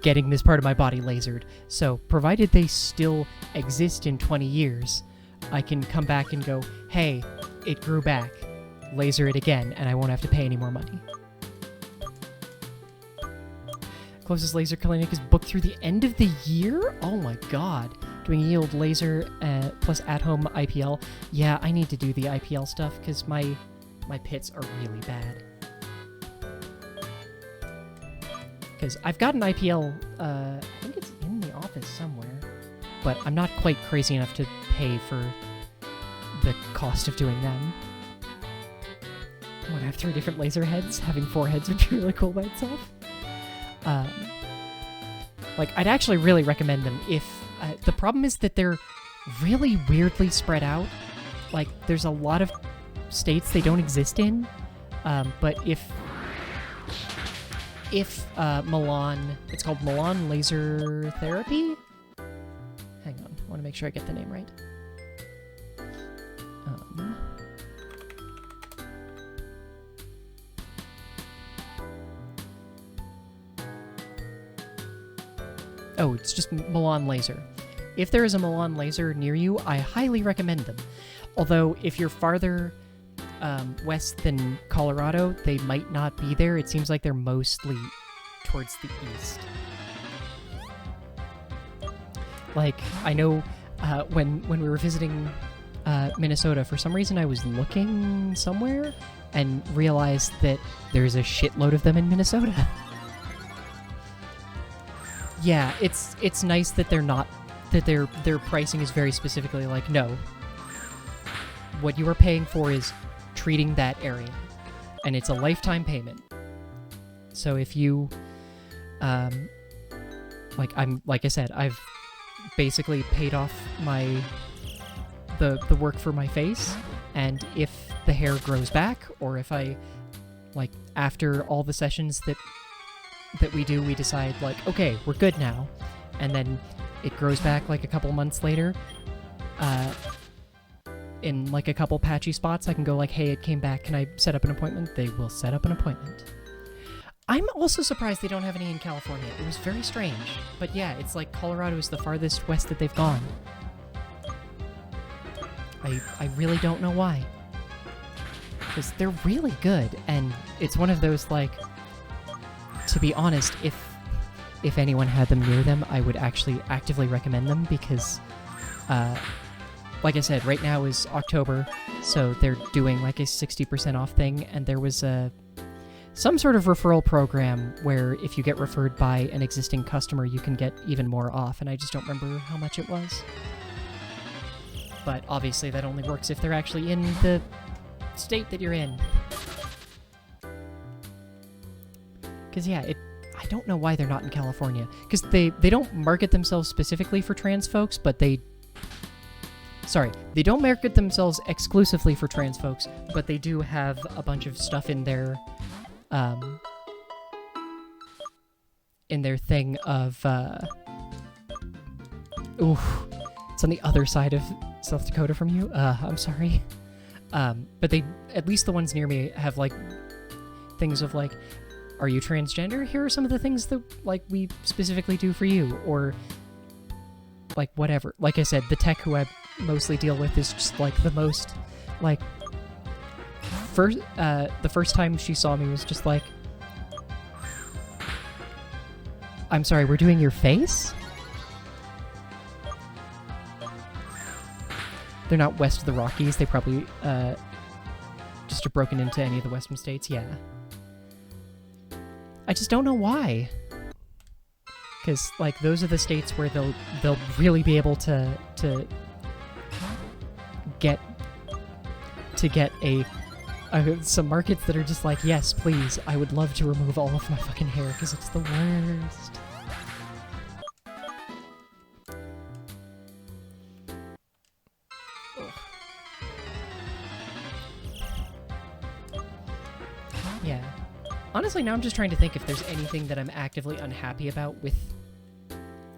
getting this part of my body lasered. So provided they still exist in 20 years, I can come back and go, hey, it grew back. Laser it again, and I won't have to pay any more money. Closest laser clinic is booked through the end of the year? Oh my god. Doing yield laser plus at-home IPL. Yeah, I need to do the IPL stuff because my pits are really bad. Because I've got an IPL, I think it's in the office somewhere, but I'm not quite crazy enough to pay for the cost of doing them. I want to have 3 different laser heads. Having 4 heads would be really cool by itself. Like, I'd actually really recommend them if... the problem is that they're really weirdly spread out. Like, there's a lot of states they don't exist in, but if Milan... It's called Milan Laser Therapy? Hang on, I want to make sure I get the name right. Oh, it's just Milan Laser. If there is a Milan Laser near you, I highly recommend them. Although, if you're farther west than Colorado, they might not be there. It seems like they're mostly towards the east. Like, I know when we were visiting Minnesota, for some reason I was looking somewhere and realized that there's a shitload of them in Minnesota. Yeah, it's nice that they're not, that their pricing is very specifically like, no, what you are paying for is treating that area, and it's a lifetime payment. So if you, like I said, I've basically paid off the work for my face, and if the hair grows back, or if I, like, after all the sessions that we do, we decide, like, okay, we're good now, and then it grows back, like, a couple months later, in, like, a couple patchy spots, I can go, like, hey, it came back, can I set up an appointment? They will set up an appointment. I'm also surprised they don't have any in California. It was very strange. But yeah, it's like Colorado is the farthest west that they've gone. I really don't know why. because they're really good, and it's one of those, like, to be honest, if anyone had them near them, I would actually actively recommend them, because, like I said, right now is October, so they're doing, like, a 60% off thing, and there was some sort of referral program where if you get referred by an existing customer, you can get even more off, and I just don't remember how much it was. But obviously that only works if they're actually in the state that you're in. Because, yeah, I don't know why they're not in California. Because they don't market themselves specifically for trans folks, but they don't market themselves exclusively for trans folks, but they do have a bunch of stuff in their thing of, it's on the other side of South Dakota from you. I'm sorry. But they, at least the ones near me, have, like, things of, like, are you transgender? Here are some of the things that, like, we specifically do for you, or, like, whatever. Like I said, the tech who I mostly deal with is just, like, the most, like, the first time she saw me was just like, I'm sorry, we're doing your face? They're not west of the Rockies. They probably just are broken into any of the western states. Yeah. I just don't know why. Because, like, those are the states where they'll really be able to get some markets that are just like, yes, please, I would love to remove all of my fucking hair because it's the worst. Yeah. Honestly, now I'm just trying to think if there's anything that I'm actively unhappy about with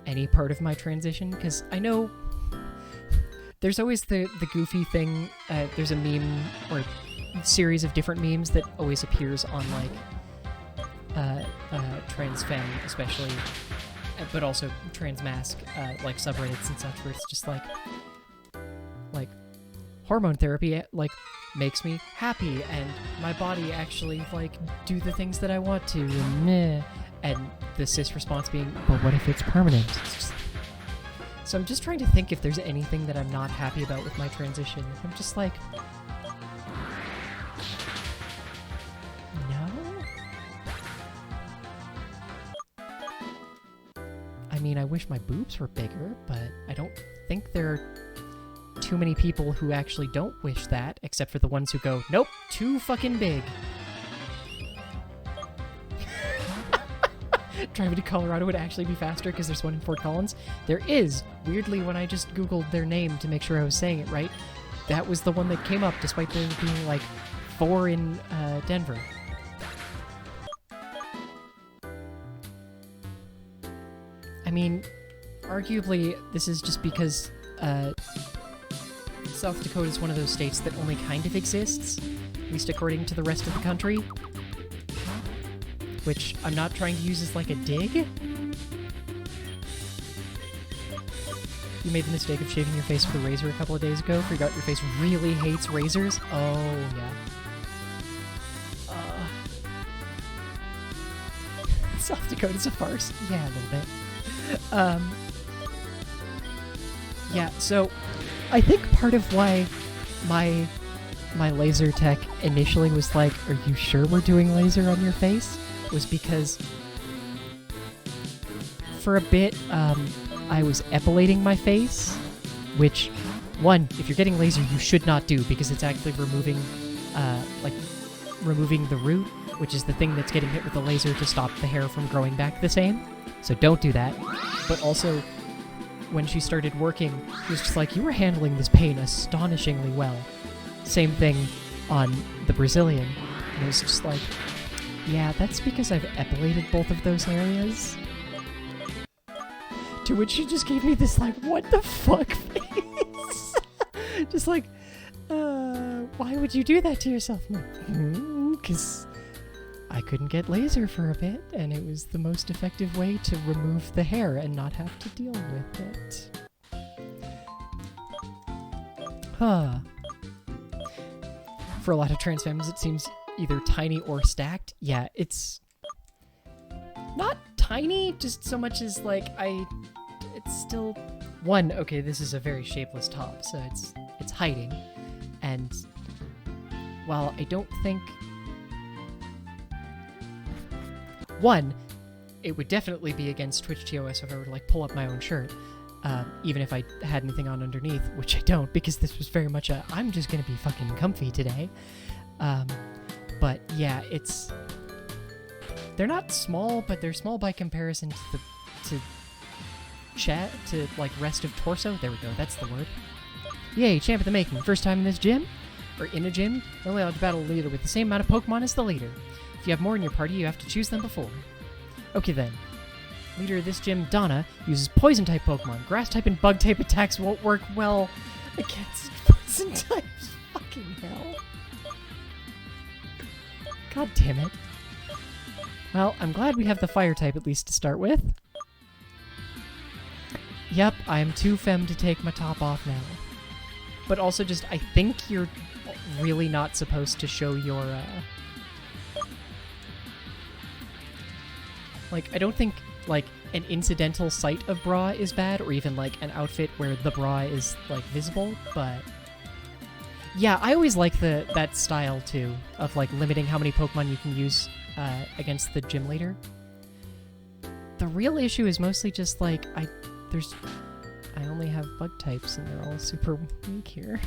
any part of my transition, because I know there's always the goofy thing. There's a meme or series of different memes that always appears on, like, trans femme especially, but also trans mask, like, subreddits and such, where it's just like hormone therapy, like, makes me happy, and my body actually, like, do the things that I want to, and meh. And the cis response being, but what if it's permanent? So I'm just trying to think if there's anything that I'm not happy about with my transition. I'm just like, no? I mean, I wish my boobs were bigger, but I don't think there are too many people who actually don't wish that, except for the ones who go, nope, too fucking big. Driving to Colorado would actually be faster because there's one in Fort Collins. There is. Weirdly, when I just Googled their name to make sure I was saying it right, that was the one that came up, despite there being, like, 4 in Denver. I mean, arguably, this is just because South Dakota is one of those states that only kind of exists, at least according to the rest of the country. Which I'm not trying to use as, like, a dig. You made the mistake of shaving your face with a razor a couple of days ago. Forgot your face really hates razors. Oh, yeah. South Dakota's a farce. Yeah, a little bit. Yeah, so I think part of why my laser tech initially was like, are you sure we're doing laser on your face? Was because for a bit, I was epilating my face, which, one, if you're getting laser, you should not do, because it's actually removing the root, which is the thing that's getting hit with the laser to stop the hair from growing back the same. So don't do that. But also, when she started working, she was just like, you were handling this pain astonishingly well. Same thing on the Brazilian. And it was just like, yeah, that's because I've epilated both of those areas. To which she just gave me this, like, what the fuck face? Just like, why would you do that to yourself? Because I couldn't get laser for a bit, and it was the most effective way to remove the hair and not have to deal with it. for a lot of trans femmes, it seems either tiny or stacked. Yeah, it's not tiny, just so much as like it's still one. Okay, this is a very shapeless top, so it's hiding, and while I don't think one, it would definitely be against Twitch TOS if I were to like pull up my own shirt. Even if I had anything on underneath, which I don't, because this was very much a, I'm just gonna be fucking comfy today. But yeah, they're not small, but they're small by comparison to like rest of torso. There we go, that's the word. Yay, champ at the making. First time in this gym, or in a gym, you're only allowed to battle a leader with the same amount of Pokemon as the leader. If you have more in your party, you have to choose them before. Okay then. Leader of this gym, Donna, uses poison-type Pokemon. Grass-type and bug-type attacks won't work well against poison types. Fucking hell. God damn it. Well, I'm glad we have the fire-type at least to start with. Yep, I'm too femme to take my top off now. But also just, I think you're really not supposed to show your, like, I don't think, like, an incidental sight of bra is bad, or even, like, an outfit where the bra is, like, visible, but... Yeah, I always like that style, too, of, like, limiting how many Pokemon you can use against the gym leader. The real issue is mostly just, like, I only have bug types, and they're all super weak here.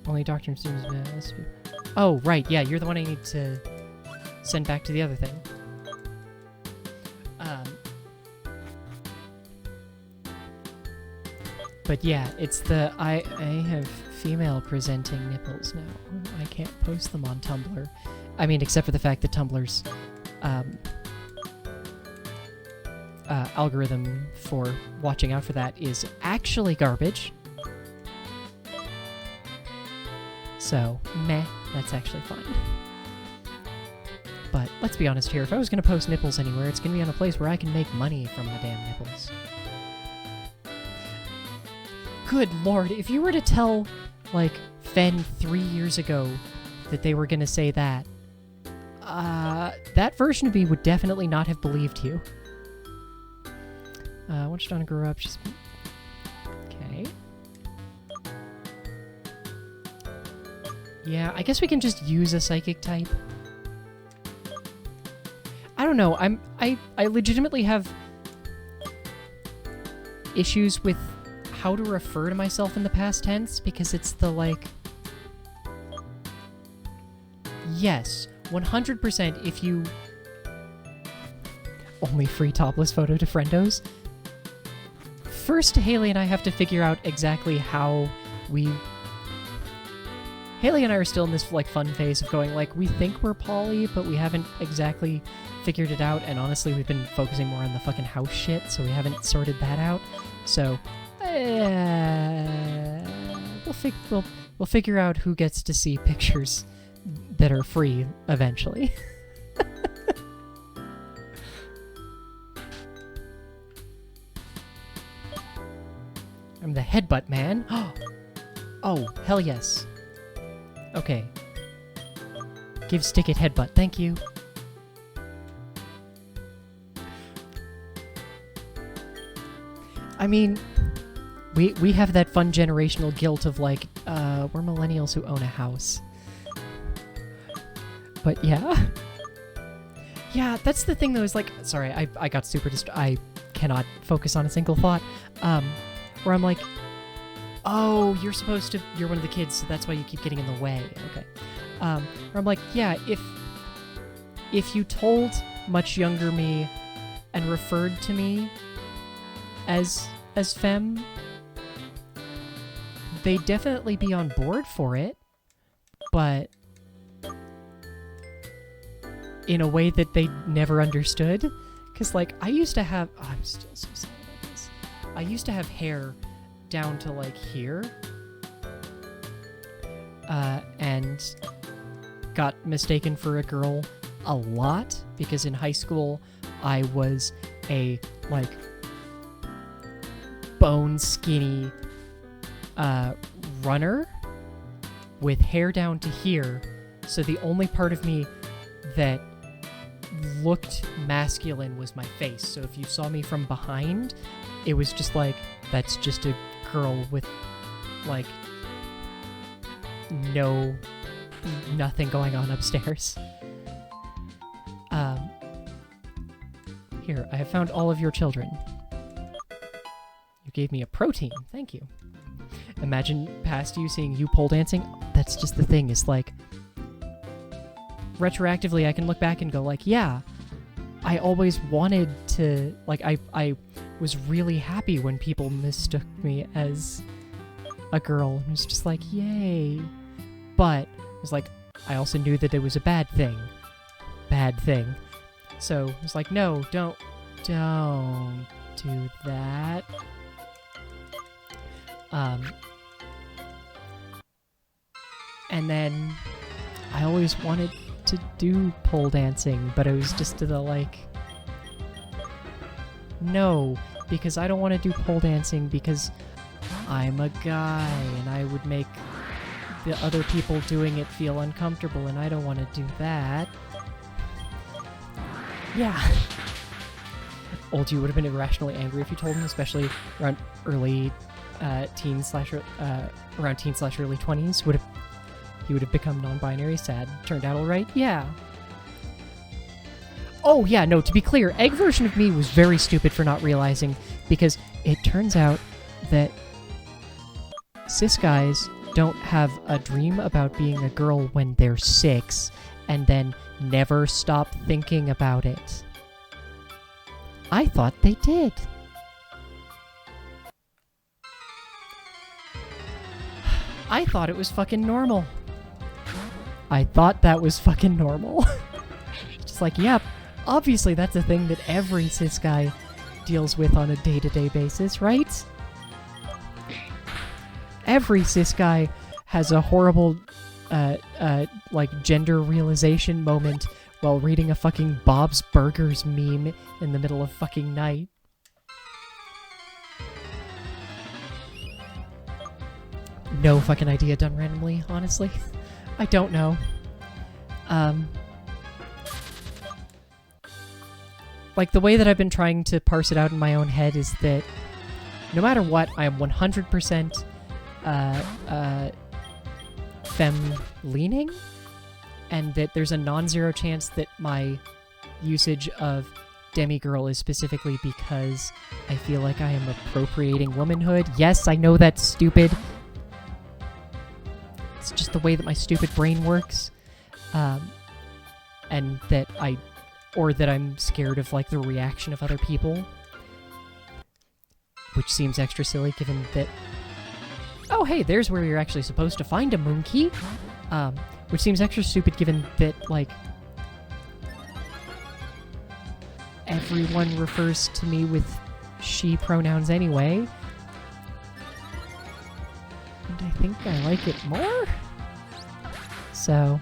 Only Doctor and students... Oh, right, yeah, you're the one I need to send back to the other thing. But yeah, it's the... I have female presenting nipples now. I can't post them on Tumblr. I mean, except for the fact that Tumblr's algorithm for watching out for that is actually garbage. So, meh, that's actually fine. But let's be honest here, if I was going to post nipples anywhere, it's going to be on a place where I can make money from the damn nipples. Good lord, if you were to tell, like, Fen 3 years ago that they were going to say that, that version of me would definitely not have believed you. Once Donna grew up, she's... Okay. Yeah, I guess we can just use a psychic type. I don't know, I legitimately have issues with how to refer to myself in the past tense, because it's the, like... Yes, 100% if you... Only free topless photo to friendos. First, Haley and I have to figure out exactly how we... Haley and I are still in this, like, fun phase of going, like, we think we're poly, but we haven't exactly figured it out, and honestly, we've been focusing more on the fucking house shit, so we haven't sorted that out. So, we'll figure out who gets to see pictures that are free eventually. I'm the headbutt man. Oh, hell yes. Okay. Give stick it headbutt, thank you. I mean, we have that fun generational guilt of, like, we're millennials who own a house. But yeah. Yeah, that's the thing though, is like, sorry, I got super I cannot focus on a single thought. Where I'm like, oh, you're one of the kids, so that's why you keep getting in the way. Okay. Where I'm like, yeah, if you told much younger me and referred to me as femme, they'd definitely be on board for it, but in a way that they never understood. Because, like, I used to have... Oh, I'm still so sad about this. I used to have hair down to, like, here. And got mistaken for a girl a lot, because in high school I was a, like, bone skinny runner with hair down to here, so the only part of me that looked masculine was my face. So if you saw me from behind, it was just like, that's just a girl with, like, nothing going on upstairs. Here, I have found all of your children. You gave me a protein, thank you. Imagine past you seeing you pole dancing. That's just the thing, is like, retroactively I can look back and go like, yeah, I always wanted to, like, I was really happy when people mistook me as a girl. It was just like, yay. But it was like, I also knew that it was a bad thing. So it was like, no, don't do that. And then I always wanted to do pole dancing, but it was just to the like, no, because I don't want to do pole dancing because I'm a guy and I would make the other people doing it feel uncomfortable, and I don't want to do that. Yeah. Old you would have been irrationally angry if you told him, especially around early around teen/early 20s. He would have become non-binary, sad, turned out alright? Yeah. Oh, yeah, no, to be clear, egg version of me was very stupid for not realizing, because it turns out that cis guys don't have a dream about being a girl when they're 6, and then never stop thinking about it. I thought they did. I thought it was fucking normal. I thought that was fucking normal. Just like, yep, obviously that's a thing that every cis guy deals with on a day-to-day basis, right? Every cis guy has a horrible, like, gender realization moment while reading a fucking Bob's Burgers meme in the middle of fucking night. No fucking idea, done randomly, honestly. I don't know. Like, the way that I've been trying to parse it out in my own head is that no matter what, I am 100% femme-leaning, and that there's a non-zero chance that my usage of demigirl is specifically because I feel like I am appropriating womanhood. Yes, I know that's stupid. It's just the way that my stupid brain works. And that I'm scared of, like, the reaction of other people. Which seems extra silly given that, oh hey, there's where you're actually supposed to find a moon key. Which seems extra stupid given that, like, everyone refers to me with she pronouns anyway. And I think I like it more. So,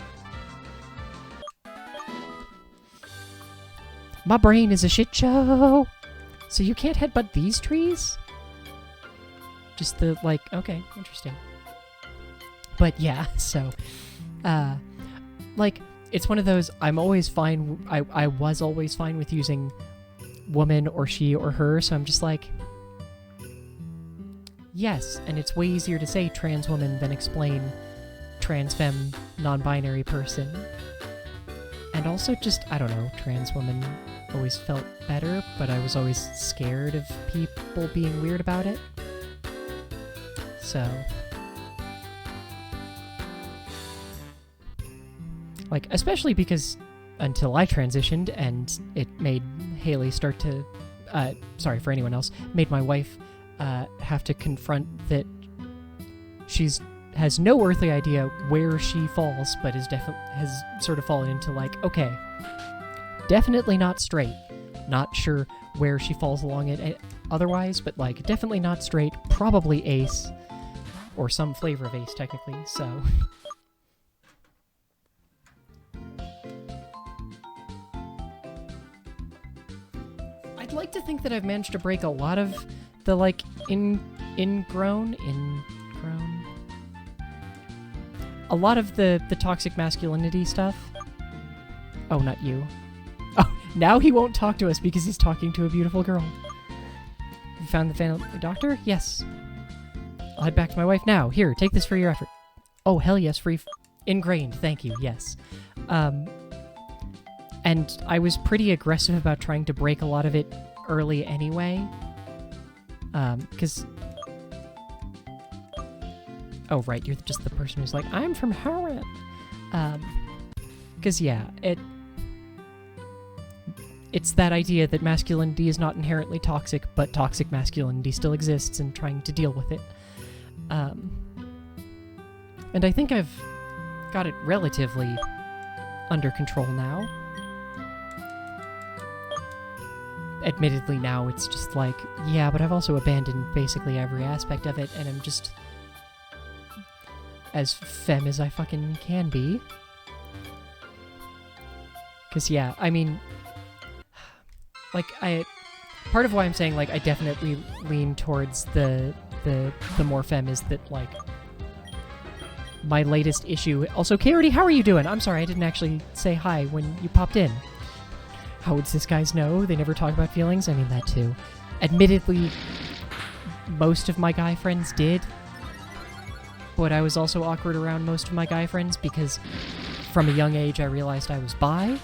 my brain is a shit show. So you can't headbutt these trees? Just the, like, okay, interesting. But yeah, so, like, it's one of those, I'm always fine, I was always fine with using woman or she or her, so I'm just like, yes, and it's way easier to say trans woman than explain trans femme non-binary person. And also just, I don't know, trans woman always felt better, but I was always scared of people being weird about it. So, like, especially because until I transitioned and it made Haley start to, sorry for anyone else, made my wife have to confront that has no earthly idea where she falls, but has sort of fallen into, like, okay, definitely not straight. Not sure where she falls along it otherwise, but, like, definitely not straight, probably ace, or some flavor of ace, technically, so. I'd like to think that I've managed to break a lot of the, like, ingrown. a lot of the toxic masculinity stuff. Oh, not you. Oh, now he won't talk to us because he's talking to a beautiful girl. You found the family doctor? Yes. I'll head back to my wife now. Here, take this for your effort. Oh, hell yes, ingrained, thank you, yes. And I was pretty aggressive about trying to break a lot of it early anyway. Because... Oh, right, you're just the person who's like, I'm from Harran. Because, yeah, it's that idea that masculinity is not inherently toxic, but toxic masculinity still exists, and trying to deal with it. And I think I've got it relatively under control now. Admittedly, now it's just like, yeah, but I've also abandoned basically every aspect of it, and I'm just as femme as I fucking can be. Because, yeah, I mean, like, part of why I'm saying, like, I definitely lean towards the more femme is that, like, my latest issue... Also, Katie, how are you doing? I'm sorry, I didn't actually say hi when you popped in. How would cis guys know? They never talk about feelings? I mean, that too. Admittedly, most of my guy friends did. But I was also awkward around most of my guy friends because from a young age I realized I was bi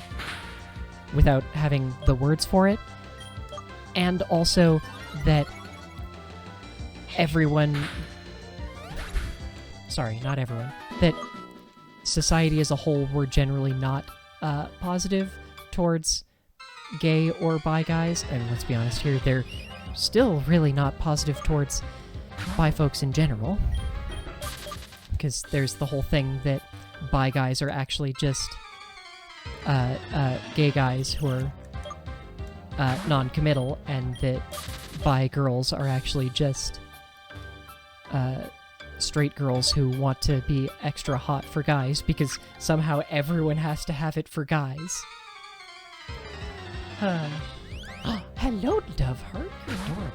without having the words for it. And also that everyone... Sorry, not everyone. That society as a whole were generally not positive towards gay or bi guys. And let's be honest here, they're still really not positive towards bi folks in general. Because there's the whole thing that bi guys are actually just gay guys who are non-committal, and that bi girls are actually just straight girls who want to be extra hot for guys, because somehow everyone has to have it for guys. Hello, Doveheart. You're adorable.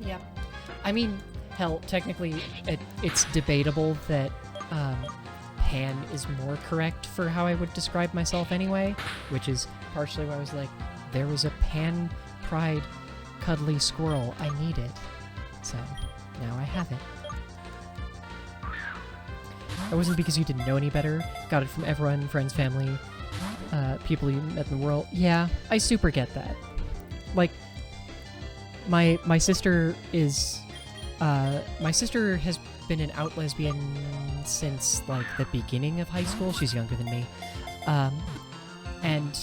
Yeah. I mean, hell, technically, it's debatable that pan is more correct for how I would describe myself anyway, which is partially why I was like, there was a pan pride cuddly squirrel, I need it. So, now I have it. It wasn't because you didn't know any better, got it from everyone, friends, family, people you met in the world. Yeah, I super get that. Like, my sister is... my sister has been an out lesbian since, like, the beginning of high school. She's younger than me. And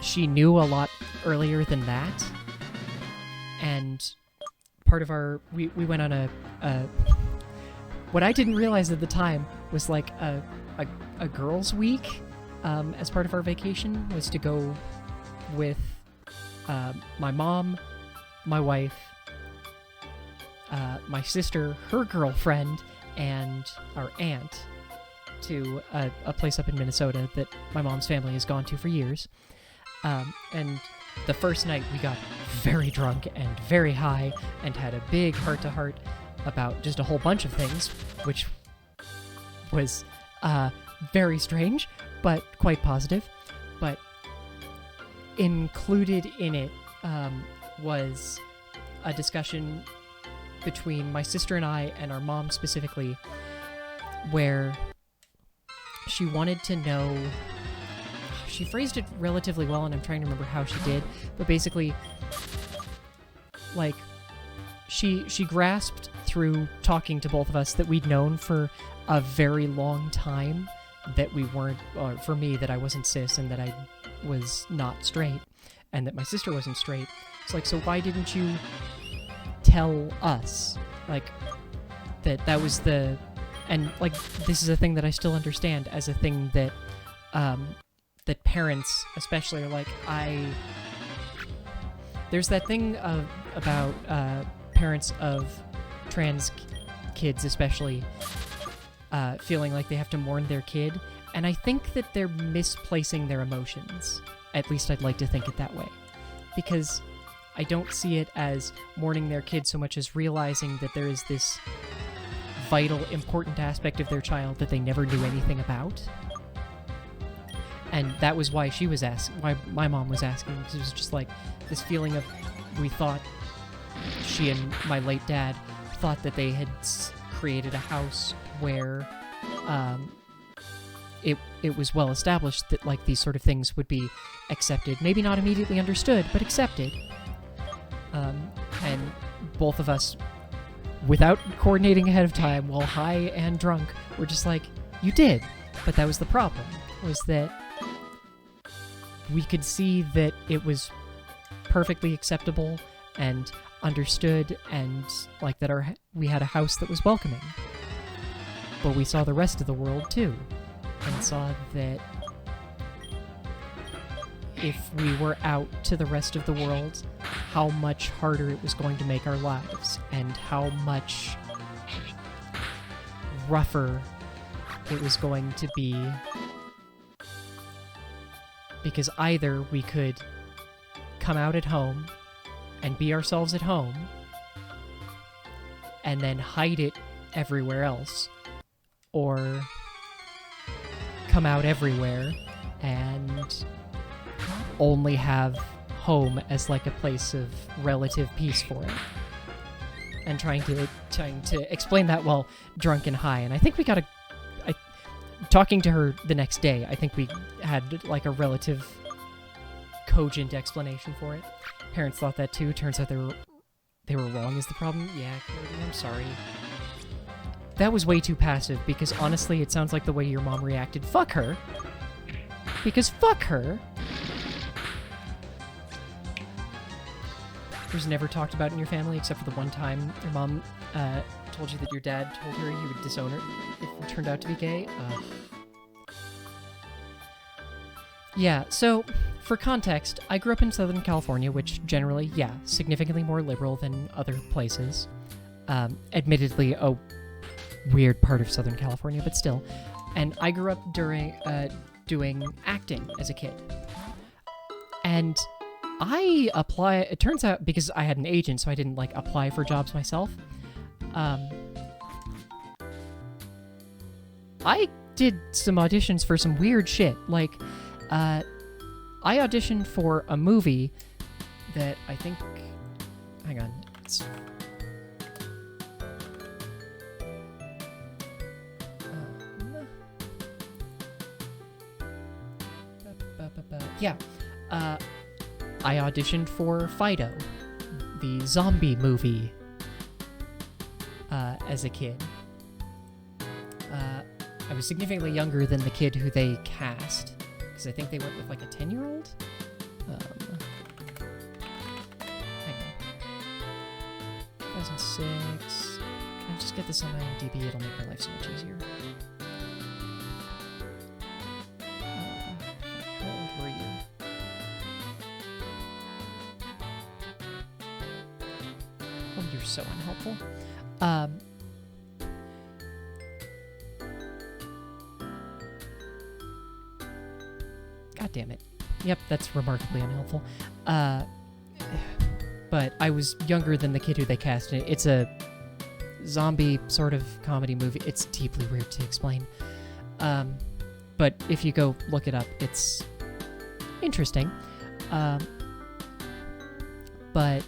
she knew a lot earlier than that. And part of our... We went on a what I didn't realize at the time was, like, a girls' week as part of our vacation, was to go with my mom, my wife, my sister, her girlfriend, and our aunt to a place up in Minnesota that my mom's family has gone to for years. And the first night we got very drunk and very high and had a big heart-to-heart about just a whole bunch of things, which was very strange, but quite positive. But included in it was a discussion between my sister and I, and our mom specifically, where she wanted to know... She phrased it relatively well, and I'm trying to remember how she did, but basically, like, she grasped through talking to both of us that we'd known for a very long time that we weren't, or for me, that I wasn't cis and that I was not straight, and that my sister wasn't straight. It's like, so why didn't you tell us? Like, that was the... And, like, this is a thing that I still understand as a thing that, that parents, especially, are like, There's that thing about parents of trans kids, especially, feeling like they have to mourn their kid, and I think that they're misplacing their emotions. At least I'd like to think it that way. Because I don't see it as mourning their kid so much as realizing that there is this vital, important aspect of their child that they never knew anything about. And that was why why my mom was asking, because it was just like this feeling of, we thought, she and my late dad thought that they had created a house where it was well established that like these sort of things would be accepted, maybe not immediately understood, but accepted. And both of us, without coordinating ahead of time, while high and drunk, were just like, you did. But that was the problem, was that we could see that it was perfectly acceptable and understood, and like that we had a house that was welcoming. But we saw the rest of the world too, and saw that if we were out to the rest of the world, how much harder it was going to make our lives, and how much rougher it was going to be. Because either we could come out at home and be ourselves at home, and then hide it everywhere else, or come out everywhere and only have home as like a place of relative peace for it. And trying to explain that while drunk and high. And I think we got talking to her the next day, I think we had like a relative cogent explanation for it. Parents thought that too. Turns out they were wrong is the problem. Yeah, Cody, I'm sorry. That was way too passive, because honestly, it sounds like the way your mom reacted. Fuck her. Because fuck her. It was never talked about in your family, except for the one time your mom told you that your dad told her he would disown her if it turned out to be gay. Yeah, so, for context, I grew up in Southern California, which generally, yeah, significantly more liberal than other places. Admittedly, a weird part of Southern California, but still. And I grew up doing acting as a kid. And it turns out, because I had an agent, so I didn't, like, apply for jobs myself. I did some auditions for some weird shit. Like, I auditioned for a movie that I think... Hang on. Yeah. I auditioned for Fido, the zombie movie, as a kid. I was significantly younger than the kid who they cast, because I think they went with like a 10-year-old? Hang on. 2006. Can I just get this on my IMDb? It'll make my life so much easier. How old were you? Oh, you're so unhelpful. God damn it. Yep, that's remarkably unhelpful. But I was younger than the kid who they cast. It's a zombie sort of comedy movie. It's deeply weird to explain. But if you go look it up, it's interesting. But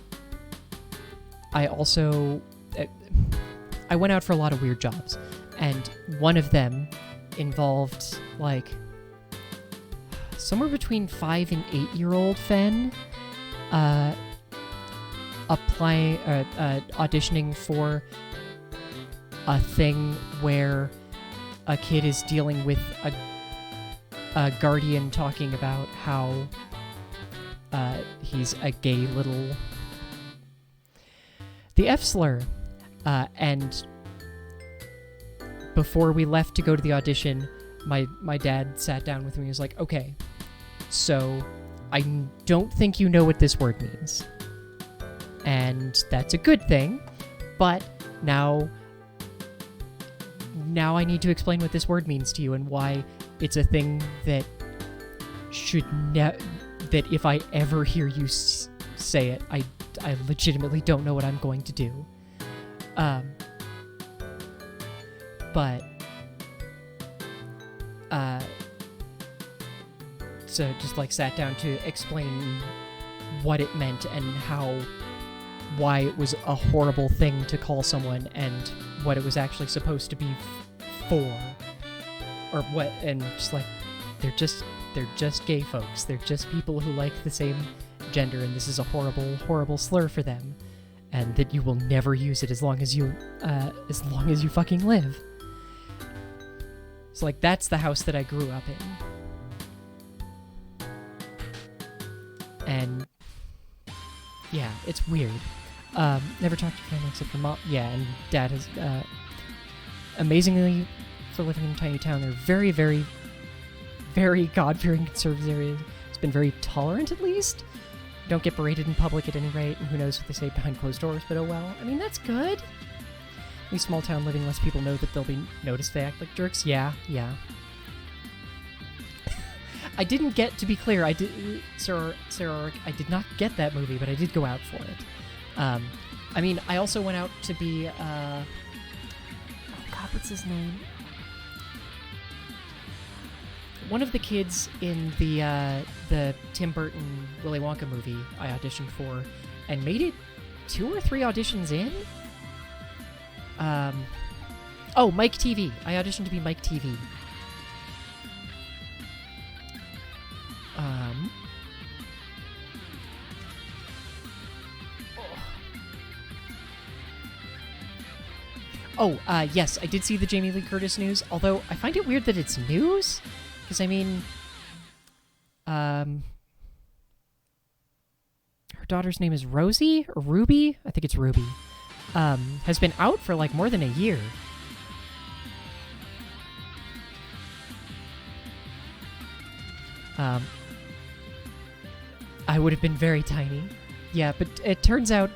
I also... I went out for a lot of weird jobs. And one of them involved, like... somewhere between 5 and 8-year-old Fen auditioning for a thing where a kid is dealing with a guardian talking about how he's a gay little... the F-slur. And before we left to go to the audition, my dad sat down with me and was like, okay, so I don't think you know what this word means. And that's a good thing, but now I need to explain what this word means to you and why it's a thing that should that if I ever hear you say it, I I legitimately don't know what I'm going to do. But so just like sat down to explain what it meant and why it was a horrible thing to call someone and what it was actually supposed to be for, or what, and just like they're just gay folks. They're just people who like the same gender, and this is a horrible, horrible slur for them, and that you will never use it as long as you fucking live. So like that's the house that I grew up in. And yeah, it's weird. Never talked to family except for mom. Yeah, and dad has, amazingly, for living in a tiny town, they're very, very, very God-fearing conservative areas. It's been very tolerant, at least. Don't get berated in public at any rate, and who knows what they say behind closed doors, but oh well. I mean, that's good. In small town living, less people know that they'll be noticed they act like jerks. Yeah. I didn't get, to be clear, Sir Auric, I did not get that movie, but I did go out for it. I mean, I also went out to be, oh god, what's his name? One of the kids in the Tim Burton Willy Wonka movie I auditioned for, and made it 2 or 3 auditions in? Oh, Mike TV. I auditioned to be Mike TV. Yes, I did see the Jamie Lee Curtis news, although I find it weird that it's news, because, I mean, her daughter's name is Rosie, or Ruby? I think it's Ruby. Has been out for, like, more than a year. I would have been very tiny. Yeah, but it turns out,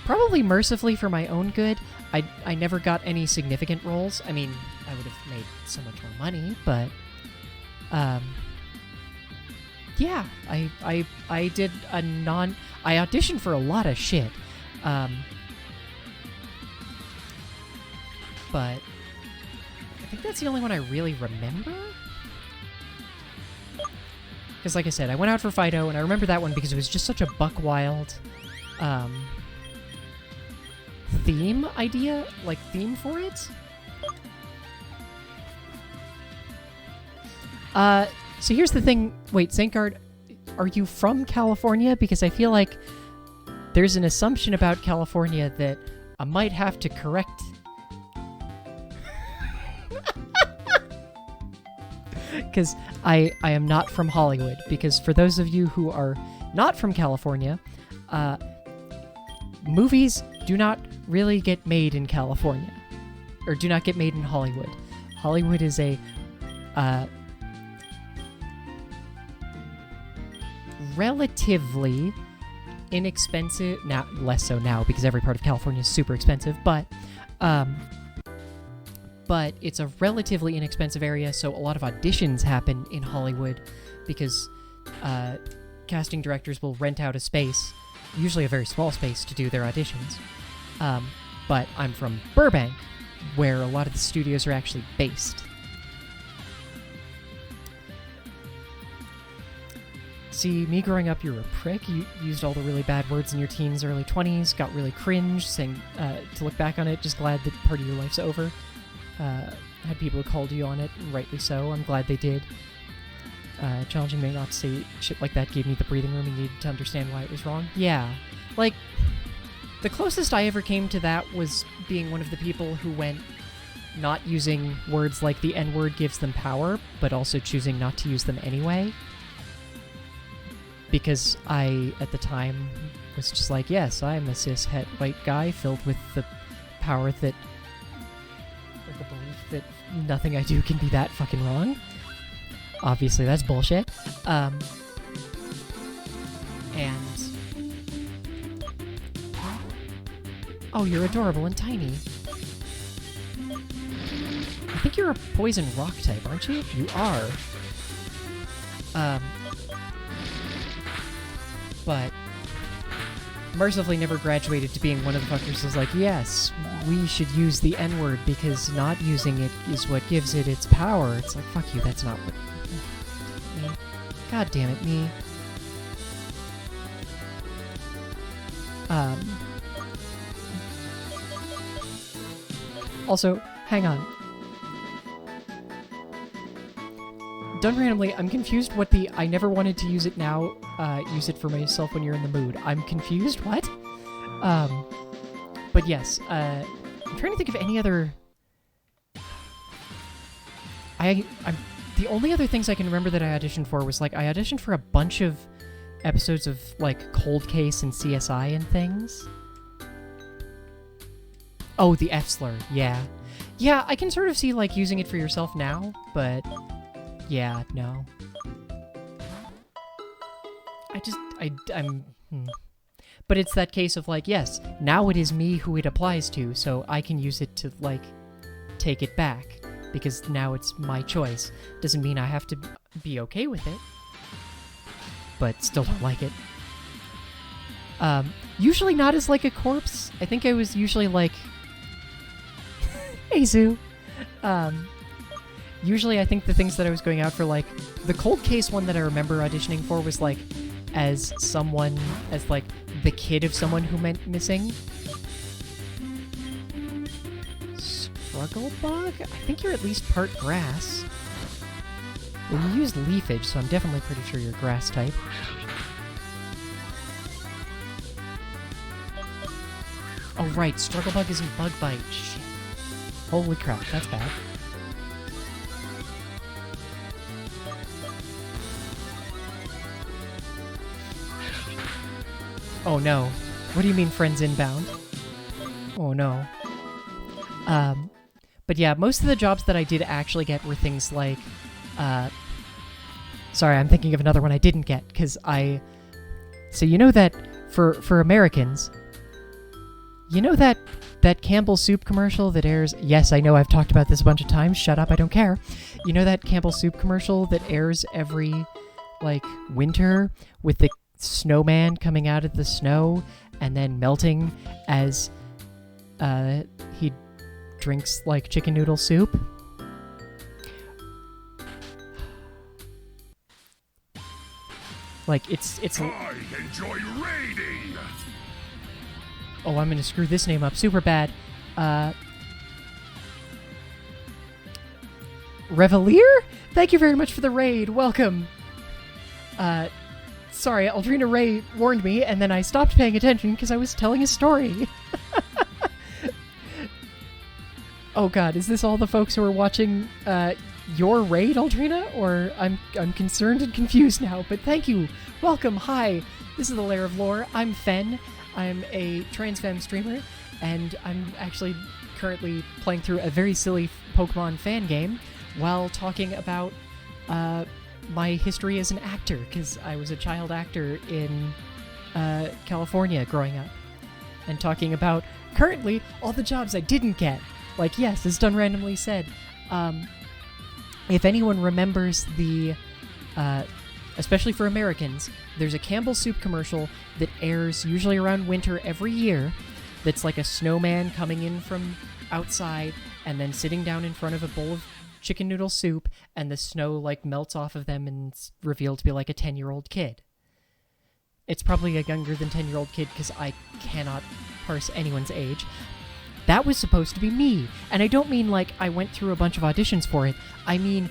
probably mercifully for my own good, I never got any significant roles. I mean, I would have made so much more money, but yeah, I did I auditioned for a lot of shit. But I think that's the only one I really remember. Because like I said, I went out for Fido, and I remember that one because it was just such a buck wild theme for it. So here's the thing. Wait, Saintgard, are you from California? Because I feel like there's an assumption about California that I might have to correct. Because I am not from Hollywood. Because for those of you who are not from California, movies do not really get made in California. Or do not get made in Hollywood. Hollywood is a relatively inexpensive, now less so now because every part of California is super expensive, but it's a relatively inexpensive area, so a lot of auditions happen in Hollywood because casting directors will rent out a space, usually a very small space, to do their auditions. But I'm from Burbank, where a lot of the studios are actually based. See, me growing up, you were a prick. You used all the really bad words in your teens, early 20s, got really cringe, saying, to look back on it, just glad that part of your life's over. Had people who called you on it, and rightly so. I'm glad they did. Challenging me not to say shit like that gave me the breathing room I needed to understand why it was wrong. Yeah. Like, the closest I ever came to that was being one of the people who went not using words like the N-word gives them power, but also choosing not to use them anyway. Because I, at the time, was just like, yes, I'm a cis-het white guy filled with the power that... or the belief that nothing I do can be that fucking wrong. Obviously, that's bullshit. And... oh, you're adorable and tiny. I think you're a poison rock type, aren't you? You are. But mercifully never graduated to being one of the fuckers who's like, yes, we should use the N-word because not using it is what gives it its power. It's like, fuck you, that's not what... Me. God damn it, me. Also, hang on. Done randomly, I'm confused what the I never wanted to use it now, use it for myself when you're in the mood. I'm confused, what? But yes, I'm trying to think of any other... the only other things I can remember that I auditioned for was, like, I auditioned for a bunch of episodes of, like, Cold Case and CSI and things. Oh, the F-slur, yeah. Yeah, I can sort of see, like, using it for yourself now, but... Yeah, no. But it's that case of, like, yes, now it is me who it applies to, so I can use it to, like, take it back. Because now it's my choice. Doesn't mean I have to be okay with it. But still don't like it. Usually not as, like, a corpse. I think I was usually, like... Hey, Zoo! Usually I think the things that I was going out for, like... The Cold Case one that I remember auditioning for was, like, as someone... As, like, the kid of someone who went missing. Struggle bug? I think you're at least part grass. Well, you used leafage, so I'm definitely pretty sure you're grass type. Oh right, struggle bug isn't bug bite. Shit. Holy crap, that's bad. Oh no. What do you mean friends inbound? Oh no. But yeah, most of the jobs that I did actually get were things like, sorry, I'm thinking of another one I didn't get, because so you know that, for Americans, you know that Campbell Soup commercial that airs, yes, I know I've talked about this a bunch of times, shut up, I don't care. You know that Campbell Soup commercial that airs every, like, winter, with the snowman coming out of the snow, and then melting as, he drinks, like, chicken noodle soup. Like, it's I enjoy raiding. Oh, I'm gonna screw this name up super bad. Revelier? Thank you very much for the raid. Welcome. Sorry, Aldrina Ray warned me, and then I stopped paying attention because I was telling a story. Oh god, is this all the folks who are watching your raid, Aldrina? Or I'm concerned and confused now, but thank you. Welcome, hi. This is the Lair of Lore. I'm Fen. I'm a trans femme streamer, and I'm actually currently playing through a very silly Pokemon fan game while talking about my history as an actor, because I was a child actor in California growing up, and talking about currently all the jobs I didn't get. Like, yes, as Done Randomly said, if anyone remembers the, especially for Americans, there's a Campbell Soup commercial that airs usually around winter every year that's like a snowman coming in from outside and then sitting down in front of a bowl of chicken noodle soup, and the snow, like, melts off of them and it's revealed to be like a 10-year-old kid. It's probably a younger than 10-year-old kid because I cannot parse anyone's age. That was supposed to be me. And I don't mean, like, I went through a bunch of auditions for it. I mean,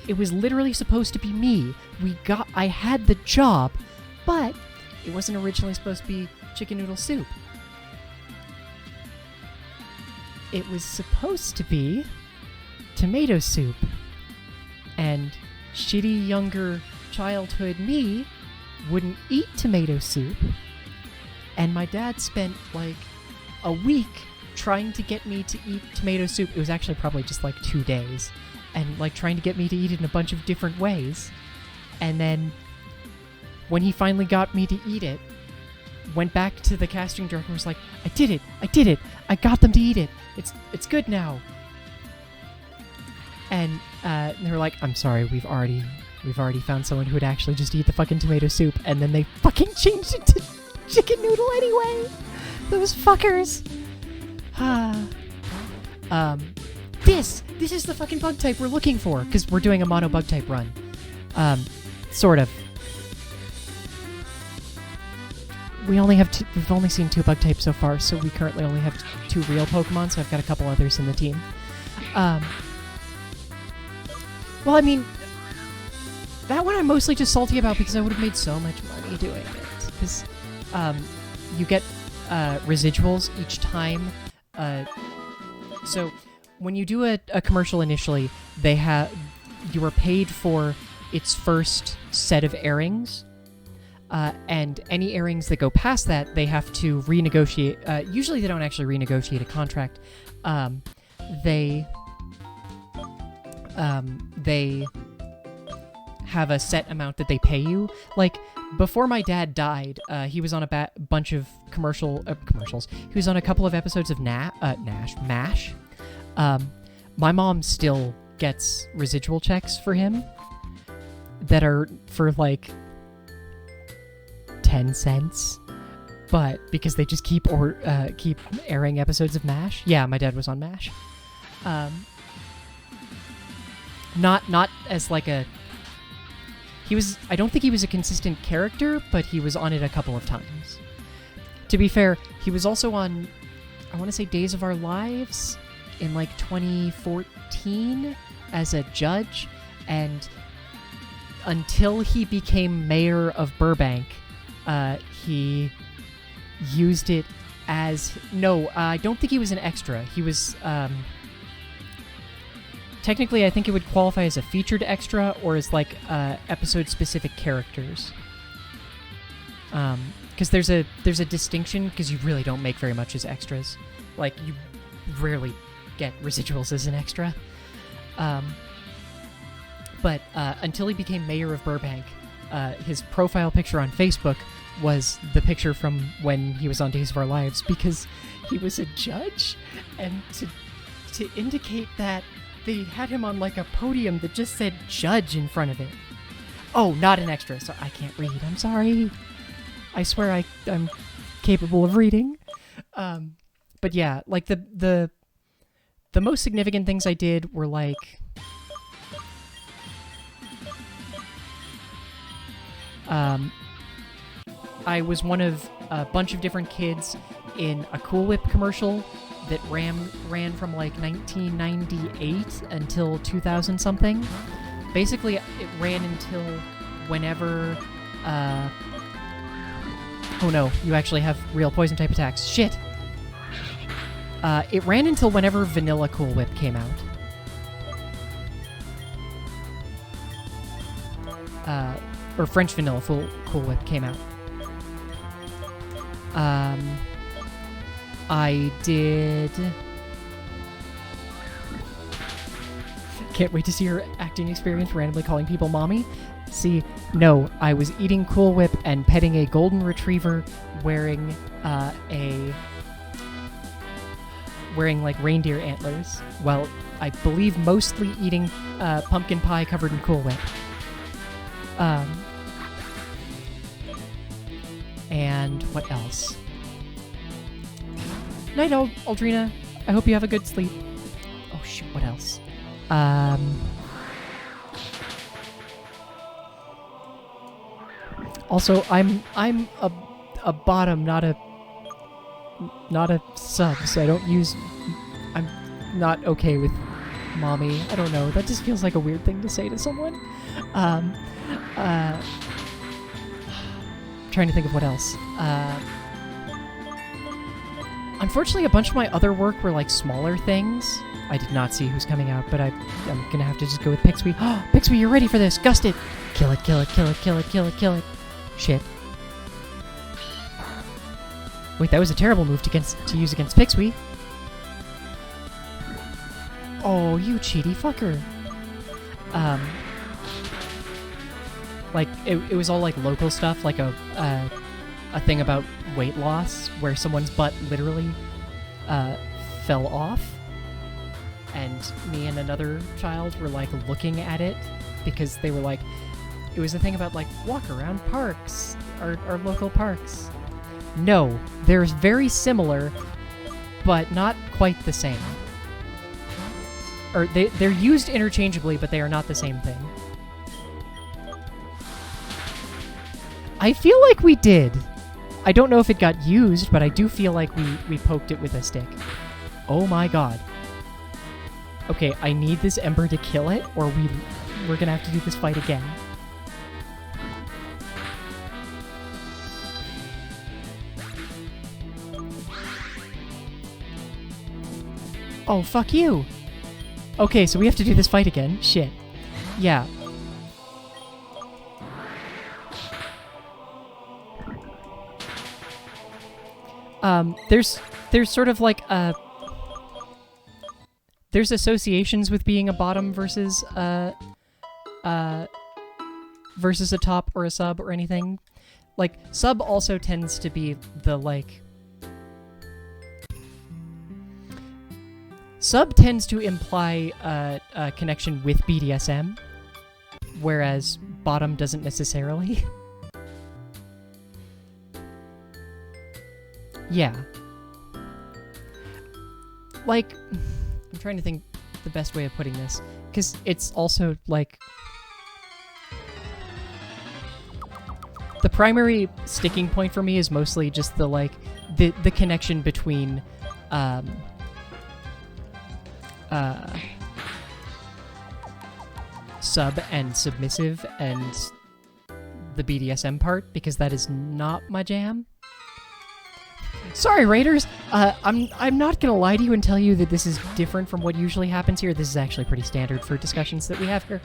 it was literally supposed to be me. I had the job, but it wasn't originally supposed to be chicken noodle soup. It was supposed to be tomato soup. And shitty younger childhood me wouldn't eat tomato soup. And my dad spent, like, a week trying to get me to eat tomato soup. It was actually probably just like 2 days, and like trying to get me to eat it in a bunch of different ways. And then when he finally got me to eat it, went back to the casting director and was like, I did it, I got them to eat it, it's good now. And they were like, I'm sorry, we've already found someone who would actually just eat the fucking tomato soup. And then they fucking changed it to chicken noodle anyway. Those fuckers. This is the fucking bug type we're looking for, because we're doing a mono bug type run. Sort of. We've only seen 2 bug types so far, so we currently only have 2 real Pokemon, so I've got a couple others in the team. Well, I mean, that one I'm mostly just salty about because I would have made so much money doing it. Because you get residuals each time. So when you do a commercial initially, you are paid for its first set of airings. And any airings that go past that, they have to renegotiate. Usually they don't actually renegotiate a contract. They have a set amount that they pay you. Like, before my dad died, he was on a bunch of commercials. He was on a couple of episodes of MASH. My mom still gets residual checks for him that are for, like, 10 cents. But because they just keep airing episodes of MASH. Yeah, my dad was on MASH. Not as like a... I don't think he was a consistent character, but he was on it a couple of times. To be fair, he was also on, I want to say, Days of Our Lives in like 2014 as a judge, and until he became mayor of Burbank, he used it as... No, I don't think he was an extra. He was... Technically, I think it would qualify as a featured extra or as, like, episode-specific characters. Because there's a distinction, because you really don't make very much as extras. Like, you rarely get residuals as an extra. But until he became mayor of Burbank, his profile picture on Facebook was the picture from when he was on Days of Our Lives, because he was a judge, and to indicate that, they had him on, like, a podium that just said judge in front of it. Oh, not an extra. So I can't read. I'm sorry. I swear I'm capable of reading. But yeah, like, the most significant things I did were, like... I was one of a bunch of different kids in a Cool Whip commercial that ran from like 1998 until 2000 something. Basically, it ran until whenever oh no, you actually have real poison type attacks. Shit. It ran until whenever Vanilla Cool Whip came out. Or French Vanilla Cool Whip came out. I did... Can't wait to see your acting experience randomly calling people mommy. See, no, I was eating Cool Whip and petting a golden retriever wearing like reindeer antlers. Well, I believe mostly eating pumpkin pie covered in Cool Whip. And what else? Night, Aldrina. I hope you have a good sleep. Oh shoot, what else? Also, I'm a bottom, not a sub, so I don't use... I'm not okay with mommy. I don't know. That just feels like a weird thing to say to someone. Trying to think of what else. Unfortunately, a bunch of my other work were like smaller things. I did not see who's coming out, but I'm gonna have to just go with Pixby. Oh, Pixby, you're ready for this. Gust it. Kill it, kill it, kill it, kill it, kill it, kill it. Shit. Wait, that was a terrible move to use against Pixby. Oh, you cheaty fucker. Like, it was all, like, local stuff, like a thing about weight loss, where someone's butt literally fell off, and me and another child were, like, looking at it, because they were, like, it was a thing about, like, walk around parks, our local parks. No, they're very similar, but not quite the same. Or they're used interchangeably, but they are not the same thing. I feel like we did. I don't know if it got used, but I do feel like we poked it with a stick. Oh my god. Okay, I need this Ember to kill it, or we're gonna have to do this fight again. Oh, fuck you! Okay, so we have to do this fight again. Shit. Yeah. There's sort of like there's associations with being a bottom versus a top or a sub or anything. Like, sub also tends to be the, like... Sub tends to imply a connection with BDSM, whereas bottom doesn't necessarily. Yeah. Like, I'm trying to think the best way of putting this, because it's also, like... The primary sticking point for me is mostly just the, like, the connection between, sub and submissive and the BDSM part, because that is not my jam. Sorry, Raiders! I'm not gonna lie to you and tell you that this is different from what usually happens here. This is actually pretty standard for discussions that we have here.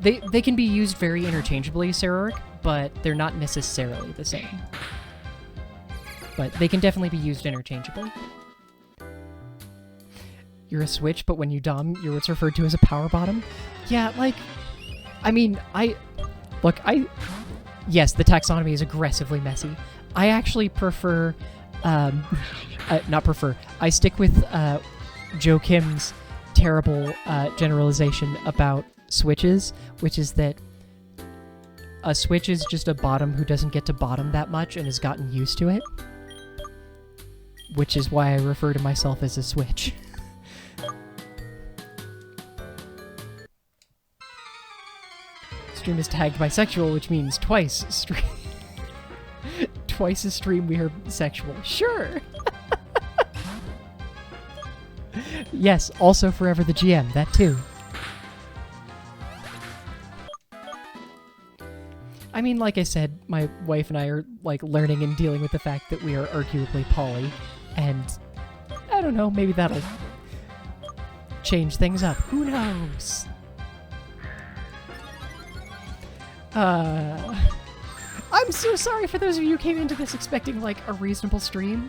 They can be used very interchangeably, Saroric, but they're not necessarily the same. But they can definitely be used interchangeably. You're a switch, but when you dom, you're what's referred to as a power bottom? Yeah, like... I mean, yes, the taxonomy is aggressively messy. I actually prefer... not prefer. I stick with Joe Kim's terrible generalization about switches, which is that a switch is just a bottom who doesn't get to bottom that much and has gotten used to it. Which is why I refer to myself as a switch. Stream is tagged bisexual, which means twice a stream we are sexual. Sure! Yes, also Forever the GM, that too. I mean, like I said, my wife and I are, like, learning and dealing with the fact that we are arguably poly, and I don't know, maybe that'll change things up. Who knows? I'm so sorry for those of you who came into this expecting, like, a reasonable stream.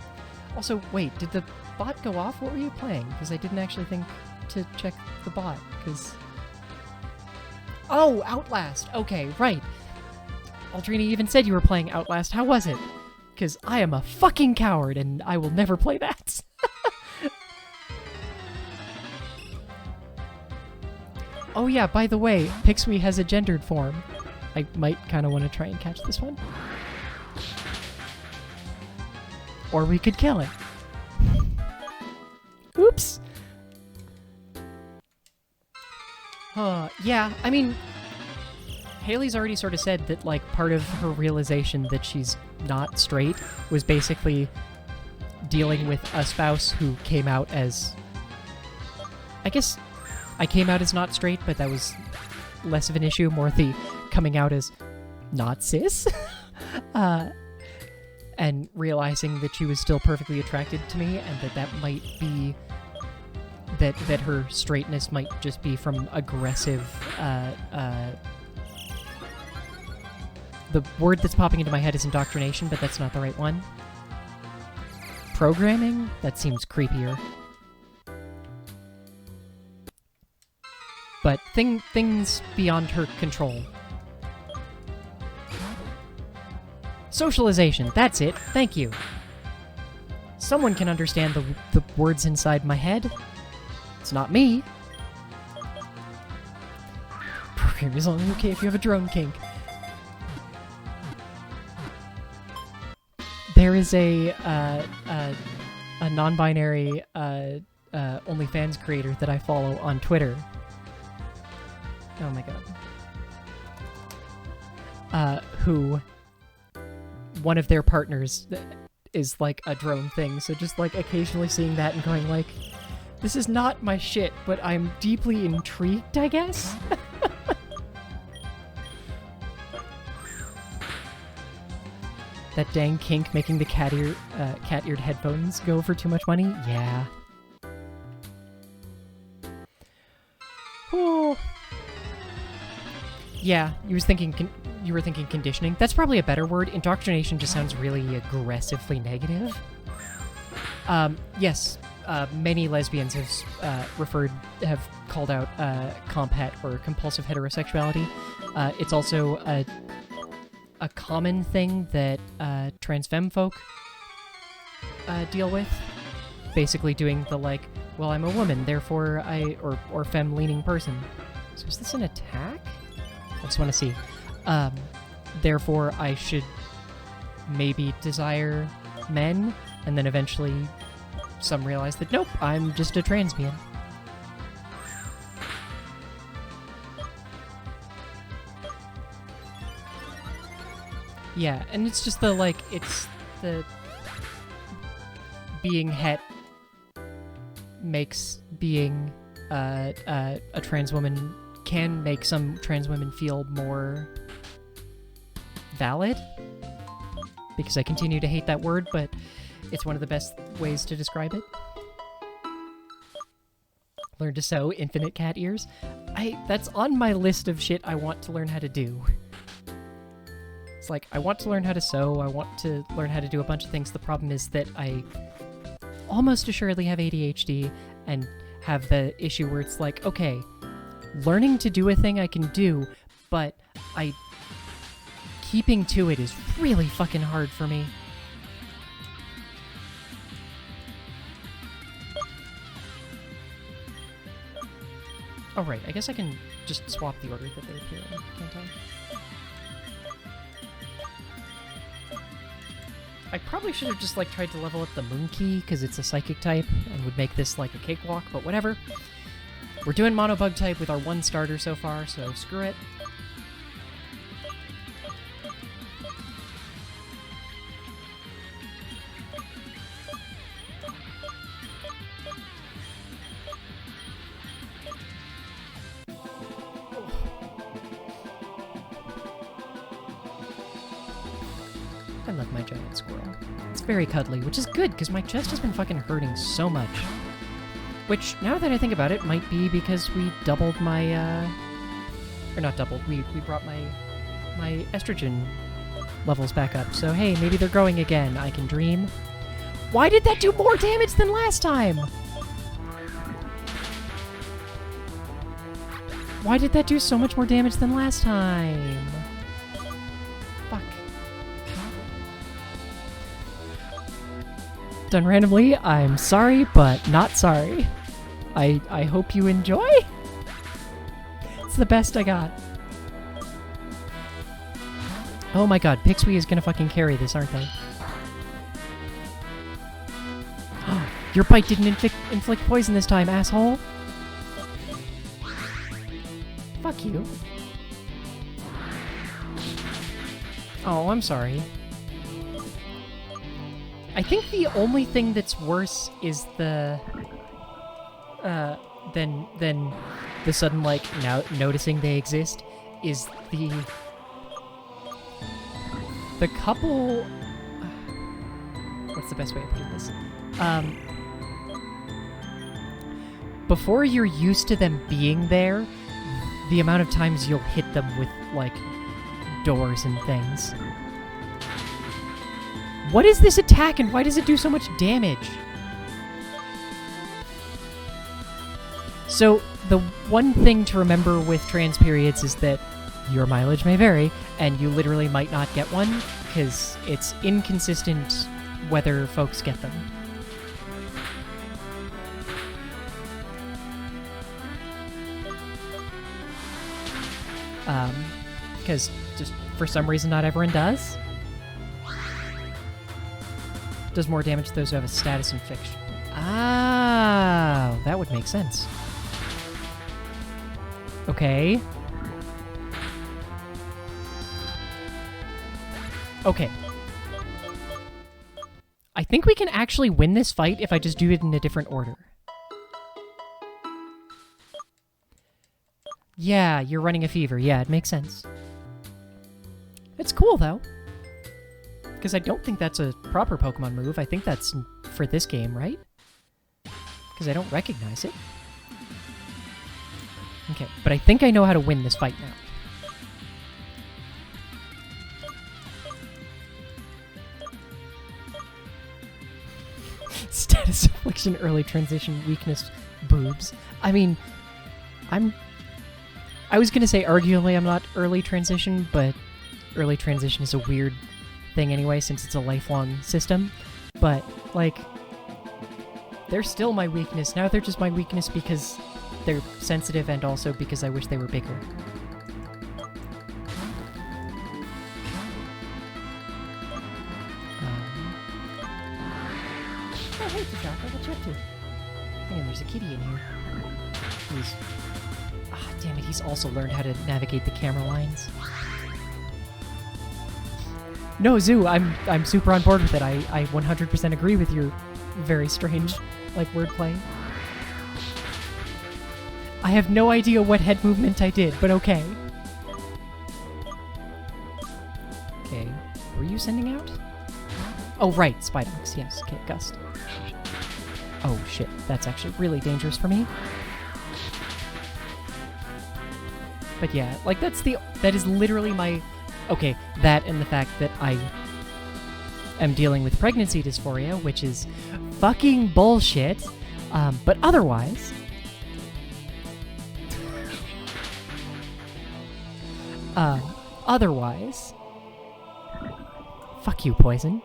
Also, wait, did the bot go off? What were you playing? Because I didn't actually think to check the bot, because... Oh, Outlast! Okay, right. Aldrini even said you were playing Outlast. How was it? Because I am a fucking coward, and I will never play that. Oh yeah, by the way, Pixwe has a gendered form. I might kind of want to try and catch this one. Or we could kill it. Oops. Yeah, I mean... Haley's already sort of said that, like, part of her realization that she's not straight was basically dealing with a spouse who came out as... I guess I came out as not straight, but that was less of an issue, more the coming out as not cis. And realizing that she was still perfectly attracted to me, and that might be... that her straightness might just be from aggressive, the word that's popping into my head is indoctrination, but that's not the right one. Programming? That seems creepier. But things beyond her control. Socialization, that's it. Thank you. Someone can understand the words inside my head. It's not me. Program is only okay if you have a drone kink. There is a non-binary OnlyFans creator that I follow on Twitter. Oh my god. Who one of their partners is like a drone thing, so just like occasionally seeing that and going like, this is not my shit, but I'm deeply intrigued, I guess? That dang kink making the cat-eared headphones go for too much money? Yeah. Oh. Yeah, you were thinking conditioning. That's probably a better word. Indoctrination just sounds really aggressively negative. Yes, many lesbians have called out comphet or compulsive heterosexuality. It's also a common thing that trans femme folk deal with. Basically doing the like, well, I'm a woman, therefore or femme-leaning person. So is this an attack? I just want to see. Therefore, I should maybe desire men, and then eventually some realize that, nope, I'm just a trans man. Yeah, and it's just it's the being het makes being a trans woman can make some trans women feel more valid, because I continue to hate that word, but it's one of the best ways to describe it. Learn to sew infinite cat ears. That's on my list of shit I want to learn how to do. It's like, I want to learn how to sew, I want to learn how to do a bunch of things. The problem is that I almost assuredly have ADHD and have the issue where it's like, okay, learning to do a thing I can do, but keeping to it is really fucking hard for me. Alright, I guess I can just swap the order that they appear in, can't I? I probably should have just tried to level up the Moon Key, because it's a psychic type, and would make this like a cakewalk, but whatever. We're doing Mono Bug type with our one starter so far, so screw it. I love my giant squirrel. It's very cuddly, which is good, because my chest has been fucking hurting so much. Which, now that I think about it, might be because we doubled my, or not doubled, we brought my estrogen levels back up. So hey, maybe they're growing again. I can dream. Why did that do more damage than last time? Why did that do so much more damage than last time? Fuck. Done randomly, I'm sorry, but not sorry. I hope you enjoy? It's the best I got. Oh my god, Pixie is gonna fucking carry this, aren't they? Your bite didn't inflict poison this time, asshole! Fuck you. Oh, I'm sorry. I think the only thing that's worse is the than the sudden now noticing they exist is the couple. What's the best way of putting this? Before you're used to them being there, the amount of times you'll hit them with doors and things. What is this attack and why does it do so much damage? So, the one thing to remember with trans periods is that your mileage may vary, and you literally might not get one, because it's inconsistent whether folks get them. Because just for some reason not everyone does. Does more damage to those who have a status in fiction. Ah, that would make sense. Okay. Okay. I think we can actually win this fight if I just do it in a different order. Yeah, you're running a fever. Yeah, it makes sense. It's cool, though. Because I don't think that's a proper Pokemon move. I think that's for this game, right? Because I don't recognize it. Okay, but I think I know how to win this fight now. Status affliction, early transition, weakness, boobs. I mean, I was gonna say arguably I'm not early transition, but early transition is a weird thing anyway since it's a lifelong system. But, like, they're still my weakness. Now they're just my weakness because they're sensitive and also because I wish they were bigger. Oh, hey, Untitled Chapter. Man, there's a kitty in here. Who's... Ah, damn it, he's also learned how to navigate the camera lines. No, Zoo, I'm super on board with it. I 100% agree with your very strange, like, wordplay. I have no idea what head movement I did, but okay. Okay, were you sending out? Oh, right, Spidox, yes. Okay, Gust. Oh, shit, that's actually really dangerous for me. But yeah, like, that is literally my... Okay, that and the fact that I am dealing with pregnancy dysphoria, which is fucking bullshit. But otherwise... otherwise... Fuck you, Poison.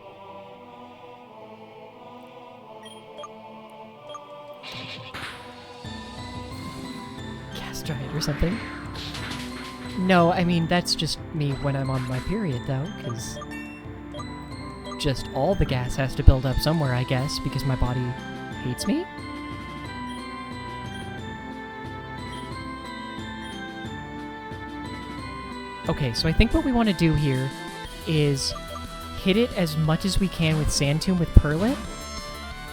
Castrite or something. No, I mean, that's just me when I'm on my period, though, because just all the gas has to build up somewhere, I guess, because my body hates me? Okay, so I think what we want to do here is hit it as much as we can with Sand Tomb with Purrlit,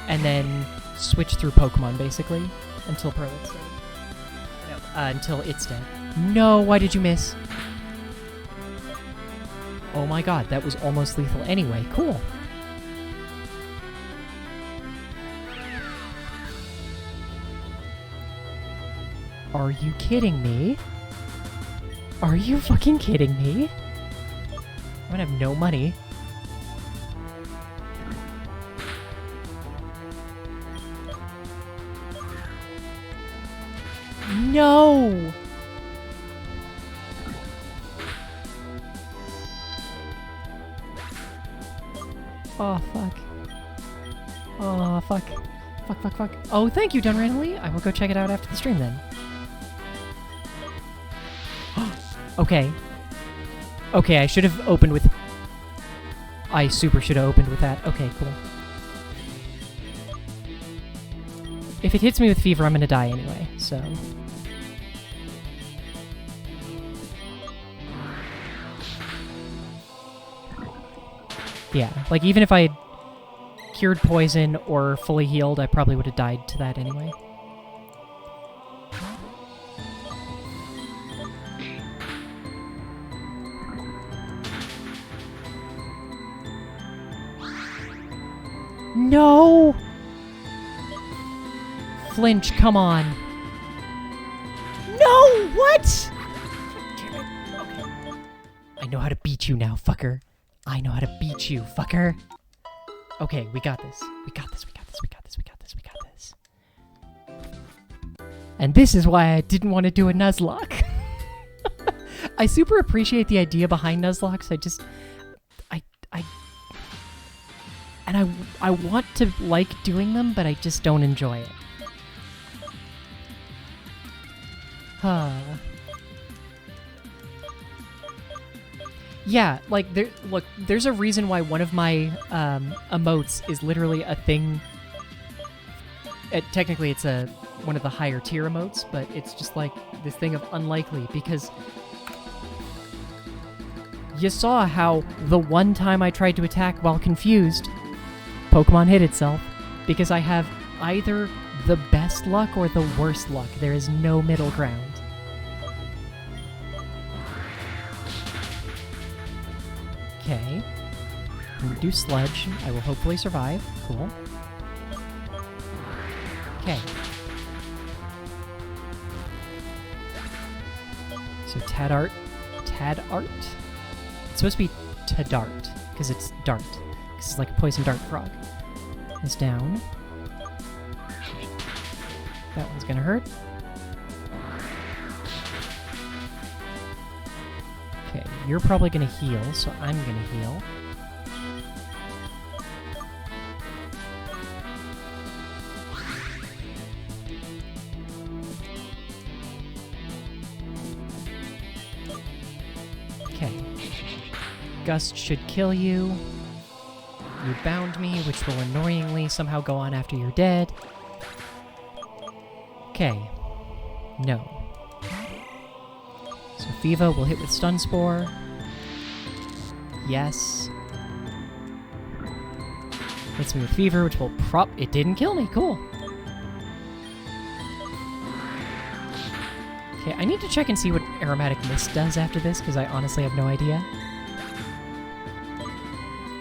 and then switch through Pokemon, basically, until Purrlit's dead. No, until it's dead. No, why did you miss? Oh my god, that was almost lethal anyway. Cool. Are you kidding me? Are you fucking kidding me? I'm gonna have no money. No! Oh, fuck. Oh, fuck. Fuck, fuck, fuck. Oh, thank you, Done Randomly. I will go check it out after the stream, then. Okay. Okay, I should have opened with... I super should have opened with that. Okay, cool. If it hits me with fever, I'm gonna die anyway, so... Yeah, like, even if I had cured poison or fully healed, I probably would have died to that anyway. No! Flinch, come on. No! What? Okay. I know how to beat you now, fucker. I know how to beat you, fucker. Okay, we got this. We got this, we got this, we got this, we got this, we got this. And this is why I didn't want to do a Nuzlocke. I super appreciate the idea behind Nuzlocks. I want to like doing them, but I just don't enjoy it. Huh. Yeah, like, look, there's a reason why one of my emotes is literally a thing. Technically, it's one of the higher tier emotes, but it's just like this thing of unlikely, because you saw how the one time I tried to attack while confused, Pokemon hit itself, because I have either the best luck or the worst luck. There is no middle ground. Okay. I'm gonna do Sludge. I will hopefully survive. Cool. Okay. So Tadart. It's supposed to be Tadart, because it's dart. Because it's like a poison dart frog. Is down. That one's gonna hurt. Okay, you're probably gonna heal, so I'm gonna heal. Okay. Gust should kill you. You bound me, which will annoyingly somehow go on after you're dead. Okay. No. So Fiva will hit with Stun Spore. Yes. Hits me with Fever, which will It didn't kill me. Cool. Okay, I need to check and see what Aromatic Mist does after this, because I honestly have no idea.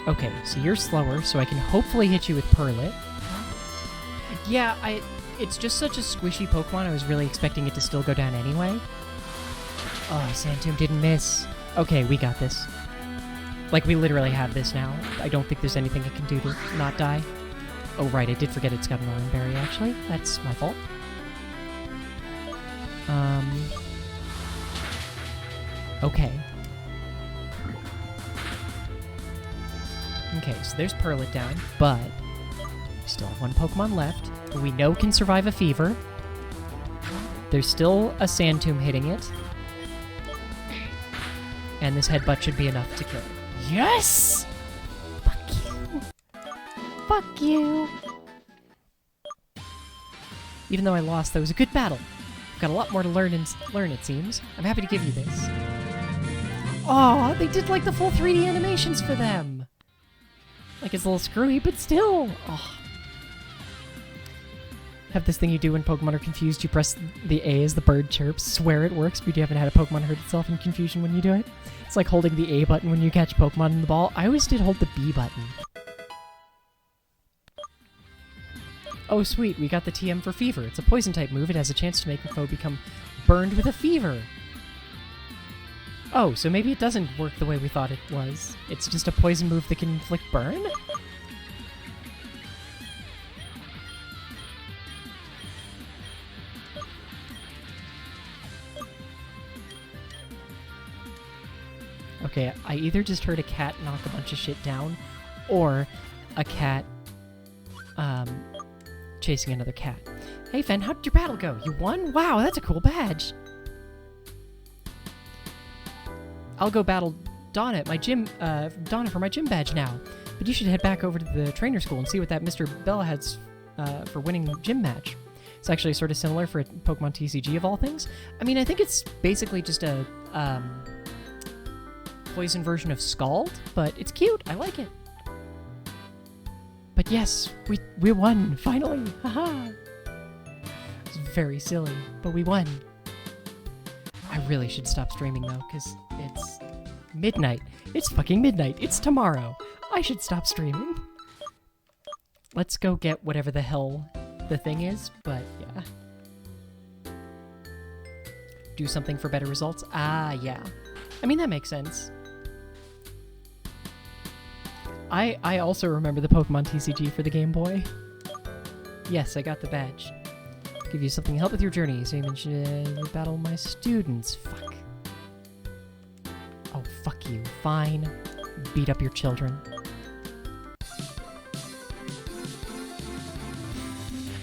Okay, so you're slower, so I can hopefully hit you with Purlet. Yeah, it's just such a squishy Pokemon, I was really expecting it to still go down anyway. Oh, Sandtomb didn't miss. Okay, we got this. Like, we literally have this now. I don't think there's anything it can do to not die. Oh, right, I did forget it's got an Orange Berry, actually. That's my fault. Okay. Okay, so there's Purlet down, but we still have one Pokemon left who we know can survive a fever. There's still a Sandtomb hitting it. And this Headbutt should be enough to kill it. Yes! Fuck you. Fuck you. Even though I lost, that was a good battle. I've got a lot more to learn, it seems. I'm happy to give you this. Aw, they did like the full 3D animations for them. Like, it's a little screwy, but still. Oh. Have this thing you do when Pokemon are confused. You press the A as the bird chirps. Swear it works, but you haven't had a Pokemon hurt itself in confusion when you do it. It's like holding the A button when you catch Pokemon in the ball. I always did hold the B button. Oh, sweet. We got the TM for Fever. It's a poison-type move. It has a chance to make the foe become burned with a fever. Oh, so maybe it doesn't work the way we thought it was. It's just a poison move that can inflict burn? Okay, I either just heard a cat knock a bunch of shit down, or a cat, chasing another cat. Hey, Fen, how did your battle go? You won? Wow, that's a cool badge! I'll go battle Donna at my gym, Donna for my gym badge now. But you should head back over to the trainer school and see what that Mr. Bella has, for winning the gym match. It's actually sort of similar for a Pokemon TCG of all things. I mean, I think it's basically just a, poison version of Scald, but it's cute. I like it. But yes, we won, finally. Haha. It's very silly, but we won. I really should stop streaming though, because it's midnight. It's fucking midnight. It's tomorrow. I should stop streaming. Let's go get whatever the hell the thing is, but yeah. Do something for better results? Ah, yeah. I mean, that makes sense. I also remember the Pokemon TCG for the Game Boy. Yes, I got the badge. Give you something to help with your journey, so you should battle my students. Fuck. Oh, fuck you. Fine. Beat up your children.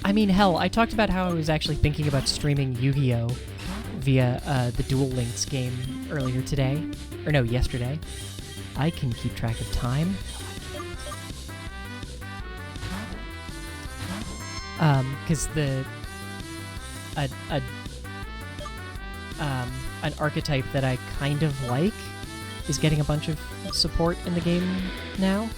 I mean, hell, I talked about how I was actually thinking about streaming Yu-Gi-Oh! Via the Duel Links game earlier today. Or no, yesterday. I can keep track of time. Because an archetype that I kind of like is getting a bunch of support in the game now.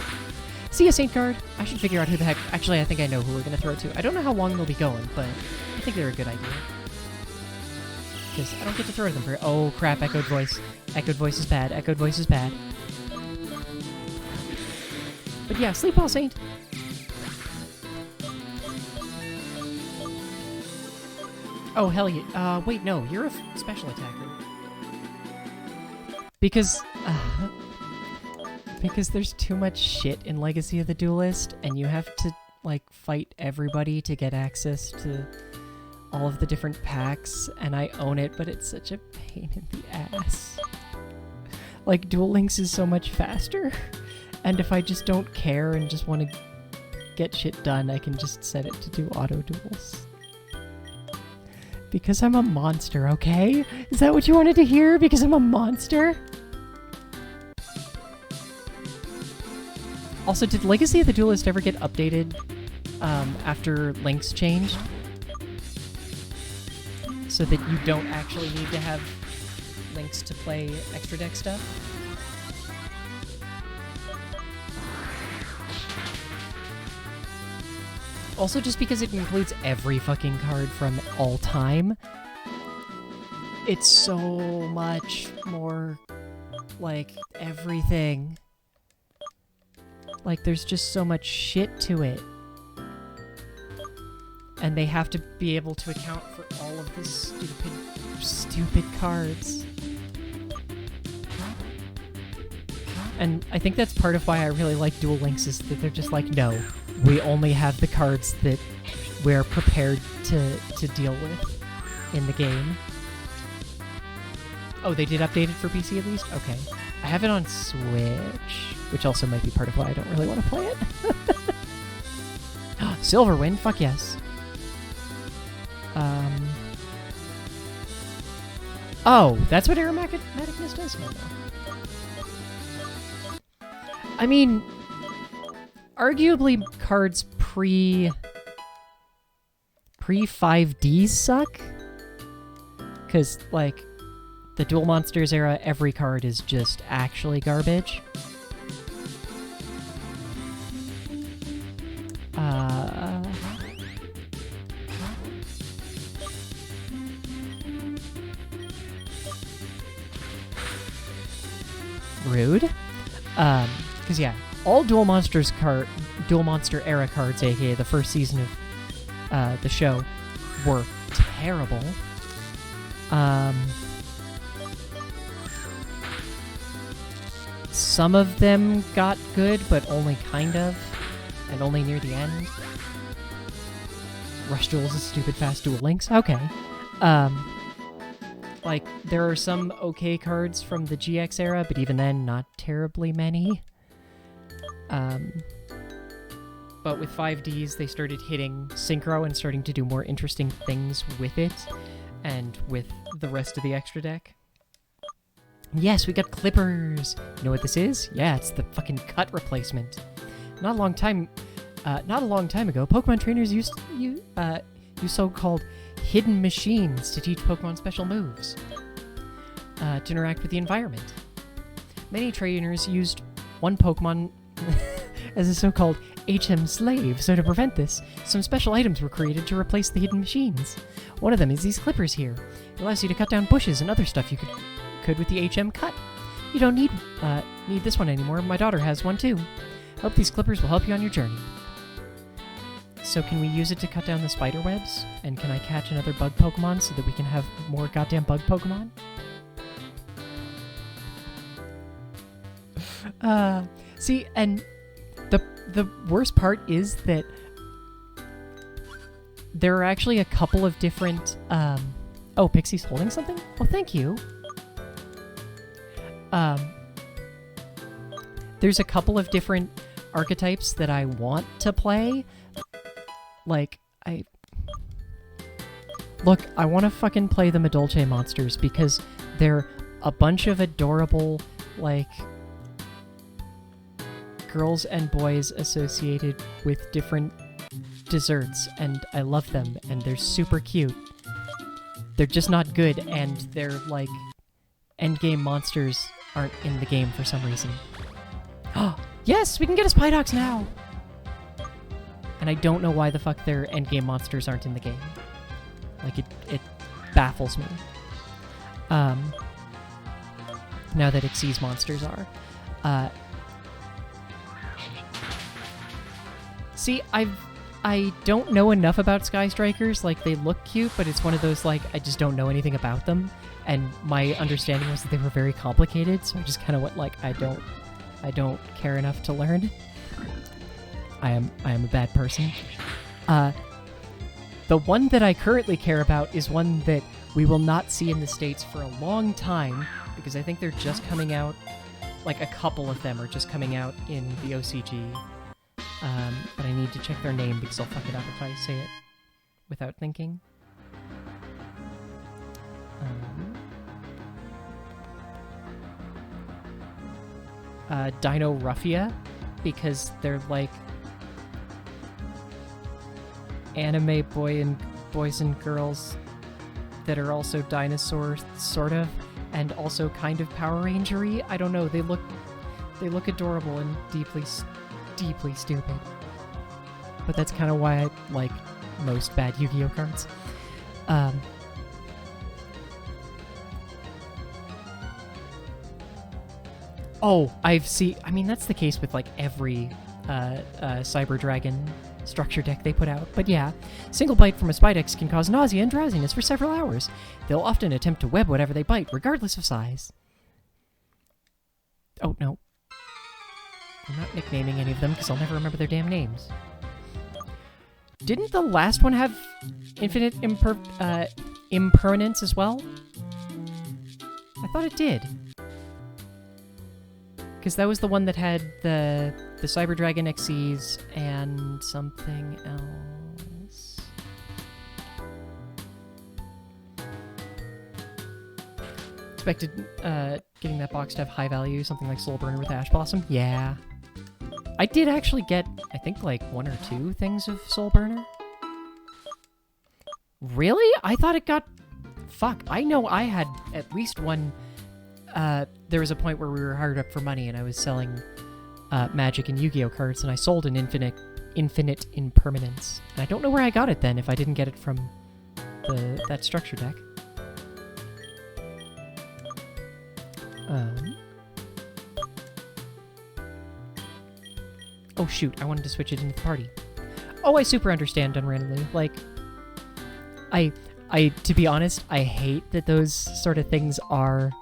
See ya, Saint Guard. I should figure out who the heck... Actually, I think I know who we're going to throw it to. I don't know how long they'll be going, but I think they're a good idea. Because I don't get to throw to them for... Oh, crap, Echoed Voice. Echoed Voice is bad. Echoed Voice is bad. But yeah, sleep well, Saint. Oh, hell yeah. Wait, no. You're a special attacker. Because there's too much shit in Legacy of the Duelist, and you have to, like, fight everybody to get access to all of the different packs, and I own it, but it's such a pain in the ass. Like, Duel Links is so much faster, and if I just don't care and just want to get shit done, I can just set it to do auto duels. Because I'm a monster, okay? Is that what you wanted to hear? Because I'm a monster? Also, did Legacy of the Duelist ever get updated after links changed? So that you don't actually need to have links to play extra deck stuff? Also, just because it includes every fucking card from all time, it's so much more, like, everything. Like, there's just so much shit to it. And they have to be able to account for all of the stupid cards. And I think that's part of why I really like Duel Links, is that they're just like, no, we only have the cards that we're prepared to deal with in the game. Oh, they did update it for PC at least? Okay. I have it on Switch, which also might be part of why I don't really want to play it. Silverwind? Fuck yes. Oh, that's what Aromaticness does? No. I mean, arguably cards pre 5D suck, because, like, the Duel Monsters era, every card is just actually garbage. Rude. Because yeah, all Duel Monster era cards, aka the first season of the show, were terrible. Some of them got good, but only kind of, and only near the end. Rush Duels is stupid fast Duel Links. Okay. Like, there are some okay cards from the GX era, but even then, not terribly many. But with 5Ds, they started hitting Synchro and starting to do more interesting things with it, and with the rest of the extra deck. Yes, we got Clippers! You know what this is? Yeah, it's the fucking cut replacement. Not a long time ago, Pokemon trainers used so-called hidden machines to teach Pokemon special moves, to interact with the environment. Many trainers used one Pokemon as a so-called HM slave, so to prevent this, some special items were created to replace the hidden machines. One of them is these clippers here. It allows you to cut down bushes and other stuff you could with the HM cut. You don't need this one anymore. My daughter has one too. Hope these clippers will help you on your journey. So can we use it to cut down the spider webs? And can I catch another bug Pokemon so that we can have more goddamn bug Pokemon? See, and the worst part is that there are actually a couple of different, oh, Pixie's holding something? Oh, thank you. There's a couple of different archetypes that I want to play. Like, I want to fucking play the Madolche monsters because they're a bunch of adorable, like, girls and boys associated with different desserts, and I love them, and they're super cute. They're just not good, and they're like endgame monsters aren't in the game for some reason. Oh, yes, we can get a Spidox now! And I don't know why the fuck their endgame monsters aren't in the game. Like, it baffles me. Now that Xyz's monsters are. See, I don't know enough about Sky Strikers. Like, they look cute, but it's one of those, like, I just don't know anything about them. And my understanding was that they were very complicated, so I just kind of went, like, I don't care enough to learn. I am a bad person. The one that I currently care about is one that we will not see in the States for a long time, because I think they're just coming out, like a couple of them are just coming out in the OCG. But I need to check their name because I'll fuck it up if I say it without thinking. Dino Ruffia, because they're like anime boys and girls that are also dinosaurs, sort of, and also kind of Power Rangery. I don't know. They look adorable and deeply stupid. But that's kind of why I like most bad Yu-Gi-Oh cards. Oh, I mean, that's the case with like every Cyber Dragon structure deck they put out. But yeah, single bite from a Spidex can cause nausea and drowsiness for several hours. They'll often attempt to web whatever they bite, regardless of size. Oh, no. I'm not nicknaming any of them because I'll never remember their damn names. Didn't the last one have infinite impermanence as well? I thought it did. Because that was the one that had the Cyber Dragon Xyz and something else. Expected getting that box to have high value, something like Soul Burner with Ash Blossom? Yeah. I did actually get, I think, like 1 or 2 things of Soul Burner. Really? I thought it got... Fuck, I know I had at least one... there was a point where we were hard up for money and I was selling Magic and Yu-Gi-Oh cards, and I sold an infinite impermanence. And I don't know where I got it then, if I didn't get it from that structure deck. Oh shoot, I wanted to switch it into the party. Oh, I super understand done randomly. Like, to be honest, I hate that those sort of things are...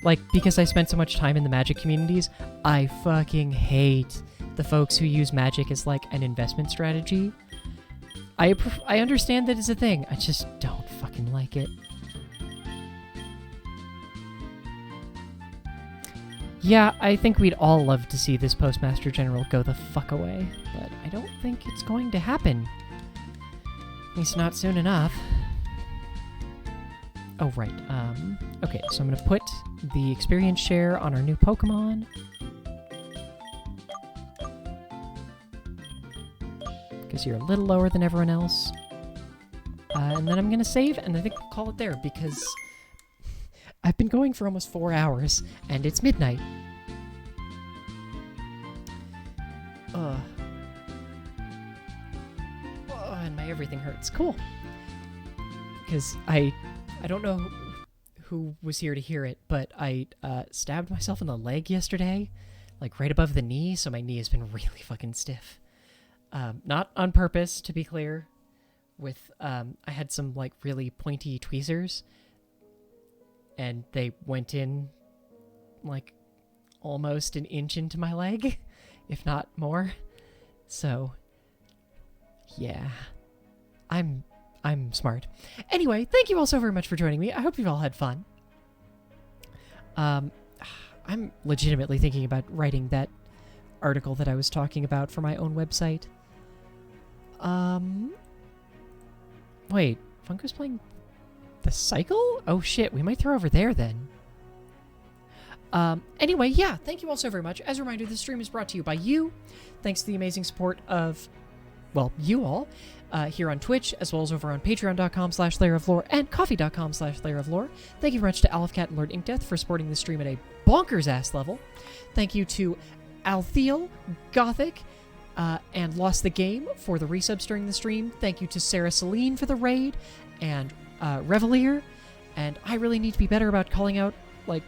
Like, because I spent so much time in the Magic communities, I fucking hate the folks who use Magic as, like, an investment strategy. I understand that it's a thing, I just don't fucking like it. Yeah, I think we'd all love to see this Postmaster General go the fuck away, but I don't think it's going to happen. At least not soon enough. Oh, right. Okay, so I'm going to put the experience share on our new Pokemon. Because you're a little lower than everyone else. And then I'm going to save, and I think we'll call it there, because I've been going for almost 4 hours, and it's midnight. And my everything hurts. Cool. Because I don't know who was here to hear it, but I stabbed myself in the leg yesterday, like right above the knee, so my knee has been really fucking stiff. Not on purpose, to be clear. With I had some like really pointy tweezers, and they went in like almost an inch into my leg, if not more. So yeah, I'm smart. Anyway, thank you all so very much for joining me. I hope you've all had fun. I'm legitimately thinking about writing that article that I was talking about for my own website. Wait, Funko's playing the Cycle? Oh shit, we might throw over there then. Anyway, yeah, thank you all so very much. As a reminder, this stream is brought to you by you, thanks to the amazing support of, well, you all, here on Twitch, as well as over on patreon.com/layeroflore and coffee.com/layeroflore. Thank you very much to Alfcat and Lord Inkdeath for supporting the stream at a bonkers-ass level. Thank you to Altheal, Gothic, and Lost the Game for the resubs during the stream. Thank you to Sarah Celine for the raid, and Revelier. And I really need to be better about calling out, like,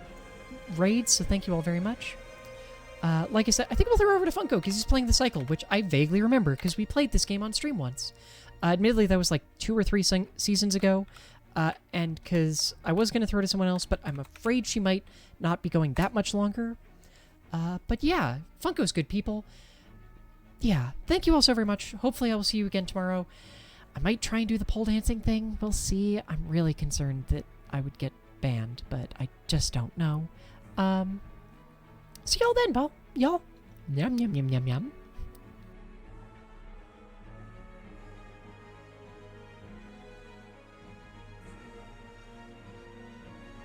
raids, so thank you all very much. Like I said, I think we'll throw over to Funko because he's playing the cycle, which I vaguely remember because we played this game on stream once. Admittedly, that was like 2 or 3 seasons ago, and because I was going to throw it to someone else, but I'm afraid she might not be going that much longer. But yeah, Funko's good people. Yeah, thank you all so very much. Hopefully I will see you again tomorrow. I might try and do the pole dancing thing. We'll see. I'm really concerned that I would get banned, but I just don't know. See y'all then, y'all. Yum, yum, yum, yum, yum.